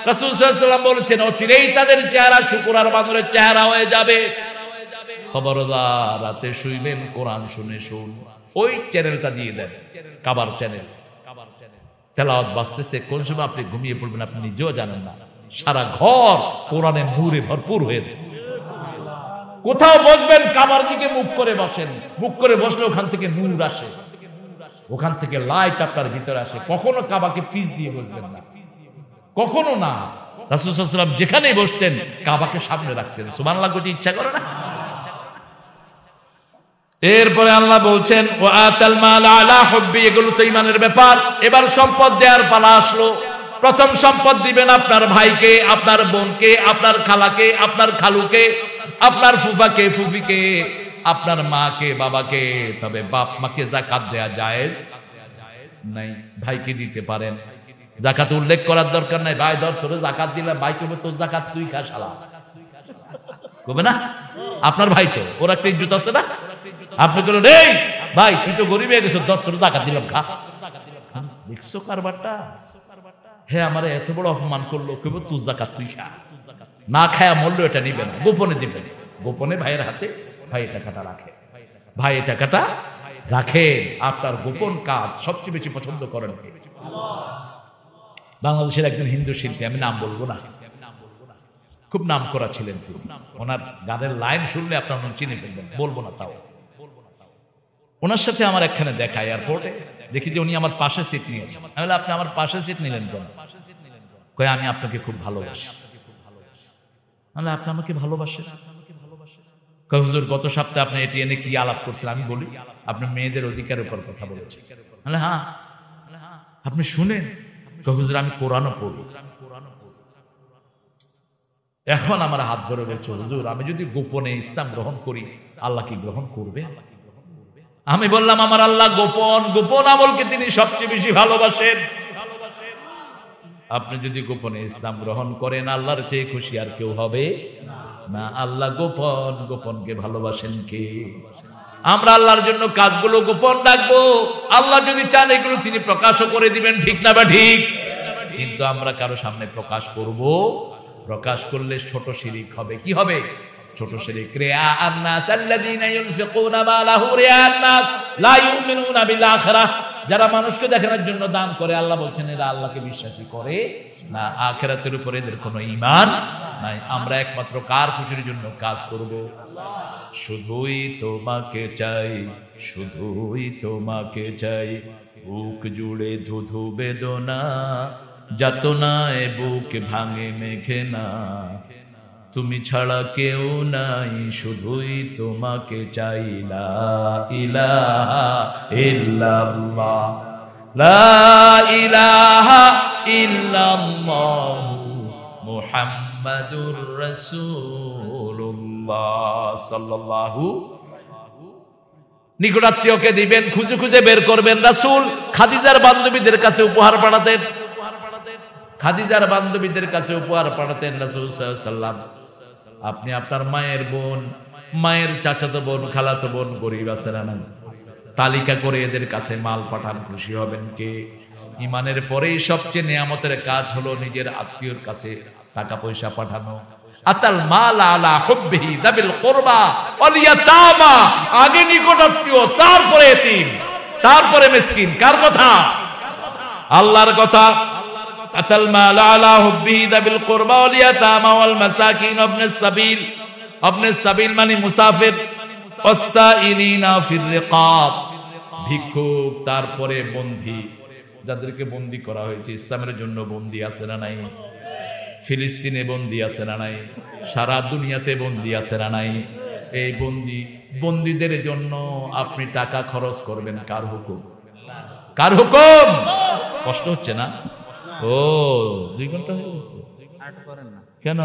রাসূল সাল্লাল্লাহু আলাইহি ওয়াসাল্লাম বলেছেন, অচিরেই তাদের চেহারা শুকর আর বানরের চেহারা হয়ে যাবে। খবরদার, রাতে শুইবেন কোরআন শুনে। শুন, ওই চ্যানেলটা দিয়ে দেন, কাবার চ্যানেল। তেলাওয়াত বাজতেছে, কোন সময় আপনি ঘুমিয়ে পড়বেন আপনি নিজেও জানেন না। সারা ঘর কোরআনে নূরে ভরপুর হয়ে যায়। কোথাও বসবেন, কাবার দিকে মুখ করে বসেন। মুখ করে বসলে ওখান থেকে নূর আসে, ওখান থেকে লাইট আপনার ভিতরে আসে। কখনো কাবাকে পিছ দিয়ে বসবেন না, কখনো না। রাসূল সাল্লাল্লাহু আলাইহি ওয়াসাল্লাম যেখানেই বসতেন কাবাকে সামনে রাখতেন। সুবহানাল্লাহ, করতে ইচ্ছা করে না? এরপরে আল্লাহ বলছেন, ওয়া আতাল মাল আলা হুব্বি, এগুলো তো ঈমানের ব্যাপার। এবার সম্পদ দেওয়ার পালা আসলো। প্রথম সম্পদ দিবেন আপনার ভাইকে, আপনার বোনকে, আপনার খালাকে, আপনার খালুকে, আপনার ফুফাকে, ফুফিকে, আপনার মাকে, বাবাকে। তবে বাপ মাকে যাকাত দেয়া জায়েজ নাই। ভাইকে দিতে পারেন, যাকাত উল্লেখ করার দরকার নাই। ভাই ধর তোরে যাকাত দিলে, ভাই কবে তোর যাকাত তুই খা শালা। কবে না? আপনার ভাই তো, ওর একটা ইজ্জত আছে না? আপনি বলেন এই ভাই তুই তো গরিব হয়ে গেছো, দত্তর টাকা দিলাম খা। দেখছো কারবারটা? হ্যাঁ আমার এত বড় অপমান করলো, কেউ তুই জাকাত তুই খা, না খায়া মরলো এটা নিবে না, গোপনে দিবেন। গোপনে ভাইয়ের হাতে ভাই এই টাকাটা রাখে, ভাই এই টাকাটা রাখে। আপনার গোপন কাজ সবচেয়ে বেশি পছন্দ করেন কে? বাংলাদেশের একজন হিন্দু শিল্পী, আমি নাম বলবো না, খুব নাম করা ছিলেন তিনি। ওনার গানের লাইন শুনলে আপনার মন চিনে ফেলবেন, বলবো না তাও। ওনার সাথে আমার একখানে দেখা এয়ারপোর্টে, দেখি যে উনি আমার পাশে সিট নিয়েছেন। আমি বললাম আপনি আমার পাশে সিট নিলেন কেন? কই আমি আপনাকে খুব ভালোবাসি। আমি আপনি আমাকে ভালোবাসেন? হুজুর গত সপ্তাহে আপনি এটি এনে কি আলাপ করছেন? আমি বলি আপনি মেয়েদের অধিকারের উপর কথা বলেছেন। হ্যাঁ। আপনি শুনেন? হুজুর আমি কোরআনও পড়ি। এখন আমার হাত ধরে বলছে হুজুর আমি যদি গোপনে ইসলাম গ্রহণ করি আল্লাহ কি গ্রহণ করবে? আমি বললাম আমার আল্লাহ গোপন গোপন আমলকে তিনি সবচেয়ে বেশি ভালোবাসেন। আপনি যদি গোপনে ইসলাম গ্রহণ করেন আল্লাহর চেয়ে খুশি আর কেউ হবে না। আল্লাহ গোপন গোপনকে ভালোবাসেন কে? আমরা আল্লাহর জন্য কাজগুলো গোপন রাখবো, আল্লাহ যদি চান এগুলো তিনি প্রকাশও করে দিবেন, ঠিক না বা ঠিক? কিন্তু আমরা কারো সামনে প্রকাশ করব, প্রকাশ করলে ছোট শিরিক হবে। কি হবে? ছোট শিরিক। রিয়া আন-নাস আল্লাযীনা ইউনফিকুনা মালাহু রিয়া আন-নাস লা ইউমিনুনা বিল আখিরাহ। যারা মানুষকে দেখানোর জন্য দান করে, আল্লাহ বলছেন এরা আল্লাহকে বিশ্বাসী করে না, আখিরাতের উপরে এদের কোনো ঈমান নাই। আমরা একমাত্র কার খুশির জন্য কাজ করব? শুধুই তোমাকে চাই, শুধুই তোমাকে চাই, বুক জুড়ে ধুধু বেদনা, যাতনায় বুক ভাঙে মেঘে না, তুমি ছাড়া কেউ নাই, শুধুই তোমাকে চাই, লা ইলাহা ইল্লাল্লাহ, লা ইলাহা ইল্লাল্লাহ মুহাম্মাদুর রাসূলুল্লাহ সাল্লাল্লাহু। নিকটাত্মীয়কে দিবেন, খুঁজে খুঁজে বের করবেন। রাসূল খাদিজার বান্ধবীদের কাছে উপহার পাঠাতেন, খাদিজার বান্ধবীদের কাছে উপহার পাঠাতেন রাসূল সাল্লাল্লাহু আলাইহি ওয়াসাল্লাম। আপনি আপনার মায়ের বোন, মায়ের চাচাতো বোন, খালাতো বোন গরিব আছে না? তালিকা করে এদের কাছে মাল পাঠান, খুশি হবেন কে? ইমানের পরেই সবচেয়ে নিয়ামতের কাজ হলো নিজের আত্মীয়র কাছে টাকা পয়সা পাঠানো। আতাল মাল আলা হুব্বিহি যাবিল কুরবা ওয়াল ইয়াতামা। আগে নিকটাত্মীয়, তারপরে এতিম, তারপরে মিসকিন। কার কথা? আল্লাহর কথা। আতাল মাল আলা হুব্বিহি যাবিল কুরবা ওয়াল ইয়াতামা ওয়াল মাসাকিন ইবনে সাবিল। ইবনে সাবিল মানে মুসাফির। ওয়াসাইলিনা ফির রিকাব, ভিক্ষুক, তারপরে বন্দী, যাদেরকে বন্দী করা হয়েছে। ইসলামের জন্য বন্দী আছে না নাই? ফিলিস্তিনে বন্দী আছে না নাই? সারা দুনিয়াতে বন্দী আছে না নাই? এই বন্দীদের জন্য আপনি টাকা খরচ করবেন কার হুকুম? কার হুকুম? কষ্ট হচ্ছে না? ও 2 ঘন্টা হয়ে গেছে কেন?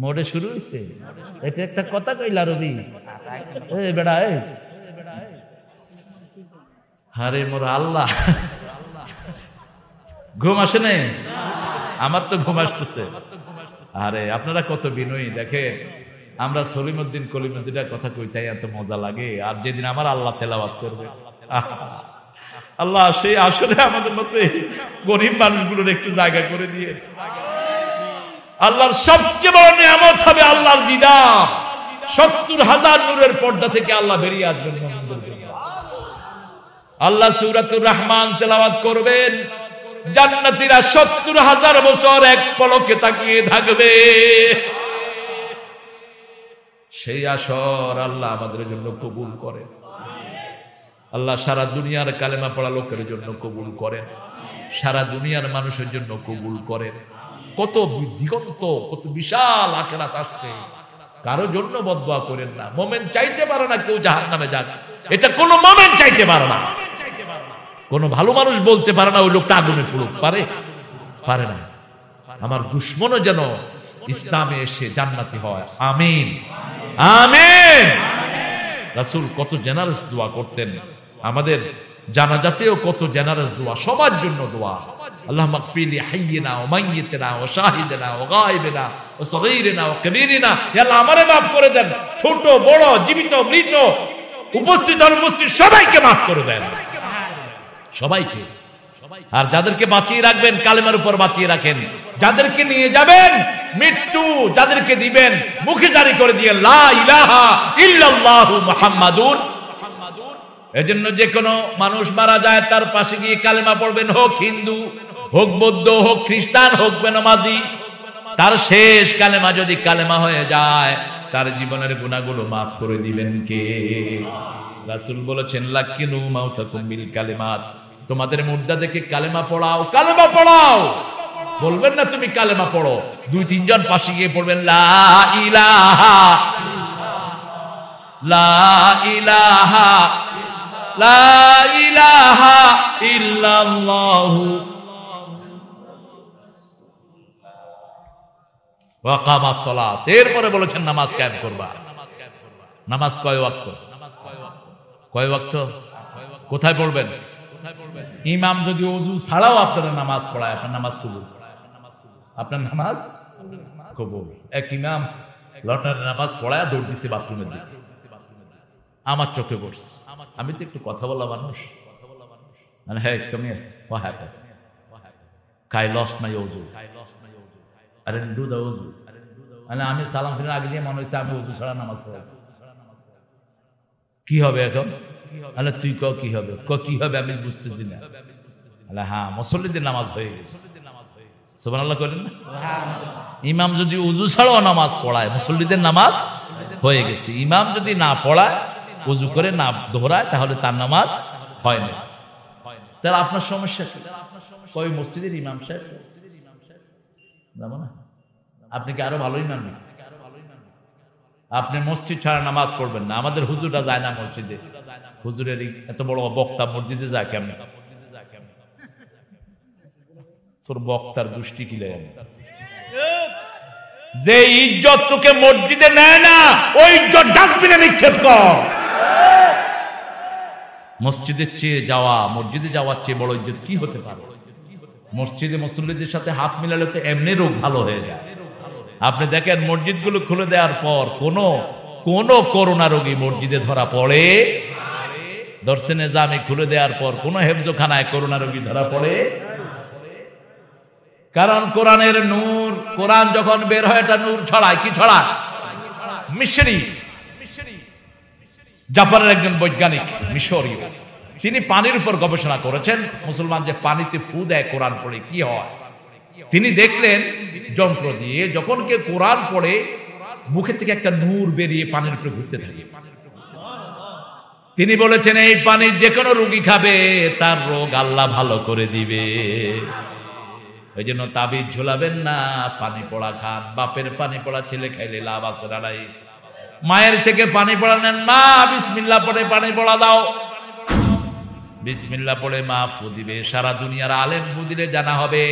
মোড়ে শুরু হয়েছে। এটা একটা কথা কইলা রবি, এই বেড়া আরে মোর আল্লাহ, ঘুম আসে নাই? আমার তো ঘুম আসতেছে। আরে আপনারা কত বিনয়ী দেখেন। আমরা সলিমউদ্দিন কলিমউদ্দিনের কথা কই তাই এত মজা লাগে, আর যেদিন আমার আল্লাহ তেলাওয়াত করবে, আল্লাহ সেই আসলে আমাদের মতো গরিব মানুষগুলোর একটু জায়গা করে দিয়ে। আল্লাহর সবচেয়ে বড় নিয়ামত হবে আল্লাহর দিদার। 70,000 নূরের পর্দা থেকে আল্লাহ বেরিয়ে আসবেন। আল্লাহ সূরাতুর রহমান তেলাওয়াত করবেন, জান্নাতীরা 70,000 বছর এক পলকে তাকিয়ে থাকবে। সেই আসর আল্লাহ আমাদের জন্য কবুল করেন। আল্লাহ সারা দুনিয়ার কালেমা পড়া লোকের জন্য কবুল করেন, সারা দুনিয়ার মানুষের জন্য কবুল করেন। কত দিগন্ত, কত বিশাল আখিরাত আসছে। কারো জন্য বদদুয়া করেন না। মুমিন চাইতে পারে না কেউ জাহান্নামে যাক, এটা কোনো মুমিন চাইতে পারে না। কোন ভালো মানুষ বলতে পারে না ওই লোকটা আগুনে পড়ুক, পারে না। আমার দুশমনও যেন ইসলামে এসে জান্নাতি হয়, আমিন আমিন। রাসূল কত জেনারেস দোয়া করতেন। আমাদের জানাজাতেও কত জেনারেস দোয়া, সবার জন্য দোয়া। আল্লাহ মাগফিলি হাইয়িনা ওয়া মাইয়িতিনা ওয়া শাহিদিনা ওয়া গায়বিনা ওয়া সগীরিনা ওয়া কবীরিনা, ইয়া আল্লাহ আমারে মাফ করে দেন, ছোট বড়, জীবিত মৃত, উপস্থিত অনুপস্থিত সবাইকে মাফ করে দেন, সবাইকে। আর যাদেরকে বাঁচিয়ে রাখবেন কালেমার উপর বাঁচিয়ে রাখেন, যাদেরকে নিয়ে যাবেন মৃত্যু যাদেরকে দিবেন মুখে জারি করে দিয়ে লা ইলাহা ইল্লাল্লাহু মুহাম্মাদুর। এজন্য যে কোনো মানুষ মারা যায় তার পাশে গিয়ে কালেমা পড়বেন, হোক হিন্দু, হোক বৌদ্ধ, হোক খ্রিস্টান, হোক বেনামাজি। তার শেষ কালেমা যদি কালেমা হয়ে যায় তার জীবনের গুনাহগুলো মাফ করে দিবেন কে? রাসূল বলেছেন লাকিনু মাউতাকুম বিল কালিমাত, তোমাদের মুর্দা দেখে কালেমা পড়াও, কালেমা পড়াও। বলবেন না তুমি কালেমা পড়ো, দুই তিনজন পাশে গিয়ে পড়বেন লা ইলাহা লা ইলাহা লা ইলাহা ইল্লাল্লাহু ওয়া কামাস সালাত। এরপরে বলেছেন নামাজ কায়েম করবা। নামাজ কয় ওয়াক্ত? কয় ওয়াক্ত? কোথায় পড়বেন? ইমাম যদি ওযু ছাড়াও আপনারা নামাজ পড়ায়, আপনার নামাজ কবুল, আপনার নামাজ কবুল। এক ইমাম লটারের নামাজ পড়ায় দৌড় দিছে বাথরুমের দিকে, আমার চোখে পড়ছে। আমি তো একটু কথা বলা মানুষ, মানে হ্যাঁ কমিয়ে what happened? I lost my wudu. I didn't do the wudu. মানে আমি সালাম ফিরার আগে দিয়ে মনে হচ্ছে আমি ওযু ছাড়া নামাজ পড়াই। কি হবে এখন? আরে তুই ক কি হবে? ক কি হবে আমি বুঝতেছি না। আরে হ্যাঁ মুসল্লিদের নামাজ হয়ে গেছে। সুবহানাল্লাহ করেন না? ইমাম যদি ওযু ছাড়াও নামাজ পড়ায় মুসল্লিদের নামাজ হয়ে গেছে। ইমাম যদি না পড়ায়, ওযু করে না দোহরায়, তাহলে তার নামাজ হয় না। তাহলে আপনার সমস্যা কি? কই মসজিদের ইমাম সাহেব যাবো না? আপনি কি আরো ভালোই মানবেন? আপনি মসজিদ ছাড়া নামাজ পড়বেন না। আমাদের হুজুররা যায় না মসজিদে, হুজুরের এত বড় বক্তা মসজিদে যায় কেমন? তোর বক্তার গোষ্ঠী কিলে যে ইজ্জত তোকে মসজিদে নেয় না, ওই ইজ্জত ডাস্টবিনে নিক্ষেপ কর। মসজিদের চেয়ে যাওয়া, মসজিদে যাওয়ার চেয়ে বড় ইজ্জত কি হতে পারে? মসজিদে মুসল্লিদের সাথে হাত মিলালে তো এমনি রোগ ভালো হয়ে যায়। আপনি দেখেন মসজিদগুলো খুলে দেওয়ার পর কোন করোনা রোগী মসজিদে ধরা পড়ে? দর্শে নিজামে খুলে দেওয়ার পর কোন হেফজখানায় করোনা রোগী ধরা পড়ে? কারণ কোরআনের নূর, কোরআন যখন বের হয় এটা নূর ছড়ায়। কি ছড়ায়? মিশরি, জাপানের একজন বৈজ্ঞানিক মিশরীয়, তিনি পানির উপর গবেষণা করেছেন। মুসলমান যে পানিতে ফু দেয় কোরআন পড়ে কি হয়, তিনি দেখলেন যন্ত্র দিয়ে যখন কেউ কোরআন পড়ে মুখের থেকে একটা নূর বেরিয়ে পানির উপরে ঘুরতে থাকে। তিনি বলেছেন এই পানির যে কোনো রোগী খাবে তার রোগ আল্লাহ ভালো করে দিবে। ওই জন্য তাবিজ ঝোলাবেন না, পানি পড়া খান। বাপের পানি পড়া ছেলে খাইলে লাভ আছে দাঁড়াই। মায়ের থেকে পানি পড়া নেন, মা বিসমিল্লাহ পড়ে পানি পড়া দাও। বিসমিল্লাহ পড়ে মা ফু দিবে। সারা দুনিয়ার আলেম ফু দিলে জানা হবে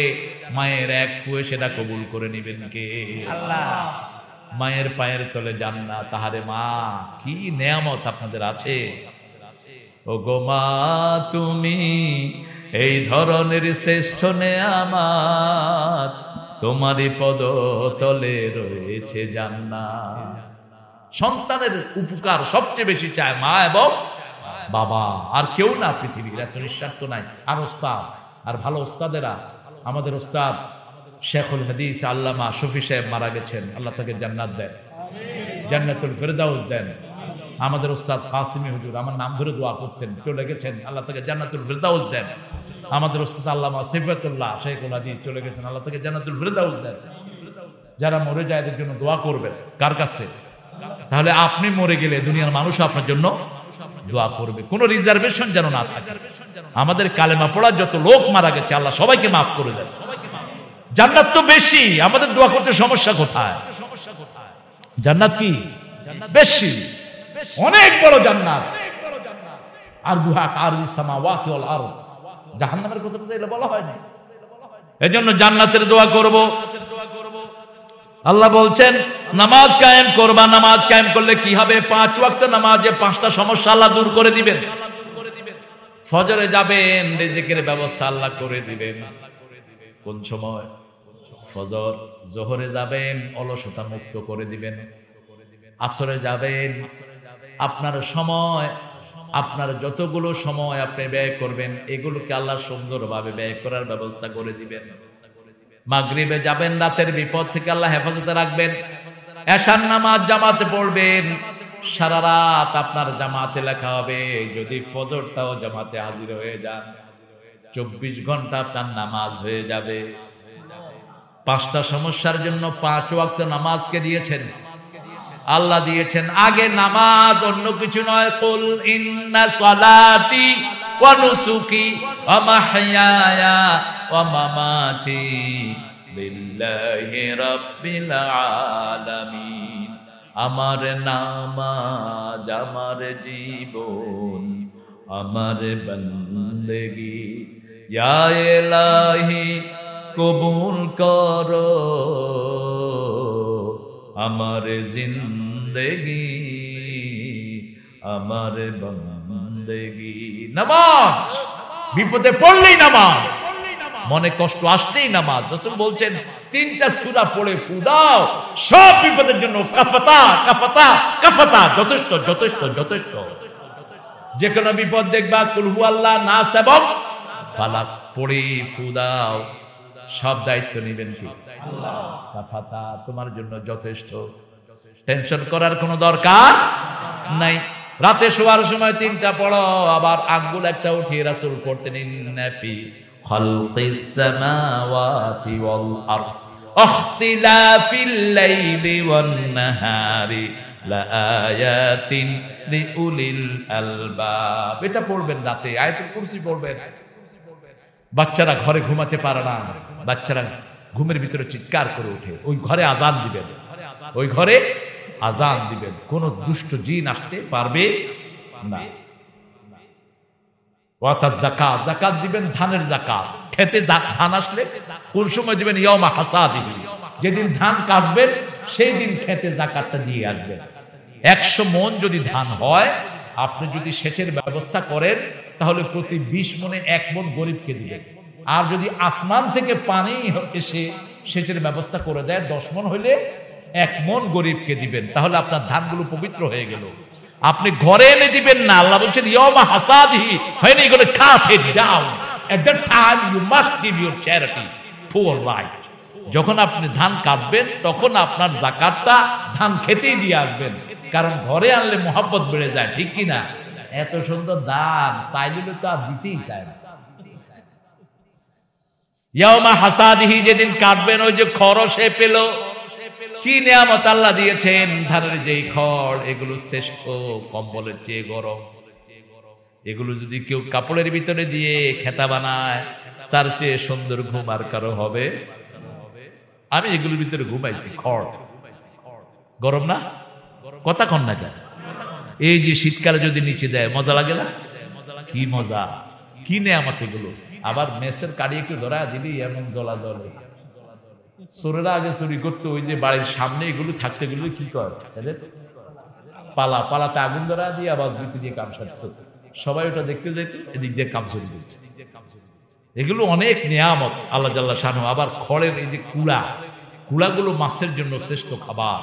মায়ের এক ফুয়ে সেটা কবুল করে নিবেন কে? আল্লাহ। মায়ের পায়ের তলে জান্নাত। তাহারে মা কি নেয়ামত আপনাদের আছে। ও গো মা তুমি এই ধরনের শ্রেষ্ঠ নেয়ামত, তোমারই পদ তলে রয়েছে জান্নাত। সন্তানের উপকার সবচেয়ে বেশি চায় মা এবং বাবা, আর কেউ না পৃথিবীর। এত নিঃস্বার্থ নাই। আর ওস্তাদ, আর ভালো ওস্তাদেরা, আমাদের ওস্তাদ শেখুল হাদিস আল্লামা শফি সাহেব মারা গেছেন, আল্লাহ তাকে জান্নাত দেন, জান্নাতুল ফেরদাউস দেন। আমাদের ওস্তাদ কাসিমি হুজুর আমার নাম ধরে দোয়া করতেন, চলে গেছেন, আল্লাহ তাকে জান্নাতুল ফেরদাউস দেন। আমাদের ওস্তাদ আল্লামা সিফাতুল্লাহ শেখুল হাদিস চলে গেছেন, আল্লাহ তাকে জান্নাতুল ফেরদাউস দেন। যারা মরে যায় এদের জন্য দোয়া করবেন। কার কাছে? তাহলে আপনি মরে গেলে দুনিয়ার মানুষ আপনার জন্য দোয়া করবে। কোন রিজার্ভেশন যেন না থাকে। আমাদের কালেমা পড়া যত লোক মারা গেছে আল্লাহ সবাইকে মাফ করে দেন। জান্নাত তো বেশি, আমাদের দোয়া করতে সমস্যা কোথায়? জান্নাত কি বেশি, অনেক বড় জান্নাত। আর বুহা কারিস সামাওয়াতি ওয়াল আরদ, জাহান্নামের কথা তো এটা বলা হয়নি। এজন্য জান্নাতের দোয়া করব। আল্লাহ বলছেন নামাজ কায়েম করবা। নামাজ কায়েম করলে কি হবে? 5 ওয়াক্ত নামাজে 5টা সমস্যা আল্লাহ দূর করে দিবেন। ফজরে যাবেন, রিজিকের ব্যবস্থা আল্লাহ করে দিবেন। কোন সময়? ফজর। জোহরে যাবেন, অলসতা মুক্ত করে দিবেন। আসরে যাবেন, আপনার সময়, আপনার যতগুলো সময় আপনি ব্যয় করবেন এগুলোকে আল্লাহ সুন্দরভাবে ব্যয় করার ব্যবস্থা করে দিবেন। মাগরিবে যাবেন, রাতের বিপদ থেকে আল্লাহ হেফাজতে রাখবেন। এশার নামাজ জামাতে পড়বেন, সারা রাত আপনার জামাতে লেখা হবে। যদি ফজরটাও জামাতে হাজির হয়ে যান, 24 ঘন্টা আপনার নামাজ হয়ে যাবে। 5টা সমস্যার জন্য 5 ওয়াক্ত নামাজকে দিয়েছেন আল্লাহ, দিয়েছেন আগে নামাজ, অন্য কিছু নয়। কুল ইন্না সালাতি ওয়া নুসুকি ওয়া মাহইয়ায়া ওয়া মামাতি লিল্লাহি রাব্বিল আলামিন। আমার নামাজ, আমার জীবন, আমার বন্দেগি ইয়া ইলাহি কবুল করো, আমার জিন্দেগি, আমার বন্দেগি। নামাজ, বিপদে পড়লেই নামাজ, মনে কষ্ট আসলেই নামাজ। রাসূল বলছেন 3টা সূরা পড়ে ফু দাও, সব বিপদের জন্য কাফাতা কাফাতা কাফাতা, যথেষ্ট যথেষ্ট যথেষ্ট। যে কোনো বিপদ দেখবা কুল হুয়াল্লাহ, নাস এবং ফালাক পড়ে ফু দাও, সব দায়িত্ব নেবেন কি আল্লাহ। কাফাতা, তোমার জন্য যথেষ্ট, টেনশন করার কোনো দরকার নাই। রাতে শোয়ার সময় 3টা পড়ো, আবার আঙ্গুল একটা উঠিয়ে রাসূল পড়তেন ইন্নাফি খালকিস সামাওয়াতি ওয়াল আরদ ইখতিলাফিল লাইলি ওয়ান নাহারি লাআয়াতিন লিউলিল আলবাব। এটা পড়বেন রাতে, আয়াতুল কুরসি পড়বেন। বাচ্চারা ঘরে ঘুমাতে পারে না, বাচ্চারা ঘুমের ভিতরে চিৎকার করে ওঠে, ওই ঘরে আজান দিবেন, ওই ঘরে আজান দিবেন, কোন দুষ্ট জিন আসতে পারবে না। যাকাত, যাকাত দিবেন, ধানের যাকাত। খেতে ধান আসলে কোন সময় দিবেন? ইয়াউমা হাসাদিহি, যেদিন ধান কাটবেন সেই দিন খেতে যাকাতটা দিয়ে আসবেন। 100 মণ যদি ধান হয়, আপনি যদি সেচের ব্যবস্থা করেন তাহলে প্রতি 20 মণে 1 মণ গরিবকে দিবেন। আর যদি আসমান থেকে পানি এসে সেচের ব্যবস্থা করে দেয় 10 মণ হইলে 1 মণ গরিবকে দিবেন, তাহলে আপনার ধানগুলো পবিত্র হয়ে গেল। আপনি ঘরে এনে দিবেন না, আল্লাহ বলছেন ইয়াউমা হাসাদিহি, when you gonna cut it down at that time you must give your charity poor right। যখন আপনি ধান কাটবেন তখন আপনার যাকাতটা ধান খেতেই দিয়ে আসবেন, কারণ ঘরে আনলে মোহাব্বত বেড়ে যায়, ঠিক কি না? এত সুন্দর ধান চাইলে তো আর দিতেই চায় না। ইয়াউমা হাসাদিহি, যেদিন কাটবেন ওই যে খরচে পেল, কি নিয়ামত আল্লাহ দিয়েছেন। ধানের যেই খড়, এগুলো শ্রেষ্ঠ, কম্বলের চেয়ে গরম। এগুলো যদি কেউ কাপড়ের ভিতরে দিয়ে খেতা বানায়, তার চেয়ে সুন্দর ঘুম আর কারো হবে? আমি এগুলোর ভিতরে ঘুমাইছি, খড় গরম না, কথা কন না কেন? এই যে শীতকালে যদি নিচে দেয় মজা লাগে না? কি মজা, কি নিয়ামত এগুলো। আবার মেসের কাড়ি একটু ধরা দিলি এমন জ্বলা জ্বলে। চোরেরা আগে চুরি করতো, ওই যে বাড়ির সামনে এগুলো থাকতে গেলে কি কর, পালা পালাতে আগুন ধরা দিয়ে আবার বিটি দিয়ে কাম সারত, সবাই ওটা দেখতে যেত, এদিক দিয়ে কাম চুরি করছে। এগুলো অনেক নিয়ামত আল্লাহ জাল্লা শানহু। আবার খড়ের এই যে কুড়া, কুড়াগুলো মাছের জন্য শ্রেষ্ঠ খাবার।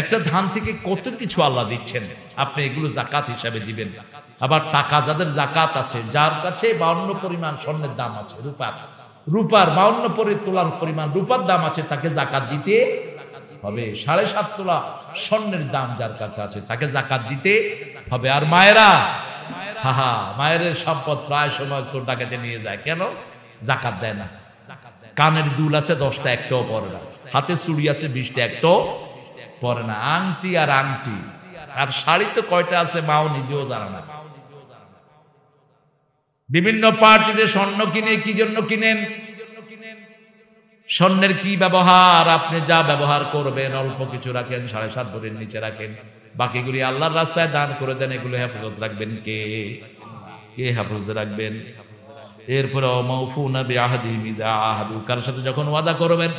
একটা ধান থেকে কত কিছু আল্লাহ দিচ্ছেন, আপনি এগুলো যাকাত হিসাবে দিবেন। আবার টাকা যাদের যাকাত আছে, যার কাছে 52 পরিমাণ স্বর্ণের দাম আছে, রূপার 52 তোলার পরিমাণ রূপার দাম আছে, তাকে যাকাত দিতে হবে। 7.5 তোলা স্বর্ণের দাম যার কাছে আছে তাকে যাকাত দিতে হবে। আর মায়েরা, হাহা, মায়ের সম্পদ প্রায় সময় চোর ডাকাতে নিয়ে যায়, কেন? যাকাত দেয় না। কানের দুল আছে 10টা, একটাও পরে না। হাতে চুড়ি আছে 20টা, একটাও পরে না। আংটি আর আংটি আর শাড়ি তো কয়টা আছে মাও নিজেও জানে না। বিভিন্ন পার্টিতে স্বর্ণ কিনে, কি জন্য কিনেন? স্বর্ণের কি ব্যবহার? আপনি যা ব্যবহার করবেন অল্প কিছু রাখেন, 7.5 ভরির নিচে রাখেন, বাকিগুলি আল্লাহর রাস্তায় দান করে দেন। এগুলো হেফাজত রাখবেন কে? কে হেফাজত রাখবেন? এরপরে ওয়ামাউফুনা বিআহদিহিম ইযা আহাদু, কার সাথে যখন ওয়াদা করবেন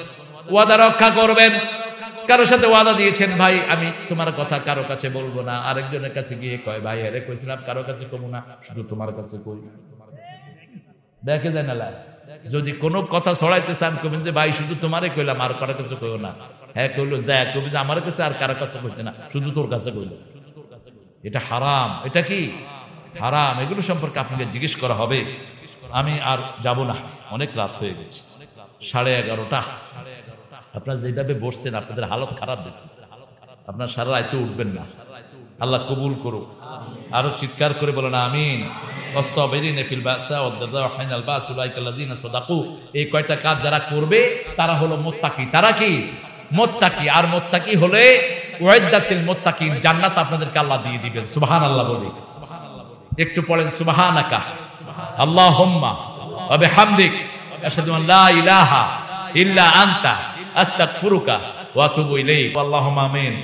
ওয়াদা রক্ষা করবেন। কারো সাথে ওয়াদা দিয়েছেন, ভাই আমি তোমার কথা কারো কাছে বলবো না, আরেকজনের কাছে গিয়ে কয় ভাই আরে কইছিলাম কারো কাছে কমু না, শুধু তোমার কাছে কই। দেখে যায় না, যদি কোনো কথা ছড়াইতে চান কবেন যে ভাই শুধু তোমারে কইলাম আর কারো কাছে কইও না। হ্যাঁ কইলো যায়, কবি যে আমার কাছে আর কারো কাছে কইতে না, শুধু তোর কাছে কইল। এটা হারাম। এটা কি হারাম? এগুলো সম্পর্কে আপনাকে জিজ্ঞেস করা হবে। আমি আর যাব না, অনেক রাত হয়ে গেছে, 11:30। আপনারা যেভাবে বসছেন আপনাদের হালত খারাপ দেখতেছে, আপনার সারা রাতে উঠবেন না। আল্লাহ কবুল করুক। আরো চিৎকার করে বলেন আমিন। এই কয়টা কাজ যারা করবে তারা হলো মুত্তাকি। তারা কি? মুত্তাকি। আর মুত্তাকি হলে ওয়াইদাতিল মুত্তাকিন, জান্নাত আপনাদেরকে আল্লাহ দিয়ে দিবেন। সুবহানাল্লাহ বলি একটু পড়েন, সুবহানাকা আল্লাহুম্মা ওয়া বিহামদিক আশহাদু আন লা ইলাহা ইল্লা আনতা আস্তাগফিরুকা ওয়া আতুবু ইলাইক। আল্লাহুম্মা আমিন।